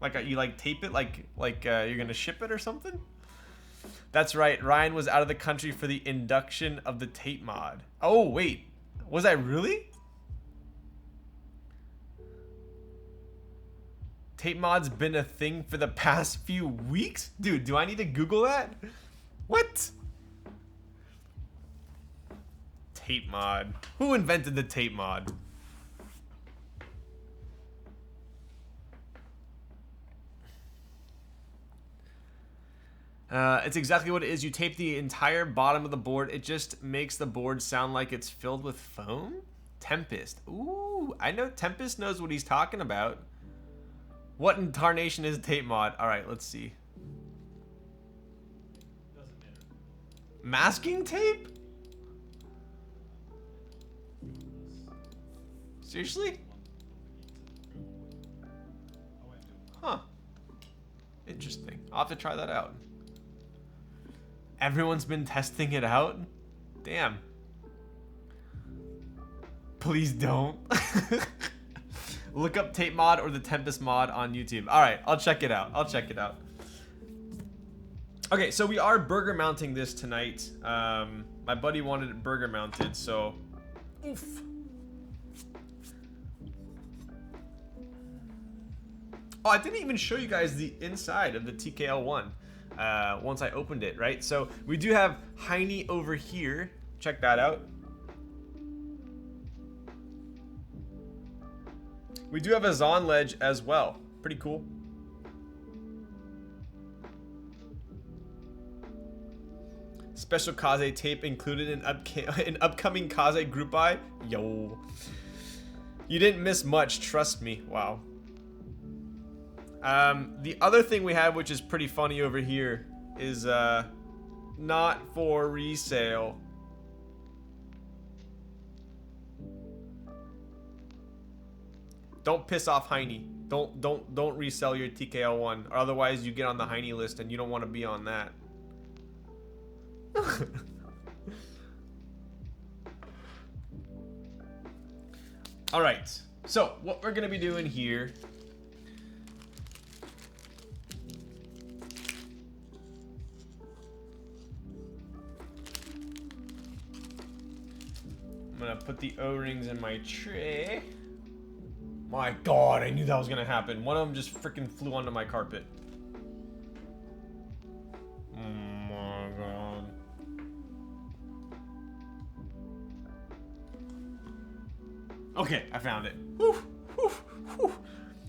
Like you like tape it like you're gonna ship it or something? That's right, Ryan was out of the country for the induction of the tape mod. Oh, wait. Was I really? Tape mod's been a thing for the past few weeks? Dude, do I need to Google that? What? Tape mod. Who invented the tape mod? It's exactly what it is. You tape the entire bottom of the board. It just makes the board sound like it's filled with foam. Tempest. Ooh, I know Tempest knows what he's talking about. What in tarnation is tape mod? All right, let's see. Doesn't matter. Masking tape? Seriously? Huh. Interesting. I'll have to try that out. Everyone's been testing it out? Damn. Please don't. Look up tape mod or the Tempest mod on YouTube. All right, I'll check it out. I'll check it out. Okay, so we are burger mounting this tonight. My buddy wanted it burger mounted, so oof. Oh, I didn't even show you guys the inside of the TKL One once I opened it, right? So we do have Hiney over here. Check that out. We do have a Zon ledge as well. Pretty cool. Special Kaze tape included in upcoming Kaze group buy. Yo. You didn't miss much, trust me. Wow. The other thing we have, which is pretty funny over here, is not for resale. Don't piss off Hiney. Don't resell your TKL One, or otherwise you get on the Hiney list, and you don't want to be on that. All right. So what we're gonna be doing here. I'm gonna put the O-rings in my tray. My God, I knew that was gonna happen. One of them just freaking flew onto my carpet. Oh my God. Okay, I found it. Whew, whew, whew.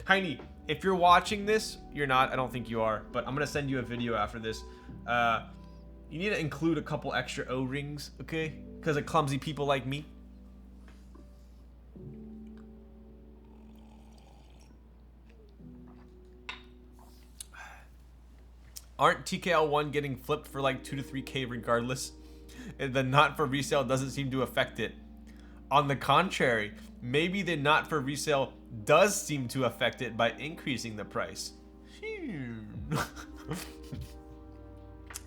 Hiney, if you're watching this, you're not. I don't think you are, but I'm gonna send you a video after this. You need to include a couple extra O-rings, okay? Because of clumsy people like me. Aren't TKL One getting flipped for like 2 to 3K regardless? And the not for resale doesn't seem to affect it. On the contrary, maybe the not for resale does seem to affect it by increasing the price.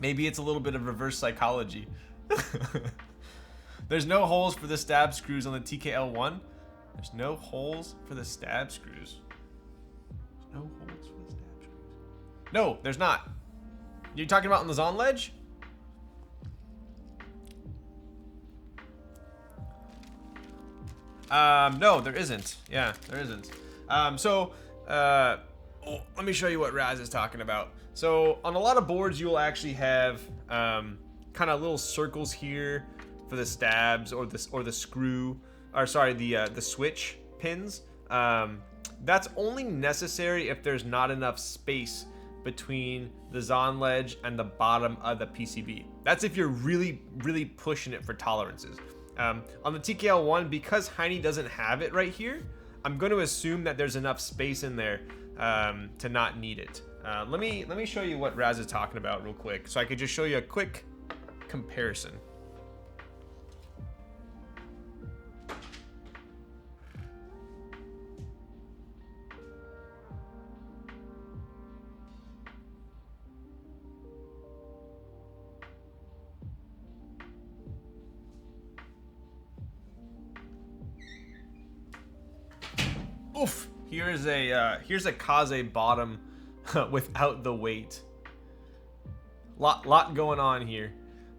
Maybe it's a little bit of reverse psychology. There's no holes for the stab screws on the TKL One. There's no holes for the stab screws. There's no holes for the stab screws. No, there's not. You're talking about on the Zon ledge? No, there isn't. Yeah, there isn't. Let me show you what Raz is talking about. So on a lot of boards, you will actually have kind of little circles here for the stabs or the screw, or sorry, the switch pins. That's only necessary if there's not enough space between the Zon ledge and the bottom of the PCB. That's if you're really pushing it for tolerances. On the TKL One, because Hiney doesn't have it right here, I'm going to assume that there's enough space in there to not need it. Let me show you what Raz is talking about real quick, so I could just show you a quick comparison. Oof! Here's a Kaze bottom without the weight. Lot going on here,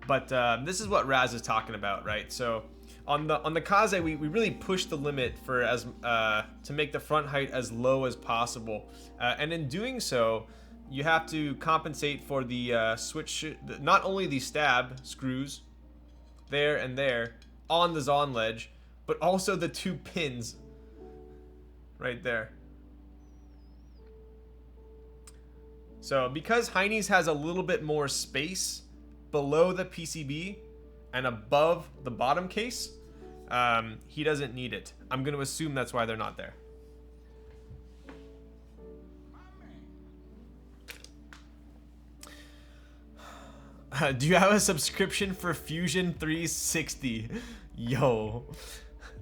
but this is what Raz is talking about, right? So on the Kaze, we really push the limit for to make the front height as low as possible, and in doing so, you have to compensate for the not only the stab screws there and there on the Zon ledge, but also the 2 pins right there. So because Hiney's has a little bit more space below the PCB and above the bottom case, he doesn't need it. I'm going to assume that's why they're not there. Do you have a subscription for Fusion 360? Yo,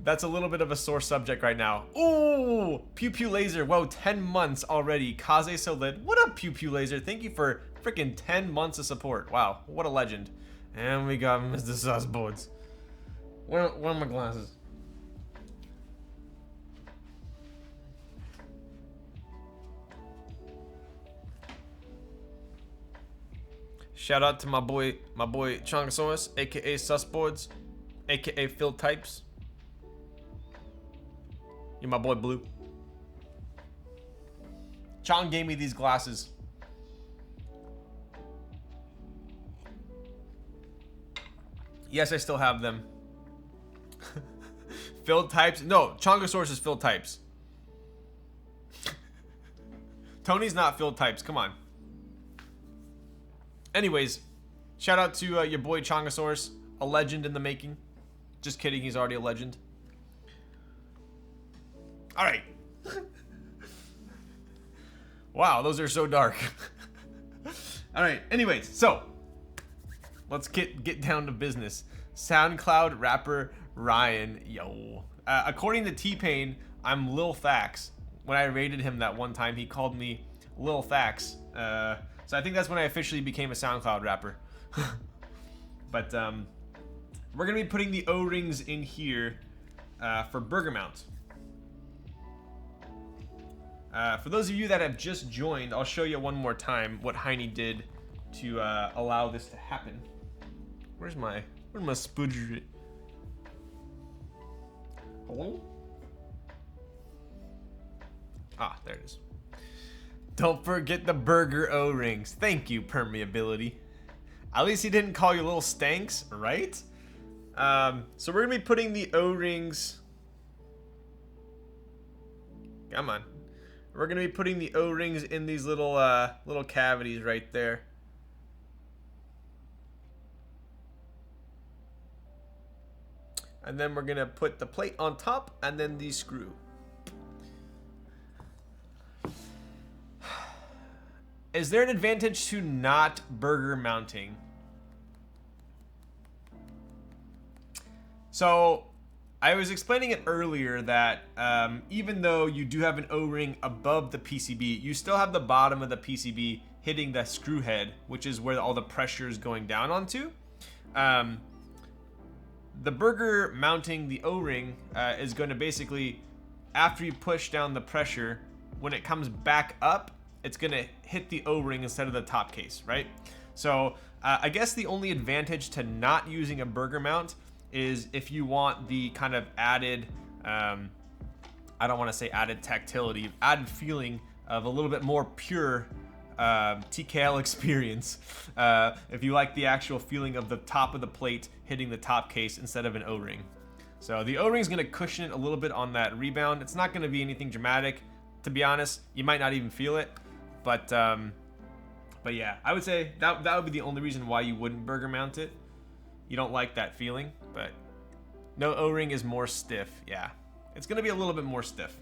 that's a little bit of a sore subject right now. Ooh, Pew Pew Laser. Whoa, 10 months already. Kaze Solid. What up, Pew Pew Laser? Thank you for freaking 10 months of support. Wow, what a legend. And we got Mr. Sauceboards. Where are my glasses? Shout out to my boy Chongosaurus, aka Susboards, aka Phil Types. You're my boy Blue. Chong gave me these glasses. Yes, I still have them. Phil Types? No, Chongosaurus is Phil Types. Tony's not Phil Types. Come on. Anyways, shout out to your boy Chongosaurus, a legend in the making. Just kidding, he's already a legend. All right. Wow, those are so dark. All right, anyways, so let's get down to business. SoundCloud rapper Ryan, yo. According to T-Pain, I'm Lil Thax. When I rated him that one time, he called me Lil Thax. So I think that's when I officially became a SoundCloud rapper. But we're gonna be putting the O-rings in here for burger mount. For those of you that have just joined, I'll show you one more time what Hiney did to allow this to happen. Where's my spudger? Hello? Ah, there it is. Don't forget the burger O-rings. Thank you, Permeability. At least he didn't call you little stanks, right? So we're gonna be putting the O-rings. Come on. We're gonna be putting the O-rings in these little little cavities right there. And then we're gonna put the plate on top and then the screw. Is there an advantage to not burger mounting? So I was explaining it earlier that even though you do have an O-ring above the PCB, you still have the bottom of the PCB hitting the screw head, which is where all the pressure is going down onto. The burger mounting the O-ring is going to basically, after you push down the pressure, when it comes back up, it's going to hit the O-ring instead of the top case, right? So I guess the only advantage to not using a burger mount is if you want the kind of added, I don't want to say added tactility, added feeling of a little bit more pure TKL experience. If you like the actual feeling of the top of the plate hitting the top case instead of an O-ring. So the O-ring is going to cushion it a little bit on that rebound. It's not going to be anything dramatic. To be honest, you might not even feel it. But yeah, I would say that would be the only reason why you wouldn't burger mount it. You don't like that feeling, but no, O-ring is more stiff. Yeah, it's going to be a little bit more stiff.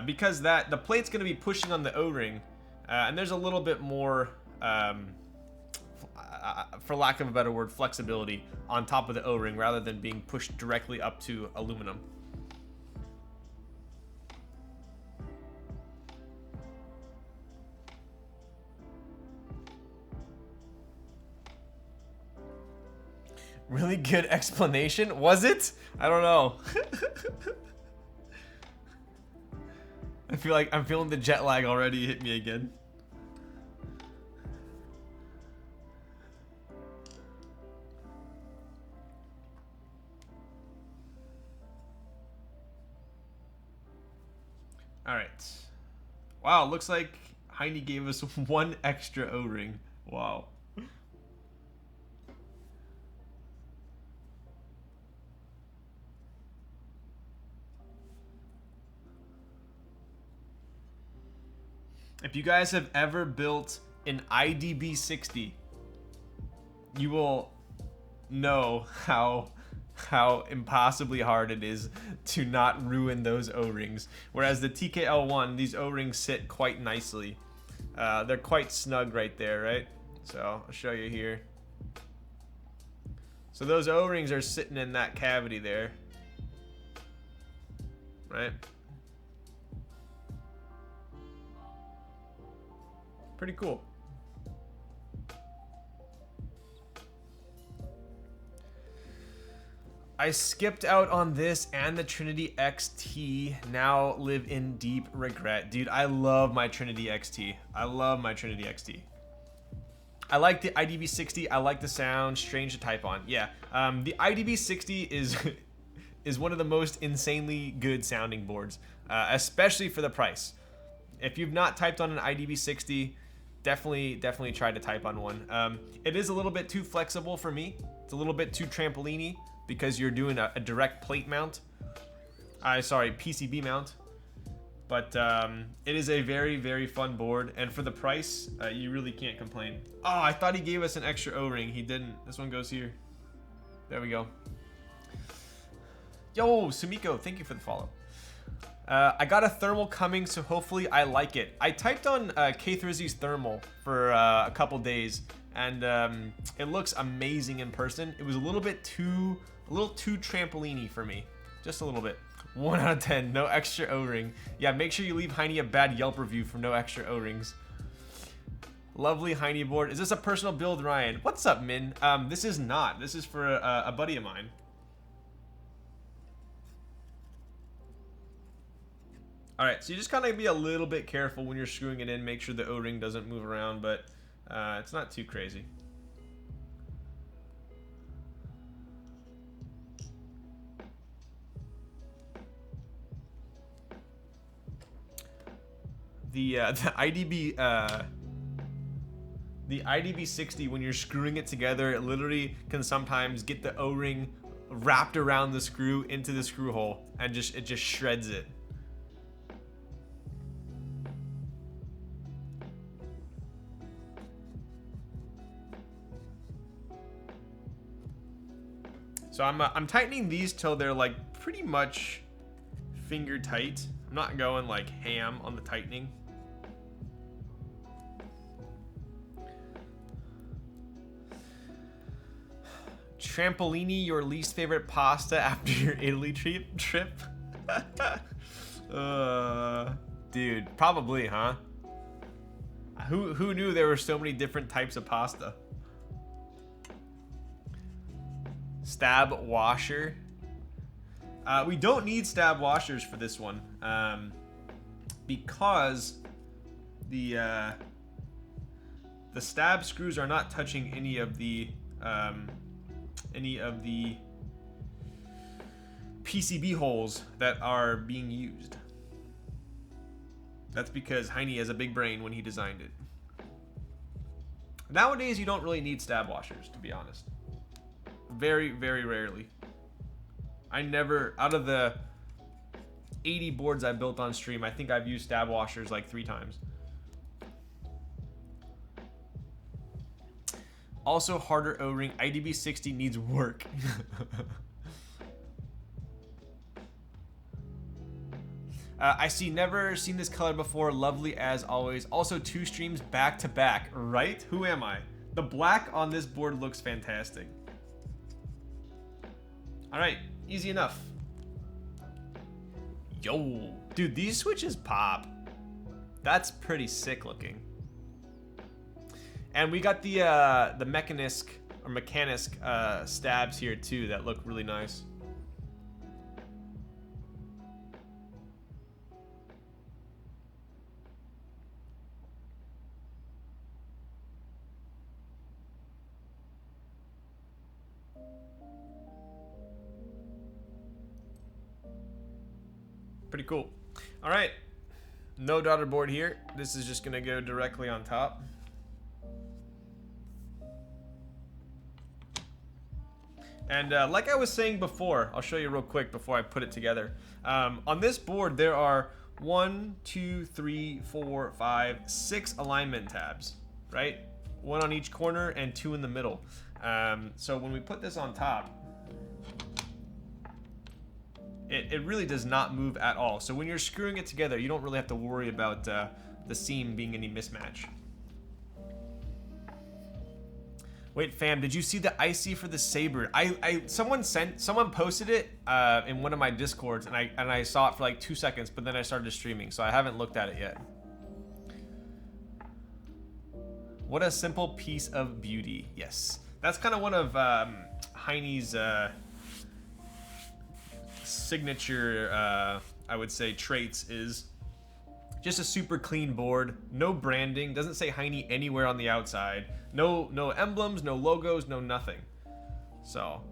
Because the plate's going to be pushing on the O-ring, and there's a little bit more, for lack of a better word, flexibility on top of the O-ring rather than being pushed directly up to aluminum. Really good explanation? Was it? I don't know. I feel like I'm feeling the jet lag already hit me again. All right. Wow, looks like Hiney gave us one extra O-ring. Wow. If you guys have ever built an IDB60, you will know how impossibly hard it is to not ruin those O-rings. Whereas the TKL One, these O-rings sit quite nicely. They're quite snug right there, right? So I'll show you here. So those O-rings are sitting in that cavity there, right? Pretty cool. I skipped out on this and the Trinity XT. Now live in deep regret. Dude, I love my Trinity XT. I love my Trinity XT. I like the IDB60. I like the sound. Strange to type on. Yeah. The IDB60 is one of the most insanely good sounding boards, especially for the price. If you've not typed on an IDB60, definitely try to type on one. It is a little bit too flexible for me. It's a little bit too trampoline-y because you're doing a direct plate mount. Sorry, PCB mount. But it is a very fun board, and for the price, you really can't complain. Oh, I thought he gave us an extra O-ring. He didn't. This one goes here. There we go. Yo, Sumiko, thank you for the follow. I got a thermal coming, so hopefully I like it. I typed on K3Z's thermal for a couple days, and it looks amazing in person. It was a little too trampoliny for me, just a little bit. 1 out of 10, no extra O-ring. Yeah, make sure you leave Hiney a bad Yelp review for no extra O-rings. Lovely Hiney board. Is this a personal build, Ryan? What's up, Min? This is not. This is for a buddy of mine. All right, so you just kind of be a little bit careful when you're screwing it in. Make sure the O-ring doesn't move around, but it's not too crazy. The IDB60, when you're screwing it together, it literally can sometimes get the O-ring wrapped around the screw into the screw hole, and it just shreds it. So I'm tightening these till they're like pretty much finger tight. I'm not going like ham on the tightening. Trampolini, your least favorite pasta after your Italy trip? Dude, probably, huh? Who knew there were so many different types of pasta? Stab washer. We don't need stab washers for this one, because the stab screws are not touching any of the PCB holes that are being used. That's because Hiney has a big brain when he designed it. Nowadays, you don't really need stab washers, to be honest. Very, very rarely. I never, out of the 80 boards I built on stream, I think I've used stab washers like 3 times. Also, harder O-ring. IDB60 needs work. I see, never seen this color before. Lovely as always. Also, 2 streams back to back, right? Who am I? The black on this board looks fantastic. All right, easy enough. Yo, dude, these switches pop. That's pretty sick looking. And we got the Mechanisk stabs here too that look really nice. Pretty cool. All right, no daughter board here. This is just gonna go directly on top. And like I was saying before, I'll show you real quick before I put it together. On this board, there are 1, 2, 3, 4, 5, 6 alignment tabs, right? 1 on each corner and 2 in the middle. So when we put this on top, it really does not move at all. So when you're screwing it together, you don't really have to worry about the seam being any mismatch. Wait, fam, did you see the IC for the Saber? Someone posted it in one of my Discords, and I saw it for like 2 seconds, but then I started streaming, so I haven't looked at it yet. What a simple piece of beauty. Yes, that's kind of one of Hiney's signature, I would say, traits is just a super clean board, no branding, doesn't say Hiney anywhere on the outside, no emblems, no logos, no nothing. So, all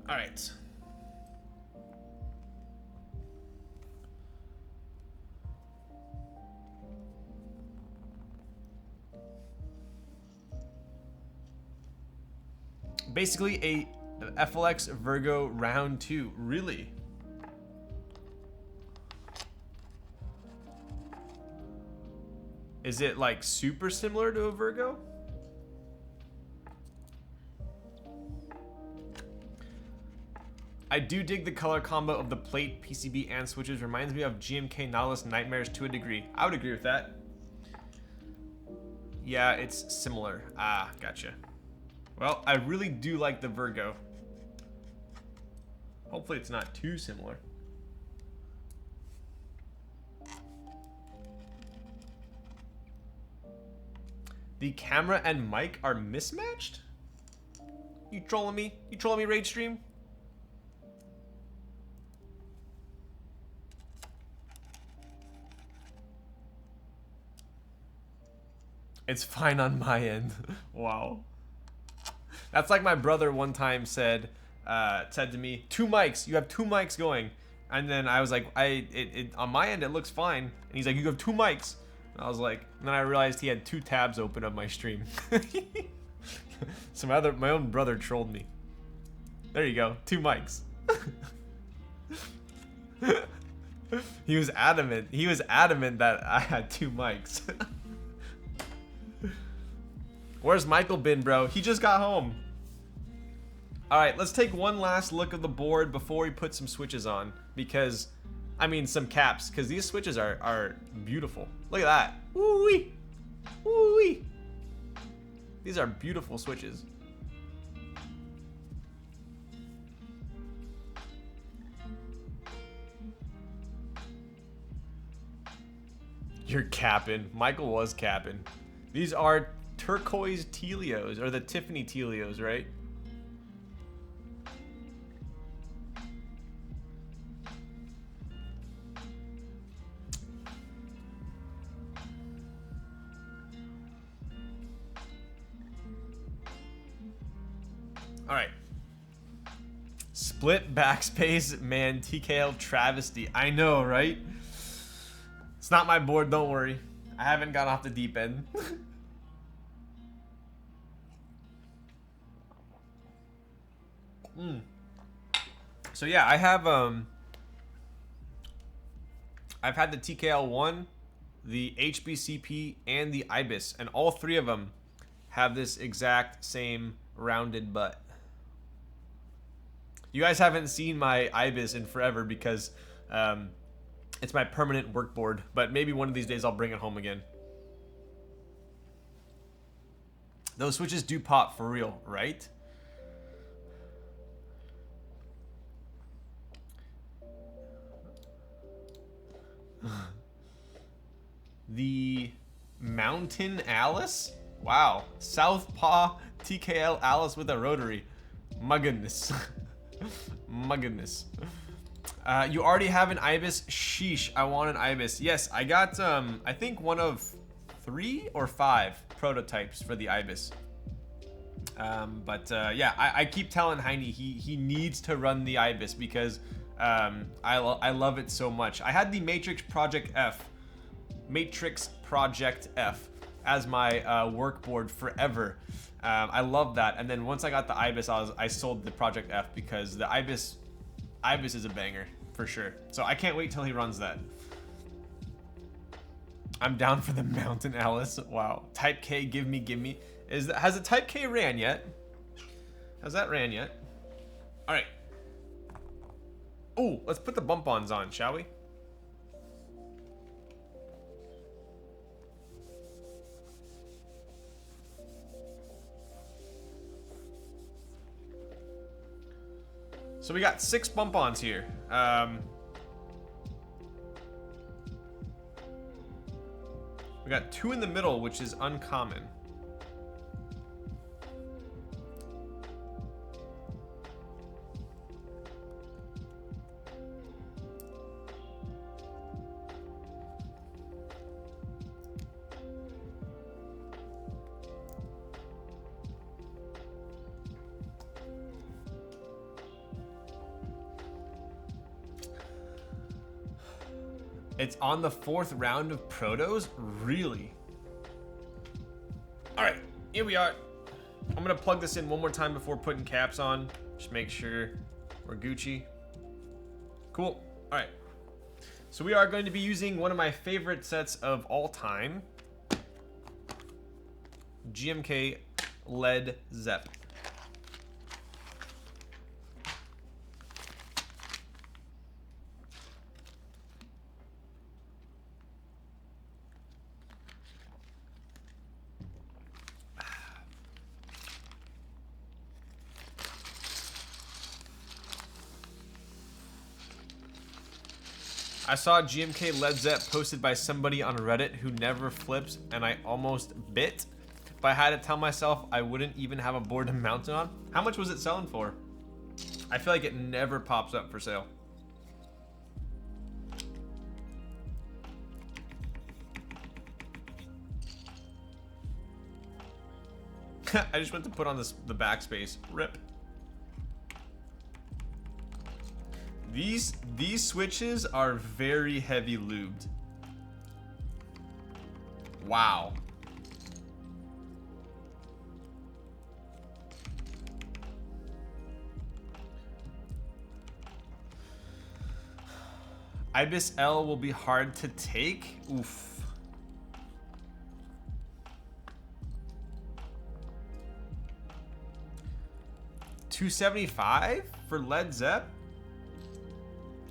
right. Basically a FLX Virgo round 2, really? Is it like super similar to a Virgo? I do dig the color combo of the plate, PCB, and switches. Reminds me of GMK Nautilus Nightmares to a degree. I would agree with that. Yeah, it's similar. Ah, gotcha. Well, I really do like the Virgo. Hopefully it's not too similar. The camera and mic are mismatched? You trolling me? You trolling me, Raid Stream? It's fine on my end. Wow. That's like my brother one time said to me, 2 mics, you have 2 mics going. And then I was like, on my end it looks fine. And he's like, you have 2 mics. And I was like, and then I realized he had 2 tabs open of my stream. So my own brother trolled me. There you go, 2 mics. He was adamant that I had 2 mics. Where's Michael been, bro? He just got home. All right, let's take one last look at the board before we put some switches on, because, I mean, some caps, because these switches are beautiful. Look at that. Woo-wee. Woo-wee. These are beautiful switches. You're capping. Michael was capping. These are Turquoise Tealios, or the Tiffany Tealios, right? All right. Split backspace, man, TKL travesty. I know, right? It's not my board, don't worry. I haven't gone off the deep end. So yeah, I have I've had the TKL One, the HBCP, and the Ibis, and all 3 of them have this exact same rounded butt. You guys haven't seen my Ibis in forever because it's my permanent work board, but maybe one of these days I'll bring it home again. Those switches do pop for real, right? The Mountain Alice? Wow. Southpaw TKL Alice with a rotary. My goodness. My goodness. You already have an Ibis? Sheesh, I want an Ibis. Yes, I got, I think one of 3 or 5 prototypes for the Ibis. Yeah, I keep telling Hiney he needs to run the Ibis because I love it so much. I had the Matrix Project F as my work board forever. I love that. And then once I got the Ibis, I sold the Project F because the Ibis is a banger for sure. So I can't wait till he runs that. I'm down for the Mountain Alice. Wow. Type K, give me. Has the Type K ran yet? Has that ran yet? All right. Oh, let's put the bump-ons on, shall we? So we got 6 bump-ons here. We got 2 in the middle, which is uncommon. It's on the 4th round of protos? Really? All right, here we are. I'm gonna plug this in one more time before putting caps on. Just make sure we're Gucci. Cool, all right. So we are going to be using one of my favorite sets of all time. GMK Led Zep. I saw GMK Led Zepp posted by somebody on Reddit who never flips, and I almost bit. But I had to tell myself I wouldn't even have a board to mount it on. How much was it selling for? I feel like it never pops up for sale. I just went to put on the backspace. Rip. These switches are very heavy lubed. Wow. Ibis L will be hard to take. Oof. $275 for Led Zepp?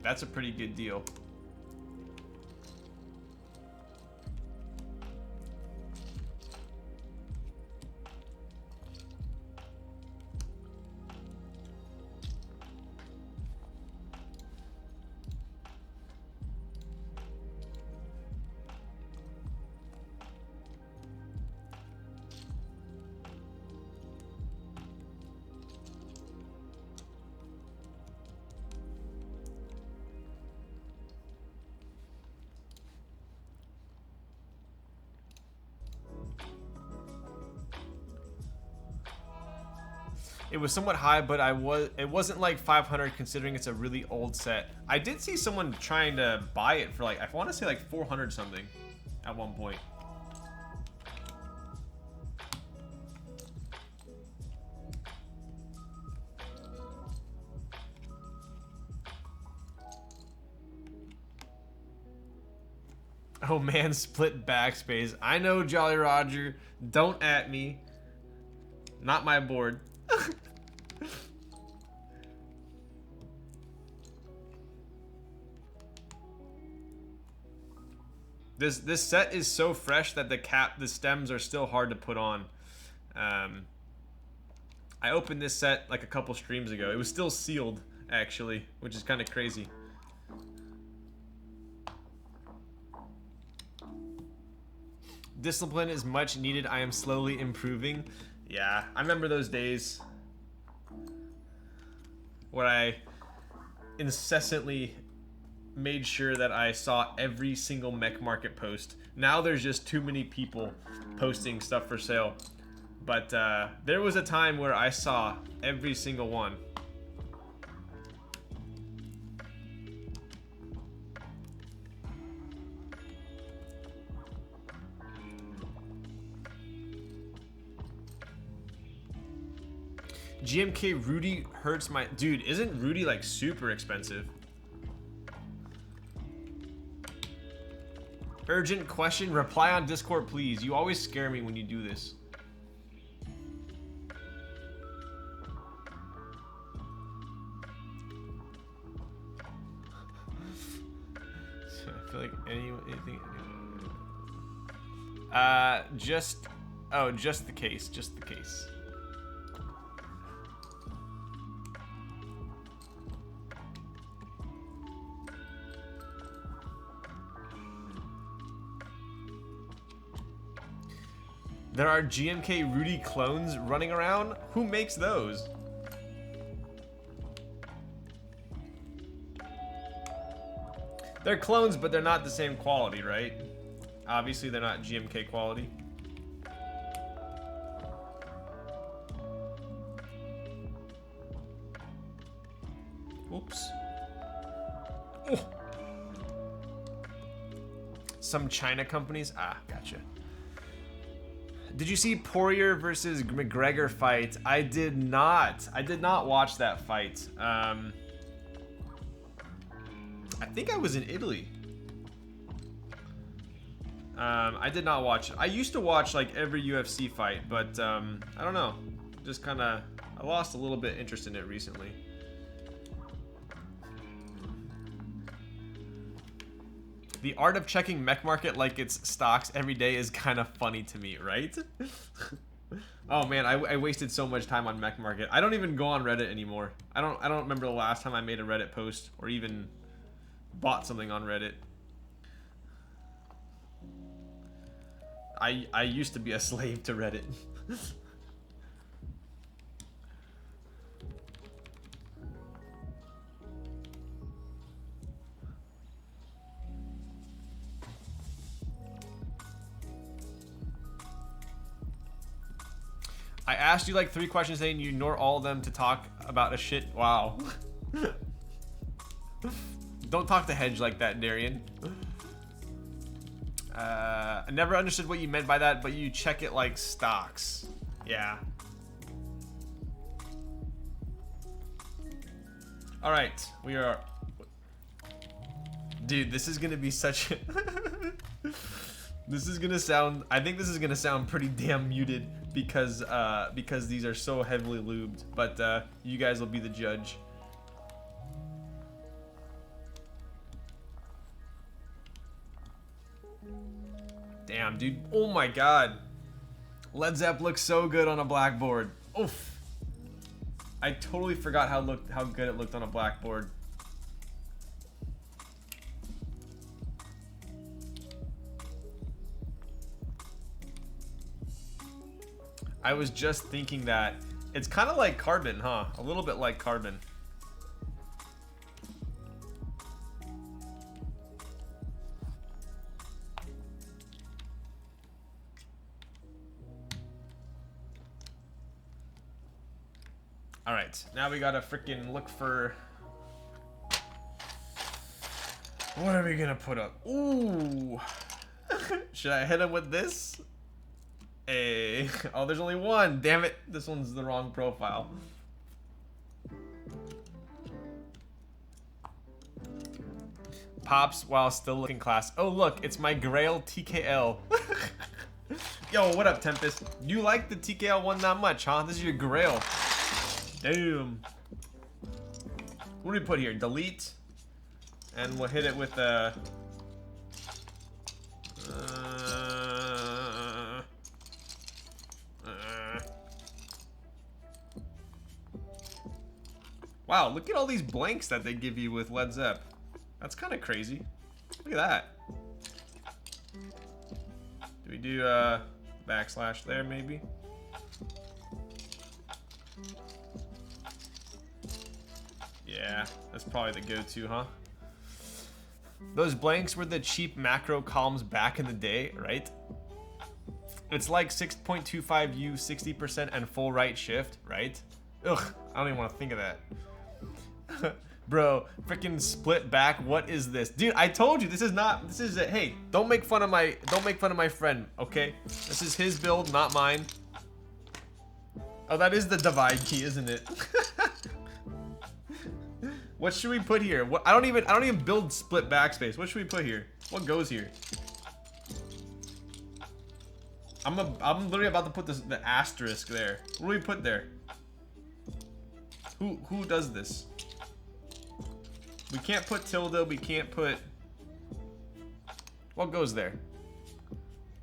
That's a pretty good deal. It was somewhat high, but it wasn't like 500 considering it's a really old set. I did see someone trying to buy it for like, I want to say like 400 something at one point. Oh man, split backspace. I know, Jolly Roger. Don't at me. Not my board. This set is so fresh that the stems are still hard to put on. I opened this set like a couple streams ago. It was still sealed actually, which is kind of crazy. Discipline is much needed. I am slowly improving. Yeah, I remember those days where I incessantly made sure that I saw every single mech market post. Now there's just too many people posting stuff for sale. But there was a time where I saw every single one. GMK Rudy hurts my... Dude, isn't Rudy like super expensive? Urgent question, reply on Discord please. You always scare me when you do this. I feel like anything... just the case, just the case. There are GMK Rudy clones running around? Who makes those? They're clones, but they're not the same quality, right? Obviously, they're not GMK quality. Oops. Oh. Some China companies? Ah, gotcha. Did you see Poirier versus McGregor fight? I did not. I did not watch that fight. I think I was in Italy. I did not watch it. I used to watch like every UFC fight, but I don't know. Just kind of, I lost a little bit interest in it recently. The art of checking mech market like it's stocks every day is kind of funny to me, right? Oh man, I wasted so much time on mech market. I don't even go on Reddit anymore. I don't remember the last time I made a Reddit post or even bought something on Reddit. I used to be a slave to Reddit. I asked you like 3 questions today and you ignore all of them to talk about a shit. Wow. Don't talk to Hedge like that, Darian. I never understood what you meant by that, but you check it like stocks. Yeah. Alright, we are... Dude, this is gonna be such a... This is gonna sound... I think this is gonna sound pretty damn muted because these are so heavily lubed. But you guys will be the judge. Damn, dude. Oh my god. Led Zepp looks so good on a blackboard. Oof. I totally forgot how good it looked on a blackboard. I was just thinking that it's kind of like carbon, huh? A little bit like carbon. All right, now we gotta freaking look for... What are we gonna put up? Ooh. Should I hit him with this? Hey. Oh, there's only one. Damn it. This one's the wrong profile. Pops while still looking class. Oh, look. It's my Grail TKL. Yo, what up, Tempest? You like the TKL one that much, huh? This is your Grail. Damn. What do we put here? Delete. And we'll hit it with a... Wow, look at all these blanks that they give you with Led Zepp. That's kind of crazy. Look at that. Do we do backslash there maybe? Yeah, that's probably the go-to, huh? Those blanks were the cheap macro columns back in the day, right? It's like 6.25U, 60% and full right shift, right? Ugh, I don't even want to think of that. Bro, freaking split back. What is this? Dude, I told you this is not, this is it. Hey, don't make fun of my friend, okay? This is his build, not mine. Oh, that is the divide key, isn't it? What should we put here? What, I don't even build split backspace. What should we put here? What goes here? I'm literally about to put the asterisk there. What do we put there? Who does this? We can't put tilde. We can't put. What goes there?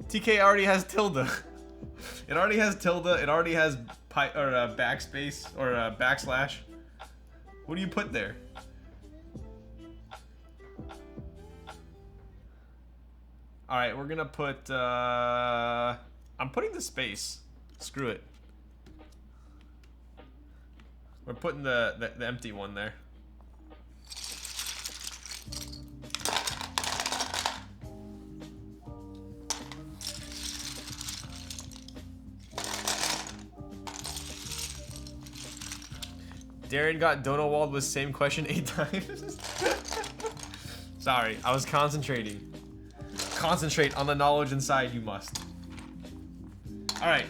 TK already has tilde. It already has tilde. It already has backspace or backslash. What do you put there? All right, we're gonna put. I'm putting the space. Screw it. We're putting the empty one there. Darren got Donowald with same question 8 times. Sorry, I was concentrating. Concentrate on the knowledge inside, you must. All right.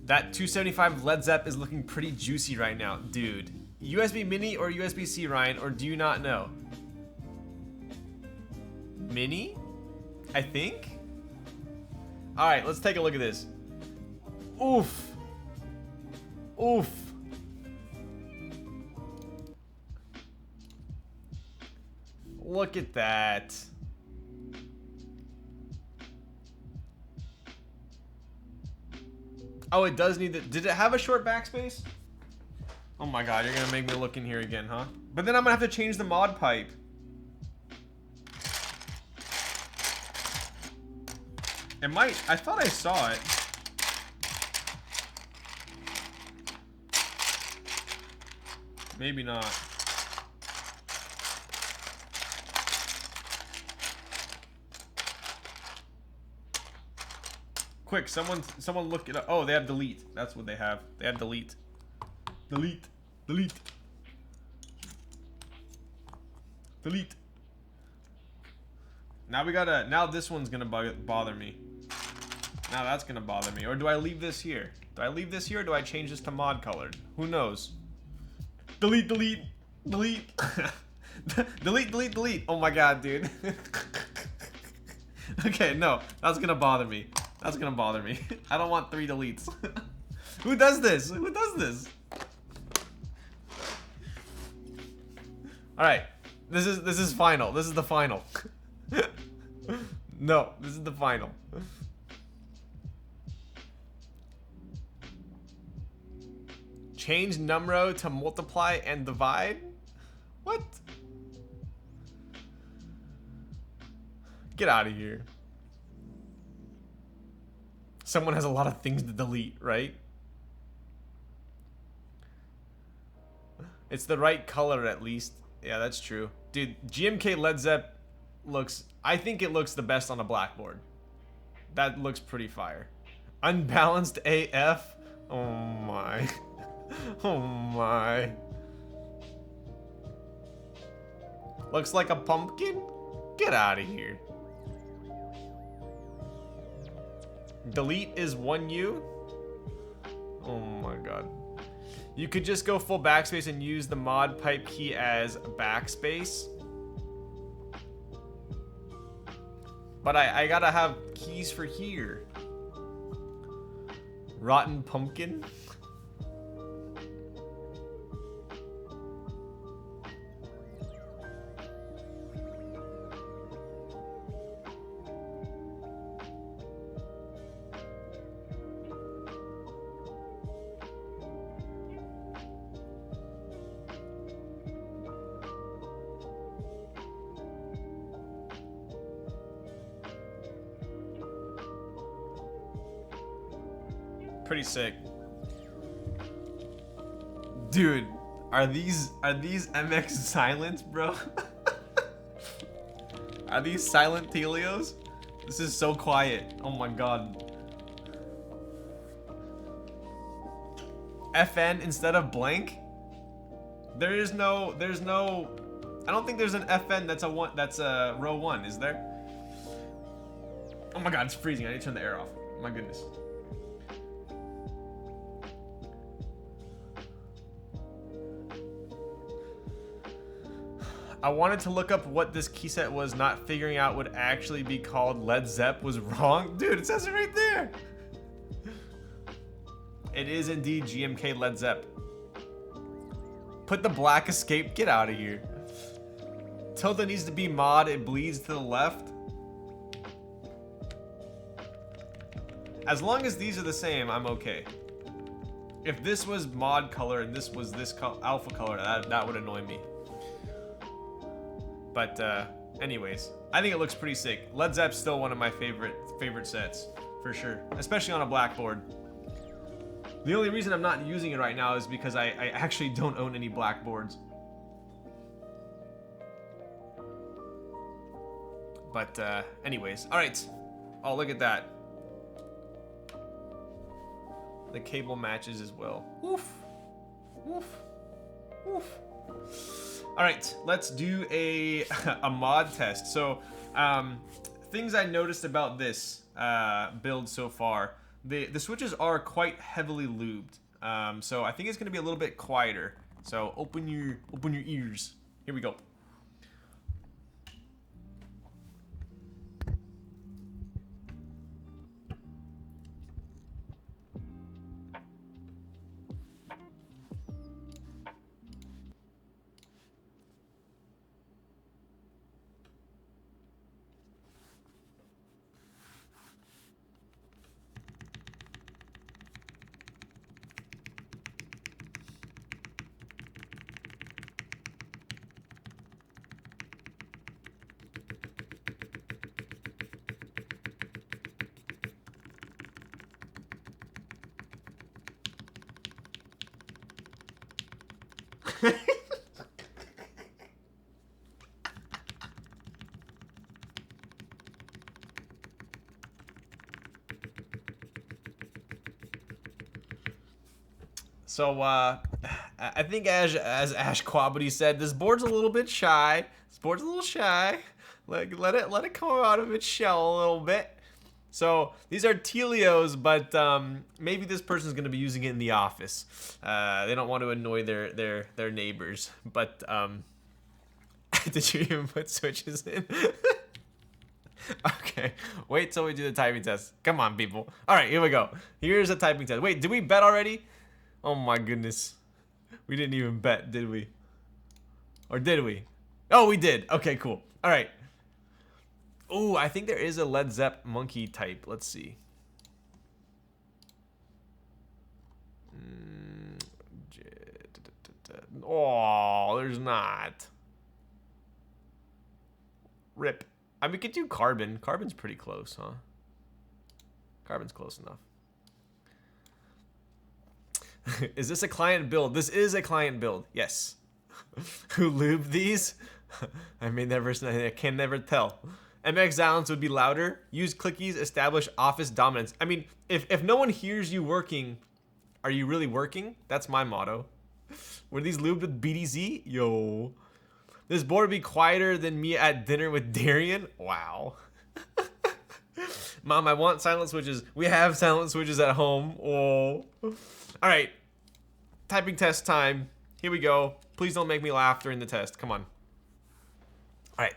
That 275 Led Zepp is looking pretty juicy right now, dude. USB Mini or USB-C, Ryan, or do you not know? Mini? I think? Alright, let's take a look at this. Oof. Oof. Look at that. Oh, it does need the... Did it have a short backspace? Oh my god, you're gonna make me look in here again, huh? But then I'm gonna have to change the mod pipe. It might... I thought I saw it. Maybe not. Quick, someone look it up. Oh, they have delete. That's what they have. They have delete. Delete. Delete. Delete. Now we gotta... Now this one's gonna bother me. Now that's gonna bother me. Or do I leave this here? Do I leave this here or do I change this to mod colored? Who knows? Delete, delete, delete. Delete, delete, delete. Oh my god, dude. Okay, no. That's gonna bother me. That's gonna bother me. I don't want 3 deletes. Who does this? Who does this? Alright. This is final. This is the final. No, this is the final. Change numero to multiply and divide? What? Get out of here. Someone has a lot of things to delete, right? It's the right color at least. Yeah, that's true. Dude, GMK Led Zepp looks... I think it looks the best on a blackboard. That looks pretty fire. Unbalanced AF? Oh my. Oh my. Looks like a pumpkin? Get out of here. Delete is 1U? Oh my god. You could just go full backspace and use the mod pipe key as backspace. But I gotta have keys for here. Rotten pumpkin? Pretty sick. Dude, are these MX silent, bro? Are these silent Tealios? This is so quiet. Oh my god. FN instead of blank? There's no I don't think there's an FN that's a row 1, is there? Oh my god, it's freezing. I need to turn the air off. My goodness. I wanted to look up what this key set was, not figuring out would actually be called Led Zepp was wrong. Dude, it says it right there. It is indeed GMK Led Zepp. Put the black escape. Get out of here. Tilde needs to be mod. It bleeds to the left. As long as these are the same, I'm okay. If this was mod color and this was this alpha color, that would annoy me. But anyways, I think it looks pretty sick. Led Zepp's still one of my favorite sets, for sure. Especially on a blackboard. The only reason I'm not using it right now is because I actually don't own any blackboards. But anyways, alright. Oh, look at that. The cable matches as well. Woof. Woof. Woof. Alright, let's do a mod test. So, things I noticed about this build so far. The switches are quite heavily lubed. So I think it's gonna be a little bit quieter. So open your ears. Here we go. So, I think as Ash Quabity said, this board's a little bit shy. This board's a little shy. Let it come out of its shell a little bit. So these are Tealios, but maybe this person's gonna be using it in the office. They don't want to annoy their neighbors. But did you even put switches in? Okay, wait till we do the typing test. Come on, people. All right, here we go. Here's a typing test. Wait, did we bet already? Oh my goodness. We didn't even bet, did we? Or did we? Oh, we did. Okay, cool. All right. Oh, I think there is a Led Zepp monkey type. Let's see. Oh, there's not. Rip. I mean, we could do carbon. Carbon's pretty close, huh? Carbon's close enough. Is this a client build? This is a client build. Yes. Who lubed these? I can never tell. MX Silence would be louder. Use clickies. Establish office dominance. I mean, if no one hears you working, are you really working? That's my motto. Were these lubed with BDZ? Yo. This board would be quieter than me at dinner with Darian. Wow. Mom, I want silent switches. We have silent switches at home. Oh. All right. Typing test time. Here we go. Please don't make me laugh during the test. Come on. All right.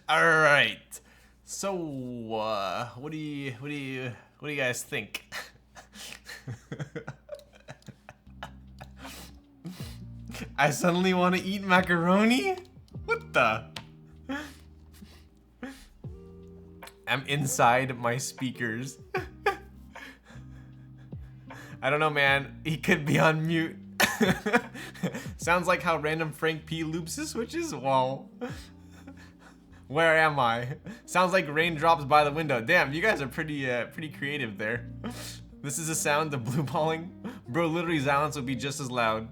All right. So, what do you guys think? I suddenly want to eat macaroni? What the? I'm inside my speakers. I don't know, man. He could be on mute. Sounds like how random Frank P loops his switches. Wow. Where am I? Sounds like raindrops by the window. Damn, you guys are pretty creative there. This is the sound of blue balling. Bro, literally Silence would be just as loud.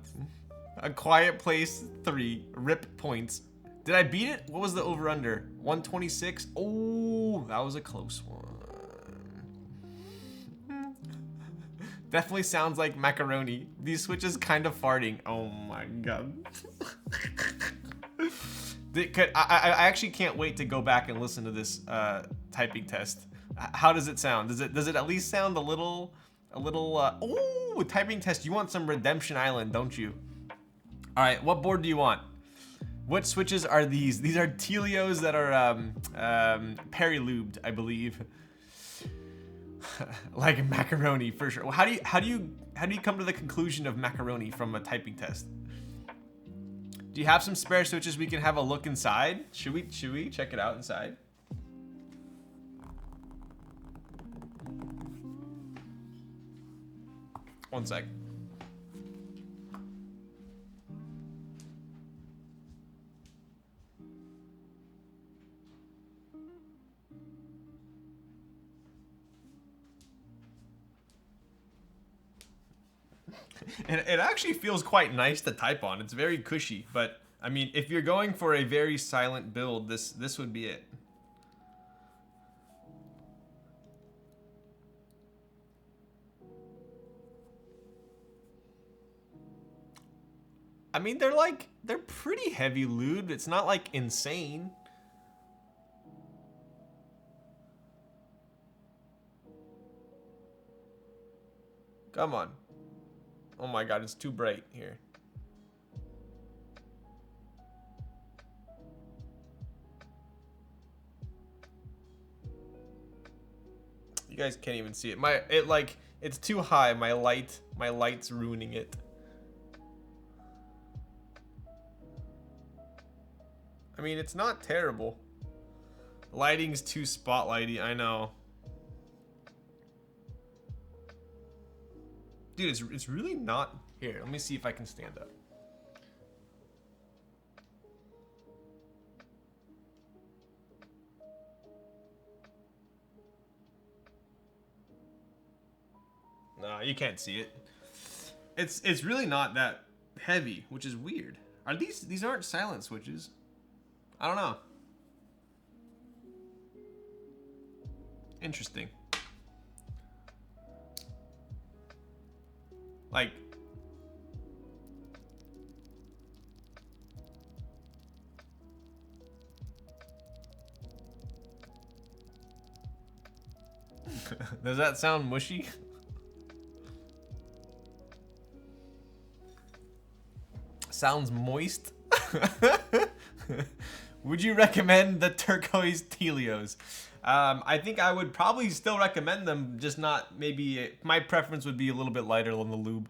A Quiet Place 3. Rip points. Did I beat it? What was the over-under? 126? Oh, that was a close one. Definitely sounds like macaroni. These switches kind of farting. Oh my god. I actually can't wait to go back and listen to this typing test. How does it sound? Does it at least sound a little oh, typing test. You want some Redemption Island, don't you? All right, what board do you want? What switches are these? These are Tealios that are peri-lubed, I believe. Like macaroni for sure. How do you come to the conclusion of macaroni from a typing test? Do you have some spare switches we can have a look inside? Should we check it out inside? One sec. And it actually feels quite nice to type on. It's very cushy, but I mean, if you're going for a very silent build, this would be it. I mean, they're pretty heavy lubed. It's not like insane. Come on. Oh my god, it's too bright here. You guys can't even see it. It's too high. My light's ruining it. I mean, it's not terrible. Lighting's too spotlighty, I know. Dude, it's really not... Here, let me see if I can stand up. Nah, you can't see it. It's really not that heavy, which is weird. Are these aren't silent switches? I don't know. Interesting. Like, does that sound mushy? Sounds moist. Would you recommend the Turquoise Tealios? I think I would probably still recommend them, just not maybe. My preference would be a little bit lighter on the lube.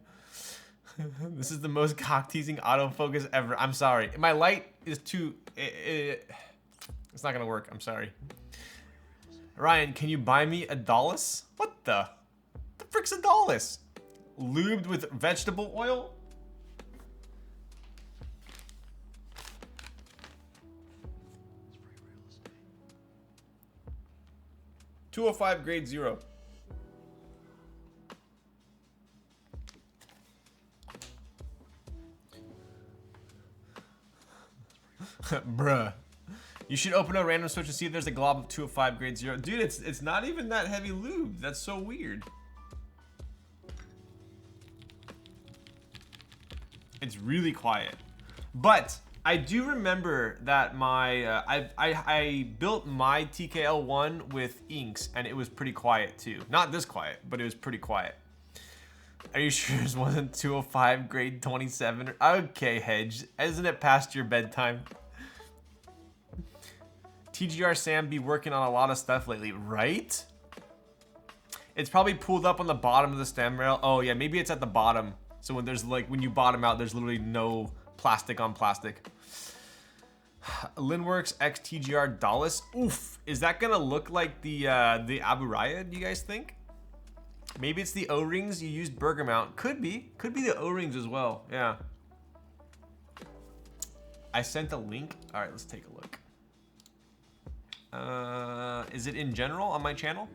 This is the most cock-teasing autofocus ever. I'm sorry. My light is too... it's not gonna work. I'm sorry. Ryan, can you buy me a Dallas? What the frick's a Dallas? Lubed with vegetable oil? .205 grade 0. Bruh. You should open a random switch and see if there's a glob of 205 grade 0. Dude, it's not even that heavy lube. That's so weird. It's really quiet. But I do remember that my I built my TKL One with inks, and it was pretty quiet too. Not this quiet, but it was pretty quiet. Are you sure this wasn't 205 grade 27? Okay, Hedge, isn't it past your bedtime? TGR Sam be working on a lot of stuff lately, right? It's probably pulled up on the bottom of the stem rail. Oh yeah, maybe it's at the bottom. So when there's like, when you bottom out, there's literally no plastic on plastic. Linworks X TGR Dallas. Oof, is that gonna look like the Abu Raya, do you guys think? Maybe it's the O-rings you used burger mount. Could be the O-rings as well, yeah. I sent a link. All right, let's take a look. Is it in general on my channel?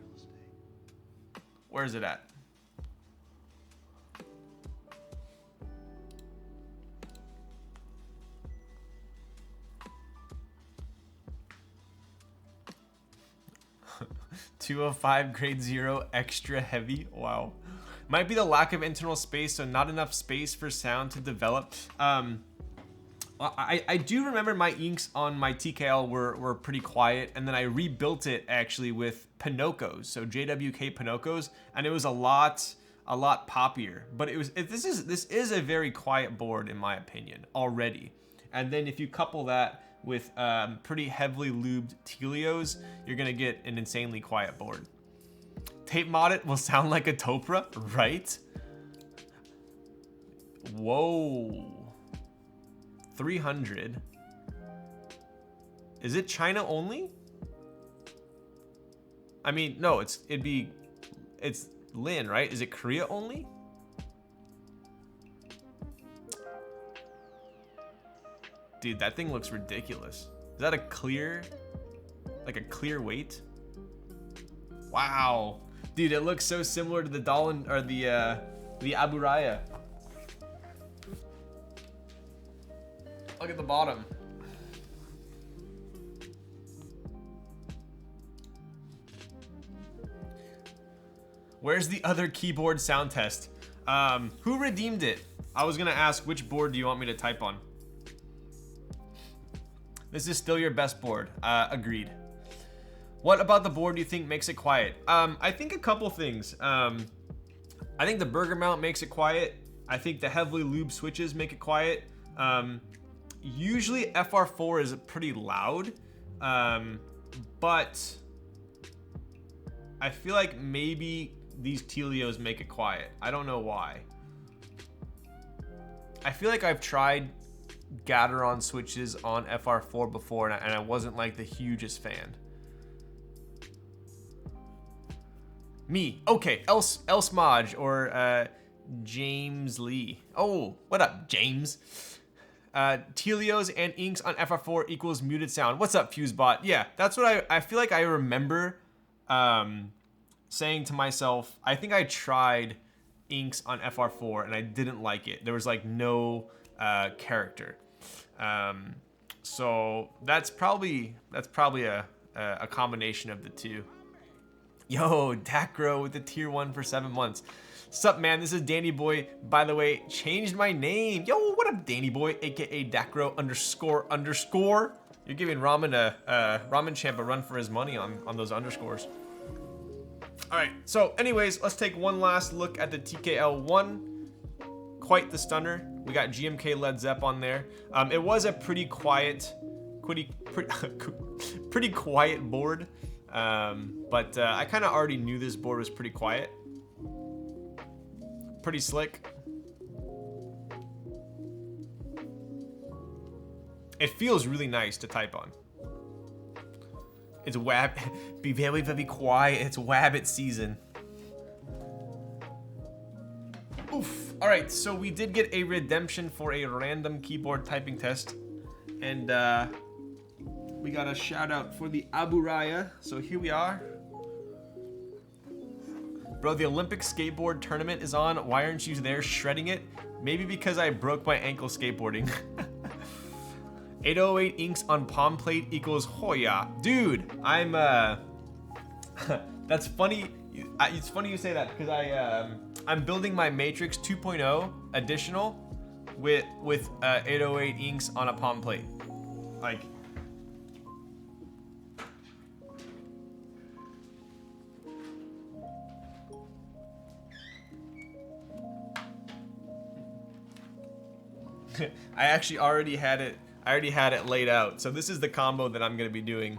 Where is it at? .205 grade 0 extra heavy. Wow. Might be the lack of internal space, so not enough space for sound to develop. I do remember my inks on my TKL were pretty quiet, and then I rebuilt it actually with Pinocchos, so JWK Pinocchos, and it was a lot poppier. But this is a very quiet board in my opinion already. And then if you couple that with pretty heavily lubed Tealios, you're gonna get an insanely quiet board. Tape mod it will sound like a Topra, right? Whoa. 300. Is it China only? I mean, no, it's Lin, right? Is it Korea only? Dude, that thing looks ridiculous. Is that a clear, like a clear weight? Wow. Dude, it looks so similar to the Dolan or the Abu Raya. Look at the bottom. Where's the other keyboard sound test? Who redeemed it? I was gonna ask, which board do you want me to type on? This is still your best board. Agreed. What about the board do you think makes it quiet? I think a couple things. I think the burger mount makes it quiet. I think the heavily lubed switches make it quiet. Usually FR4 is pretty loud, but I feel like maybe these Tealios make it quiet. I don't know why. I feel like I've tried Gateron switches on FR4 before, and I wasn't like the hugest fan. Me, okay, else Maj or James Lee. Oh, what up, James? Tealios and inks on FR4 equals muted sound. What's up, Fusebot? Yeah, that's what I feel like I remember saying to myself. I think I tried inks on FR4 and I didn't like it. There was like no character. So that's probably a combination of the two. Yo, Dacro with the tier 1 for 7 months. Sup, man? This is Danny Boy. By the way, changed my name. Yo, what up, Danny Boy, aka Dacro __. You're giving Ramen Champ a run for his money on those underscores. All right. So, anyways, let's take one last look at the TKL One. Quite the stunner. We got GMK Led Zepp on there. It was a pretty quiet board. But I kind of already knew this board was pretty quiet. Pretty slick. It feels really nice to type on. It's be very, very quiet. It's Wabbit season. Oof. All right, so we did get a redemption for a random keyboard typing test. And we got a shout out for the Abu Raya. So here we are. Bro, the Olympic skateboard tournament is on. Why aren't you there shredding it? Maybe because I broke my ankle skateboarding. 808 inks on palm plate equals Hoya. Dude, I'm that's funny. It's funny you say that because I'm building my Matrix 2.0 additional with 808 inks on a palm plate. Like, I actually already had it laid out. So this is the combo that I'm gonna be doing.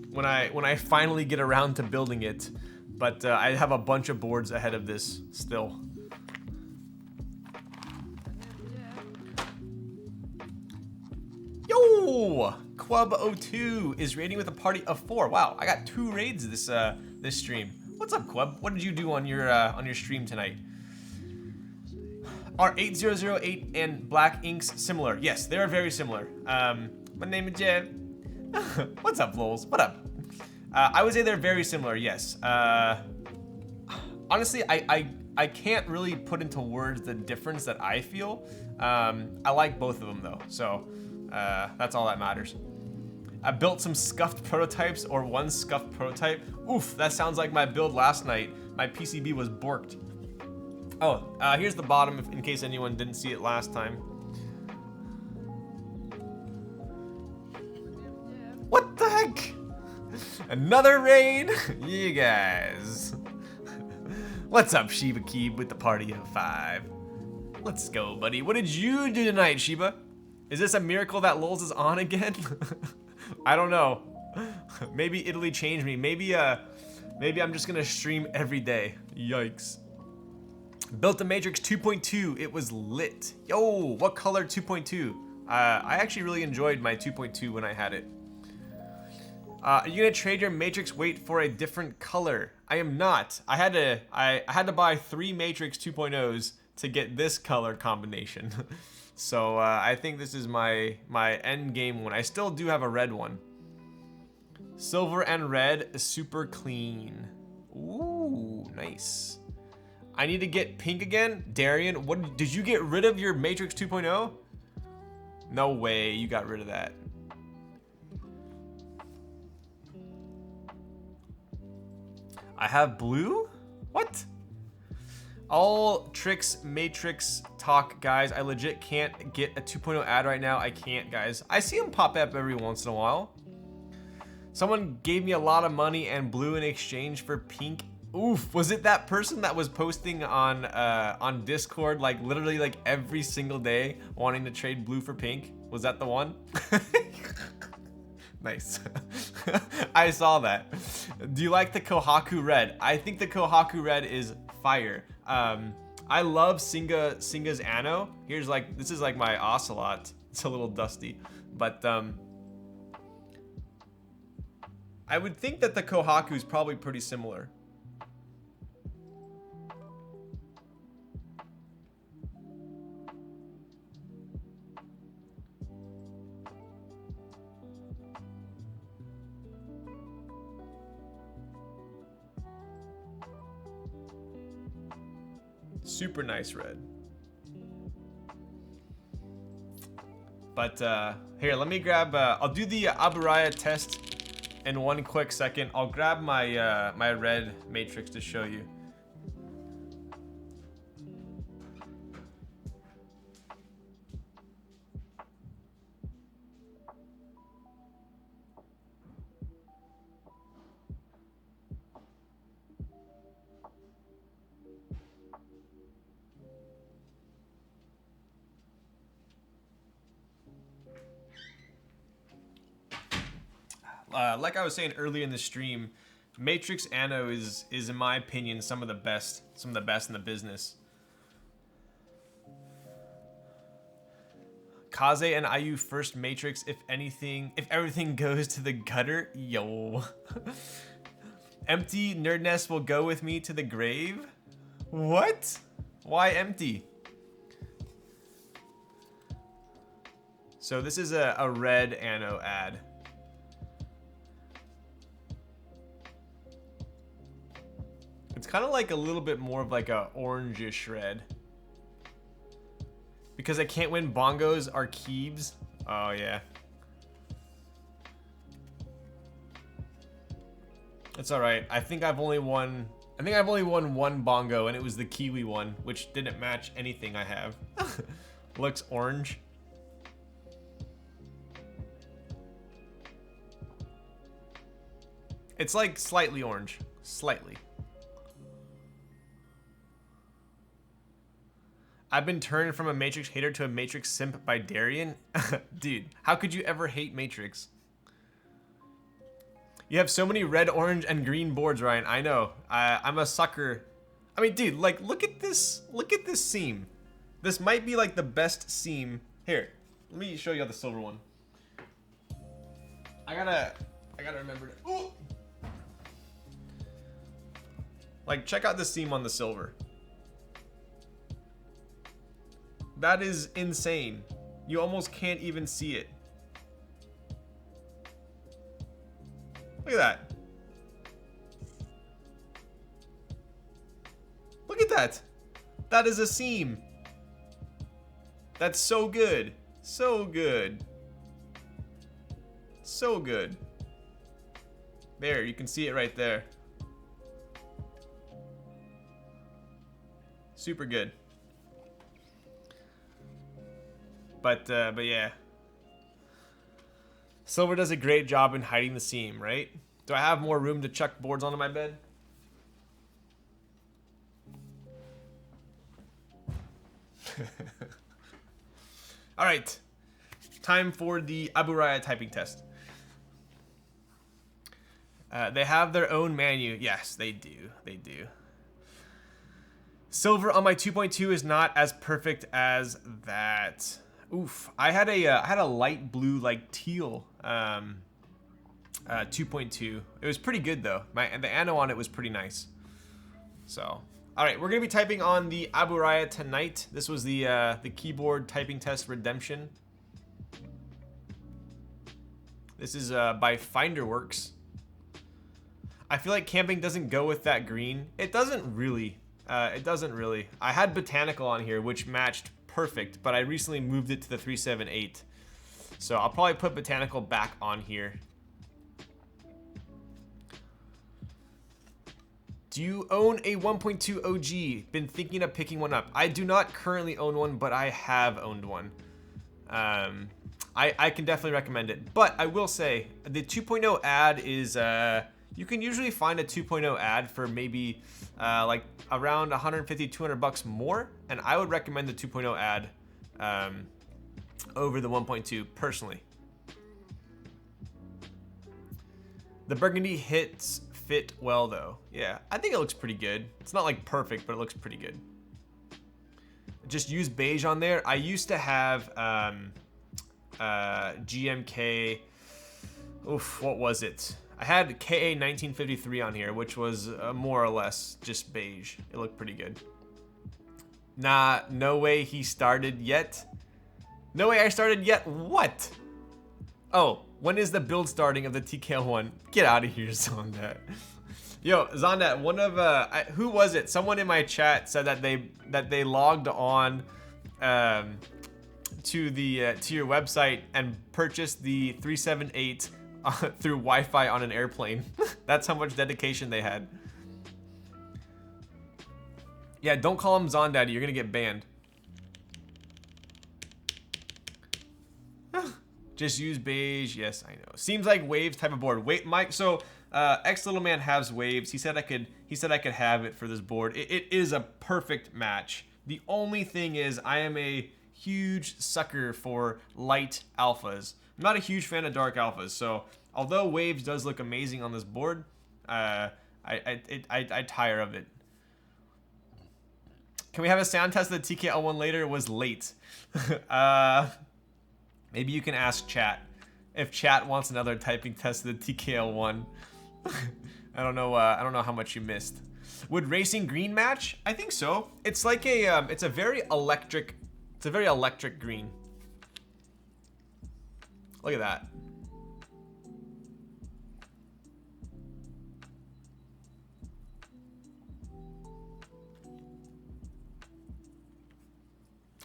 When I finally get around to building it, but I have a bunch of boards ahead of this still. Yo, Quub02 is raiding with a party of 4. Wow, I got 2 raids this stream. What's up, Quub? What did you do on your stream tonight? Are 8008 and black inks similar? Yes, they are very similar. My name is Jeff. What's up, Lols? What up? I would say they're very similar, yes. Honestly, I can't really put into words the difference that I feel. I like both of them though, so that's all that matters. I built some scuffed prototypes or one scuffed prototype. Oof, that sounds like my build last night. My PCB was borked. Oh, here's the bottom in case anyone didn't see it last time. What the heck? Another raid? You guys. What's up, Shiba Keeb with the party of 5? Let's go, buddy. What did you do tonight, Shiba? Is this a miracle that Lols is on again? I don't know. Maybe Italy changed me. Maybe I'm just gonna stream every day. Yikes. Built a Matrix 2.2. It was lit. Yo, what color 2.2? I actually really enjoyed my 2.2 when I had it. Are you gonna trade your Matrix weight for a different color? I am not. I had to buy 3 Matrix 2.0s to get this color combination. So I think this is my end game one. I still do have a red one. Silver and red, super clean. Ooh, nice. I need to get pink again. Darian, what did you get rid of your Matrix 2.0? No way, you got rid of that. I have blue? What? All tricks, Matrix talk, guys. I legit can't get a 2.0 ad right now. I can't, guys. I see them pop up every once in a while. Someone gave me a lot of money and blue in exchange for pink. Oof, was it that person that was posting on Discord like literally like every single day wanting to trade blue for pink? Was that the one? Nice. I saw that. Do you like the Kohaku red? I think the Kohaku red is fire. I love Singa's Anno. Here's like, this is like my Ocelot. It's a little dusty, but I would think that the Kohaku is probably pretty similar. Super nice red. But here, let me grab, I'll do the Aburaya test in one quick second. I'll grab my my red matrix to show you. Like I was saying earlier in the stream, Matrix Anno is in my opinion some of the best in the business. Kaze and IU first Matrix, if everything goes to the gutter, yo. Empty nerd nest will go with me to the grave. What? Why empty? So this is a red Anno ad. It's kind of like a little bit more of like a orangish red. Because I can't win bongos are Keebs. Oh yeah. It's alright. I think I've only won one bongo and it was the Kiwi one, which didn't match anything I have. Looks orange. It's like slightly orange. Slightly. I've been turned from a Matrix hater to a Matrix simp by Darian. Dude, how could you ever hate Matrix? You have so many red, orange, and green boards, Ryan. I know. I'm a sucker. I mean, dude, like, look at this. Look at this seam. This might be like the best seam. Here, let me show you the silver one. I gotta remember to. Ooh! Like, check out the seam on the silver. That is insane. You almost can't even see it. Look at that. Look at that. That is a seam. That's so good. So good. So good. There, you can see it right there. Super good. But yeah. Silver does a great job in hiding the seam, right? Do I have more room to chuck boards onto my bed? All right. Time for the Aburaya typing test. They have their own menu. Yes, they do. They do. Silver on my 2.2 is not as perfect as that. Oof, I had a light blue like teal 2.2. It was pretty good though. The Anno on it was pretty nice. So, all right, we're gonna be typing on the Aburaya tonight. This was the keyboard typing test redemption. This is by Finderworks. I feel like camping doesn't go with that green. It doesn't really. It doesn't really. I had Botanical on here, which matched perfect, but I recently moved it to the 378. So I'll probably put Botanical back on here. Do you own a 1.2 OG? Been thinking of picking one up. I do not currently own one, but I have owned one. I can definitely recommend it. But I will say, the 2.0 ad is, you can usually find a 2.0 ad for maybe like around 150, 200 bucks more. And I would recommend the 2.0 ad over the 1.2 personally. The burgundy hits fit well though. Yeah, I think it looks pretty good. It's not like perfect, but it looks pretty good. Just use beige on there. I used to have GMK, what was it? I had KA 1953 on here, which was more or less just beige. It looked pretty good. Nah, no way he started yet. No way I started yet. What? Oh, when is the build starting of the TKL One? Get out of here, Zondat. Yo, Zondat, one of who was it? Someone in my chat said that they logged on to your website and purchased the 378 through Wi-Fi on an airplane. That's how much dedication they had. Yeah, don't call him Zondaddy. You're gonna get banned. Just use beige. Yes, I know. Seems like waves type of board. Wait, Mike. So X Little Man has waves. He said I could have it for this board. It is a perfect match. The only thing is I am a huge sucker for light alphas. I'm not a huge fan of dark alphas. So although waves does look amazing on this board, I tire of it. Can we have a sound test of the TKL One later? It was late. Maybe you can ask chat if chat wants another typing test of the TKL One. I don't know how much you missed. Would racing green match? I think so. It's like a it's a very electric green. Look at that.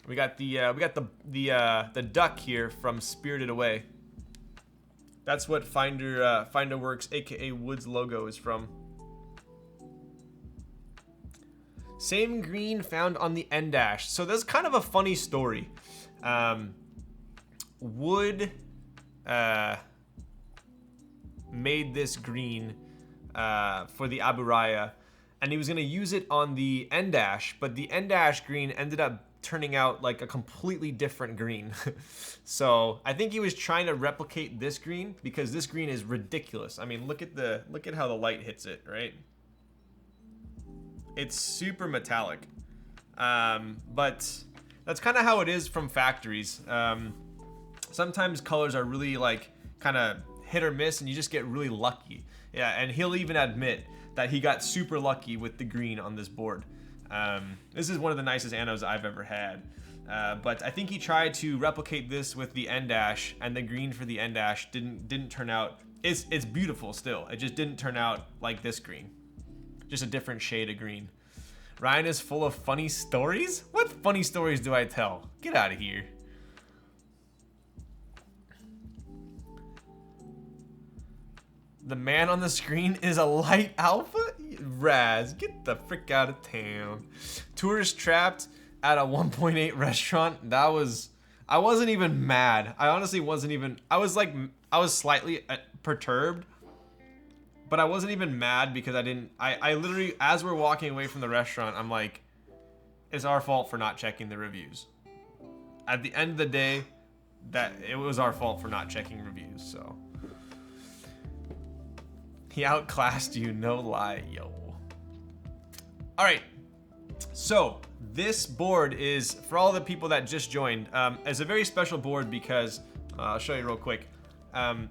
We got the duck here from Spirited Away. That's what Finderworks, aka Woods logo, is from. Same green found on the end dash. So that's kind of a funny story. Wood made this green for the Aburaya, and he was gonna use it on the end dash, but the end dash green ended up turning out like a completely different green. So I think he was trying to replicate this green because this green is ridiculous. I mean, look at how the light hits it, right? It's super metallic. But that's kind of how it is from factories. Sometimes colors are really like kind of hit or miss and you just get really lucky. Yeah, and he'll even admit that he got super lucky with the green on this board. This is one of the nicest anodes I've ever had. But I think he tried to replicate this with the end dash, and the green for the end dash didn't turn out. It's beautiful still. It just didn't turn out like this green. Just a different shade of green. Ryan is full of funny stories? What funny stories do I tell? Get out of here. The man on the screen is a light alpha? Raz, get the frick out of town. Tourist trapped at a 1.8 restaurant. That was, I wasn't even mad. I honestly wasn't even, I was slightly perturbed, but I wasn't even mad because I literally, as we're walking away from the restaurant, I'm like, it's our fault for not checking the reviews. At the end of the day, that it was our fault for not checking reviews, so. He outclassed you, no lie, yo. All right, so this board is, for all the people that just joined, is a very special board because, I'll show you real quick.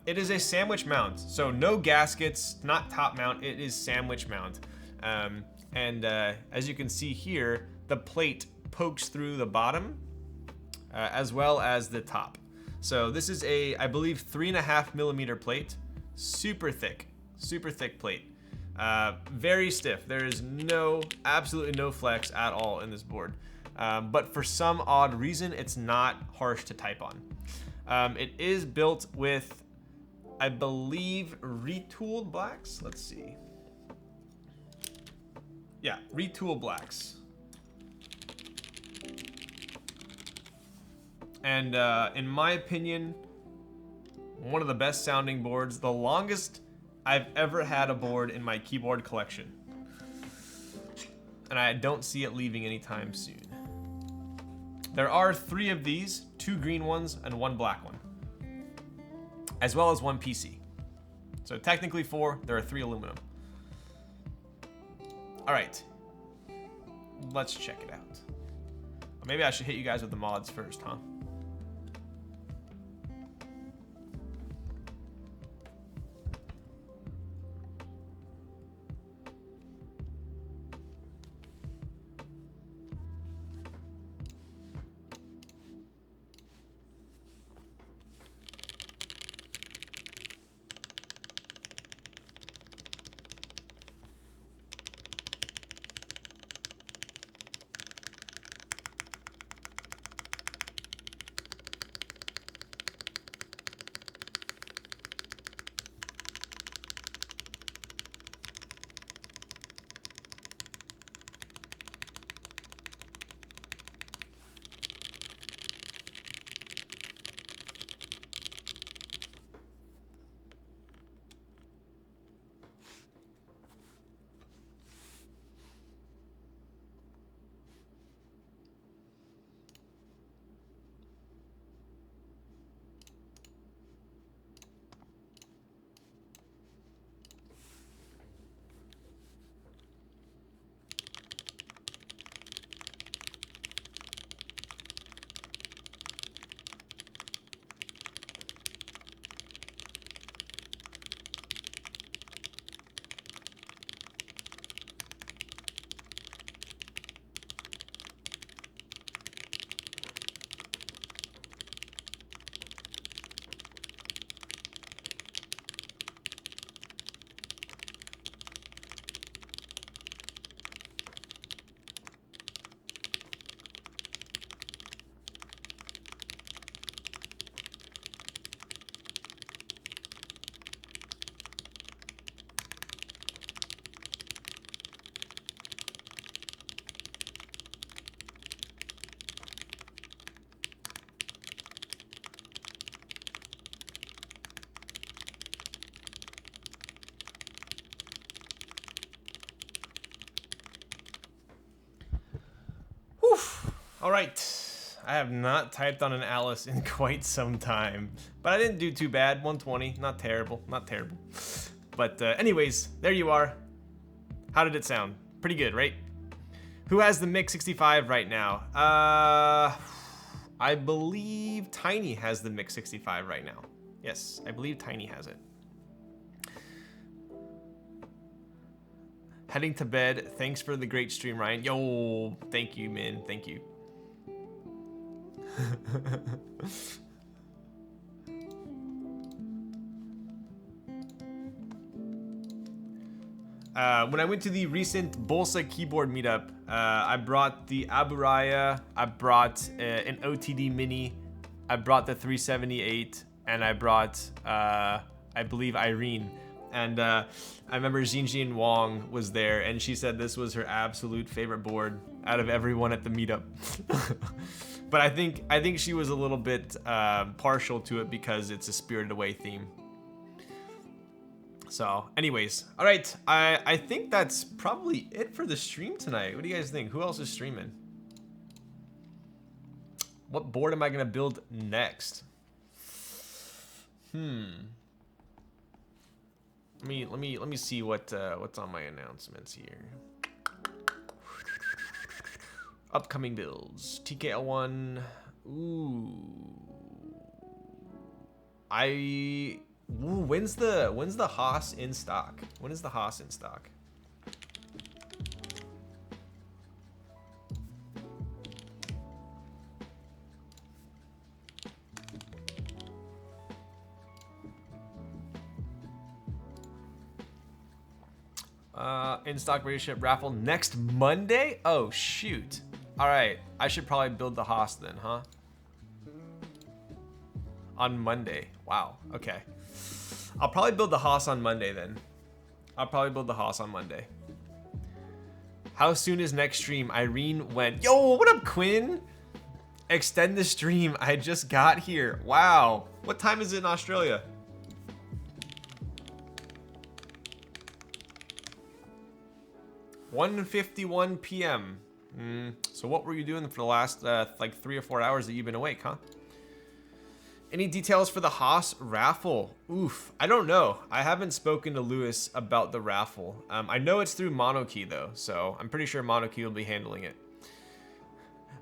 It is a sandwich mount, so no gaskets, not top mount, it is sandwich mount. As you can see here, the plate pokes through the bottom, as well as the top. So this is a, I believe, 3.5 millimeter plate, super thick plate. Very stiff. There is absolutely no flex at all in this board. But for some odd reason, it's not harsh to type on. It is built with, I believe, retooled blacks. Let's see. Yeah, retooled blacks. And in my opinion, one of the best sounding boards, the longest I've ever had a board in my keyboard collection. And I don't see it leaving anytime soon. There are 3 of these, 2 green ones and 1 black one, as well as 1 PC. So technically 4, there are 3 aluminum. All right, let's check it out. Or maybe I should hit you guys with the mods first, huh? All right, I have not typed on an Alice in quite some time, but I didn't do too bad. 120, not terrible, not terrible. But anyways, there you are. How did it sound? Pretty good, right? Who has the Mic 65 right now? I believe Tiny has the Mic 65 right now. Yes, I believe Tiny has it. Heading to bed. Thanks for the great stream, Ryan. Yo, thank you, man. Thank you. When I went to the recent Bolsa keyboard meetup, I brought the Aburaya, I brought an OTD Mini, I brought the 378, and I brought, I believe, Irene. And I remember Xinjian Wong was there, and she said this was her absolute favorite board out of everyone at the meetup. But I think she was a little bit partial to it because it's a Spirited Away theme. So, anyways, all right. I think that's probably it for the stream tonight. What do you guys think? Who else is streaming? What board am I gonna build next? Let me see what's on my announcements here. Upcoming builds. TKL One. Ooh. When's the Haas in stock? When is the Haas in stock? In stock radio ship raffle next Monday? Oh, shoot. All right. I should probably build the Haas then, huh? On Monday. Wow. Okay. I'll probably build the Haas on Monday then. How soon is next stream? Irene went. Yo, what up, Quinn? Extend the stream. I just got here. Wow. What time is it in Australia? 1:51 p.m. So what were you doing for the last like 3 or 4 hours that you've been awake, huh? Any details for the Haas raffle? Oof, I don't know. I haven't spoken to Lewis about the raffle. I know it's through Monokey though, so I'm pretty sure Monokey will be handling it.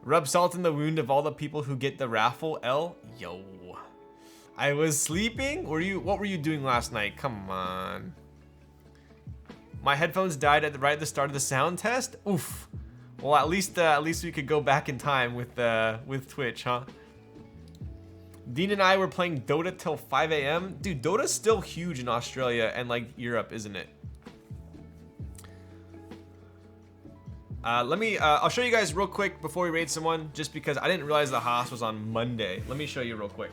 Rub salt in the wound of all the people who get the raffle. L. Yo, I was sleeping. What were you doing last night? Come on. My headphones died right at the start of the sound test. Oof. Well, at least we could go back in time with Twitch, huh? Dean and I were playing Dota till 5 a.m. Dude, Dota's still huge in Australia and like Europe, isn't it? I'll show you guys real quick before we raid someone, just because I didn't realize the Haas was on Monday. Let me show you real quick.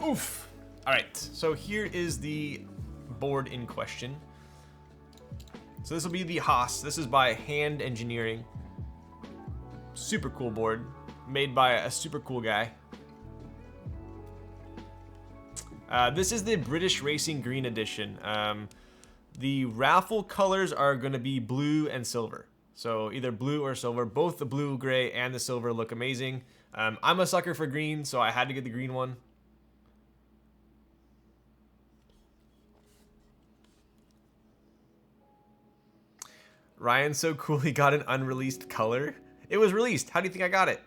Oof. All right, so here is the board in question. So this will be the Haas. This is by Hand Engineering. Super cool board, made by a super cool guy. This is the British Racing Green Edition. The raffle colors are going to be blue and silver. So either blue or silver. Both the blue, gray, and the silver look amazing. I'm a sucker for green, so I had to get the green one. Ryan's so cool he got an unreleased color. It was released. How do you think I got it?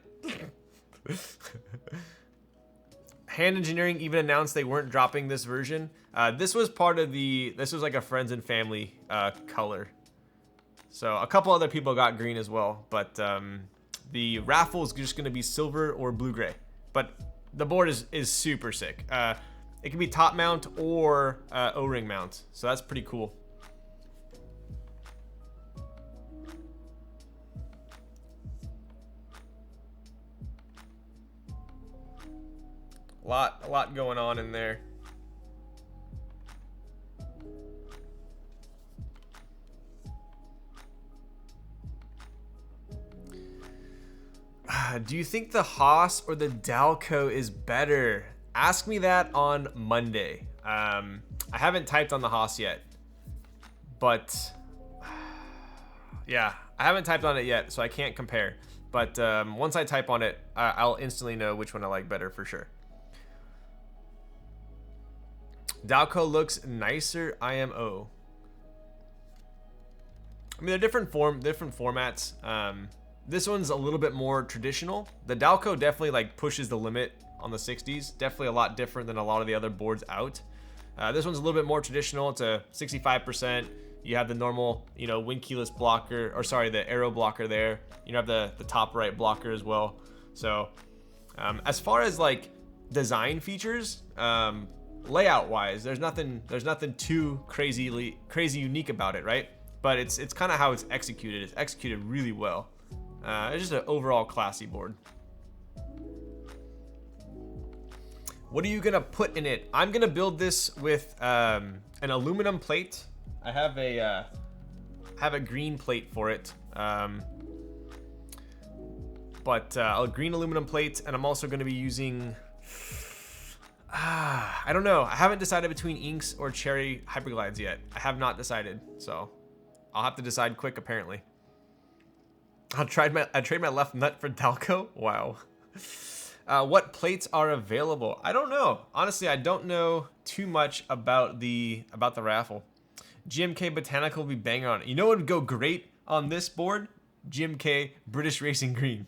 Hand Engineering even announced they weren't dropping this version. This was part of this was like a friends and family color. So a couple other people got green as well, but the raffle is just gonna be silver or blue-gray. But the board is super sick. It can be top mount or O-ring mount, so that's pretty cool. A lot going on in there. Do you think the Haas or the Dalco is better? Ask me that on Monday. I haven't typed on the Haas yet, but yeah, I haven't typed on it yet, so I can't compare. But once I type on it, I'll instantly know which one I like better for sure. Dalco looks nicer IMO. I mean, they're different formats. This one's a little bit more traditional. The Dalco definitely like pushes the limit on the 60s. Definitely a lot different than a lot of the other boards out. This one's a little bit more traditional. It's a 65%. You have the normal, wind keyless blocker, or sorry, the arrow blocker there. You have the top right blocker as well. So, as far as like design features, layout wise, there's nothing too crazy unique about it, right? But it's kind of how it's executed. It's executed really well. It's just an overall classy board. What are you gonna put in it? I'm gonna build this with an aluminum plate. I have a green plate for it, but a green aluminum plate, and I'm also gonna be using. I don't know. I haven't decided between inks or cherry hyperglides yet. I have not decided, so I'll have to decide quick. Apparently, I trade my left nut for Dalco. Wow. What plates are available? I don't know. Honestly, I don't know too much about the raffle. GMK Botanical will be banging on it. You know what would go great on this board? GMK British Racing Green.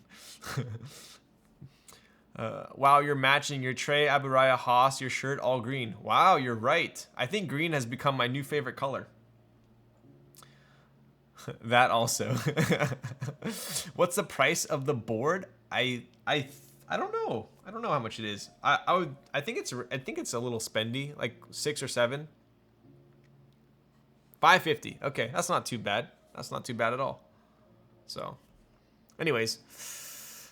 Wow, you're matching your Trey, Aburaya, Haas, your shirt, all green. Wow, you're right. I think green has become my new favorite color. That also. What's the price of the board? I don't know. I don't know how much it is. I think it's a little spendy, like 6 or 7. 550. Okay, that's not too bad. That's not too bad at all. So, anyways,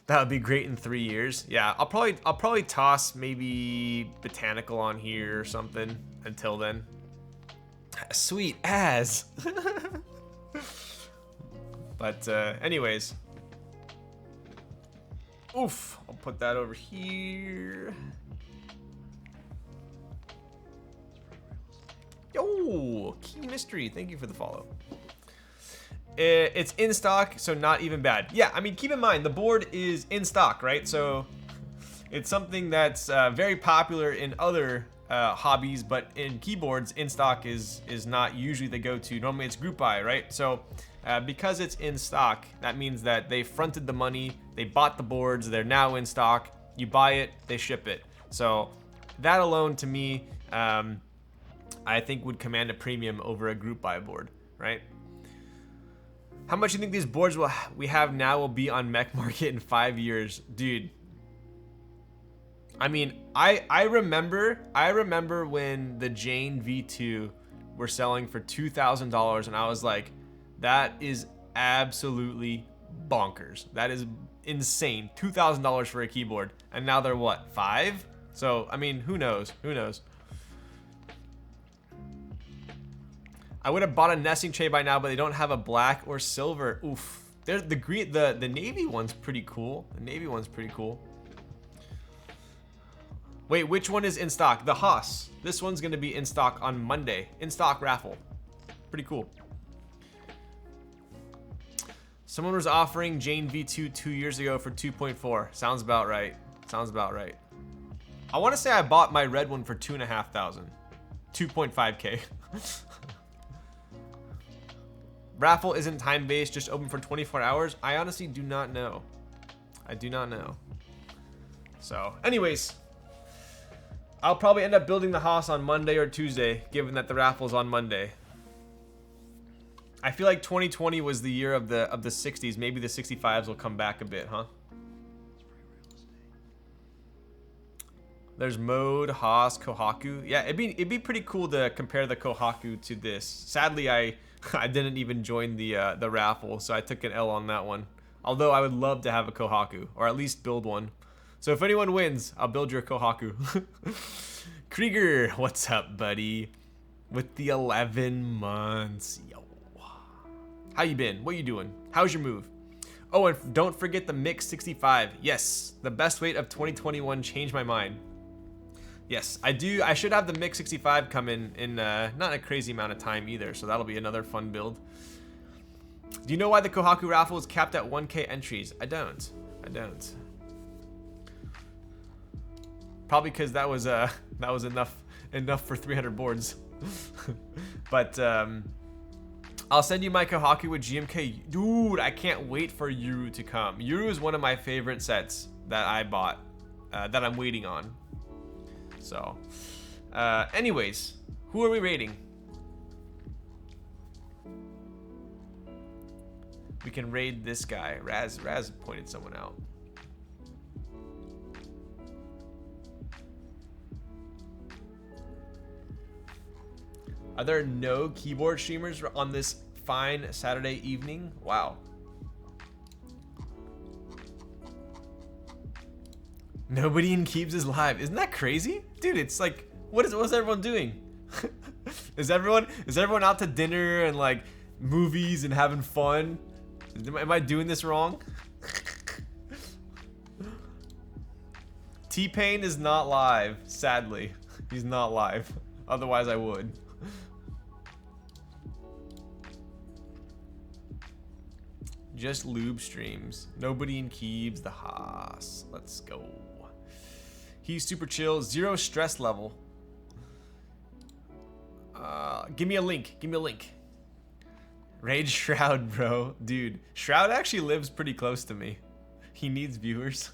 that would be great in 3 years. Yeah, I'll probably toss maybe Botanical on here or something until then. Sweet as. But anyways, oof, I'll put that over here. Yo, Key Mystery, thank you for the follow. It's in stock, so not even bad. Yeah, I mean, keep in mind, the board is in stock, right? So it's something that's very popular in other hobbies, but in keyboards, in stock is not usually the go-to. Normally it's group buy, right? So because it's in stock, that means that they fronted the money, they bought the boards, they're now in stock, you buy it, they ship it. So that alone, to me, I think would command a premium over a group buy board, right? How much do you think these boards we have now will be on Mech Market in 5 years? Dude, I mean, I remember when the Jane V2 were selling for $2,000, and I was like, that is absolutely bonkers. That is insane. $2,000 for a keyboard, and now they're what, 5? So I mean, who knows? Who knows? I would have bought a nesting tray by now, but they don't have a black or silver. Oof. The navy one's pretty cool. The navy one's pretty cool. Wait, which one is in stock? The Haas. This one's gonna be in stock on Monday. In stock raffle. Pretty cool. Someone was offering Jane V2 2 years ago for 2.4. Sounds about right. Sounds about right. I want to say I bought my red one for 2,500. 2.5K. Raffle isn't time-based, just open for 24 hours. I honestly do not know. I do not know. So, anyways, I'll probably end up building the Haas on Monday or Tuesday, given that the raffle's on Monday. I feel like 2020 was the year of the 60s. Maybe the 65s will come back a bit, huh? There's Mode, Haas, Kohaku. Yeah, it'd be pretty cool to compare the Kohaku to this. Sadly, I didn't even join the raffle, so I took an L on that one. Although I would love to have a Kohaku, or at least build one. So if anyone wins, I'll build your Kohaku. Krieger, what's up, buddy? With the 11 months. Yo. How you been? What you doing? How's your move? Oh, and don't forget the Mix 65. Yes, the best weight of 2021 changed my mind. Yes, I do. I should have the Mix 65 come in not a crazy amount of time either, so that'll be another fun build. Do you know why the Kohaku raffle is capped at 1K entries? I don't. Probably because that was enough for 300 boards. But I'll send you my Kohaku with GMK. Dude, I can't wait for Yuru to come. Yuru is one of my favorite sets that I bought, that I'm waiting on. So, anyways, who are we rating? We can raid this guy. Raz pointed someone out. Are there no keyboard streamers on this fine Saturday evening? Wow. Nobody in Keeps is live. Isn't that crazy? Dude, it's like, what's everyone doing? Is everyone out to dinner and like movies and having fun? Am I doing this wrong? T-Pain is not live, sadly. He's not live. Otherwise I would. Just lube streams. Nobody in Keeps, the Haas. Let's go. He's super chill. 0 stress level. Give me a link. Give me a link. Raid Shroud, bro. Dude, Shroud actually lives pretty close to me. He needs viewers.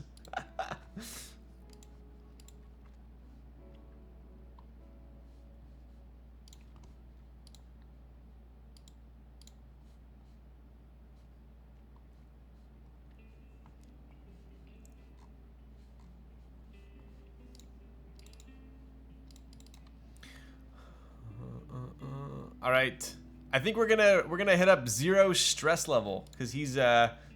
All right. I think we're gonna hit up Zero Stress Level because he's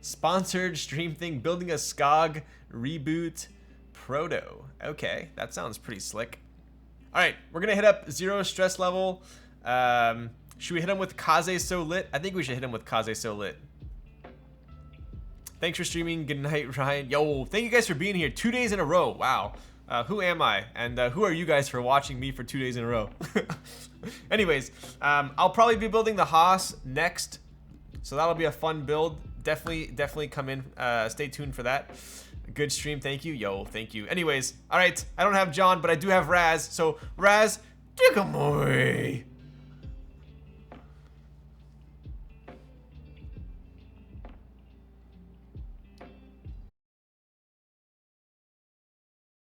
sponsored stream thing, building a SCOG reboot proto. Okay, that sounds pretty slick. All right, we're gonna hit up Zero Stress Level. Should we hit him with Kaze So Lit? I think we should hit him with Kaze So Lit. Thanks for streaming. Good night, Ryan. Yo, thank you guys for being here 2 days in a row. Wow. Who am I? And who are you guys for watching me for 2 days in a row? Anyways, I'll probably be building the Haas next. So that'll be a fun build. Definitely come in. Stay tuned for that. Good stream. Thank you. Yo, thank you. Anyways, all right. I don't have John, but I do have Raz. So Raz, take him away.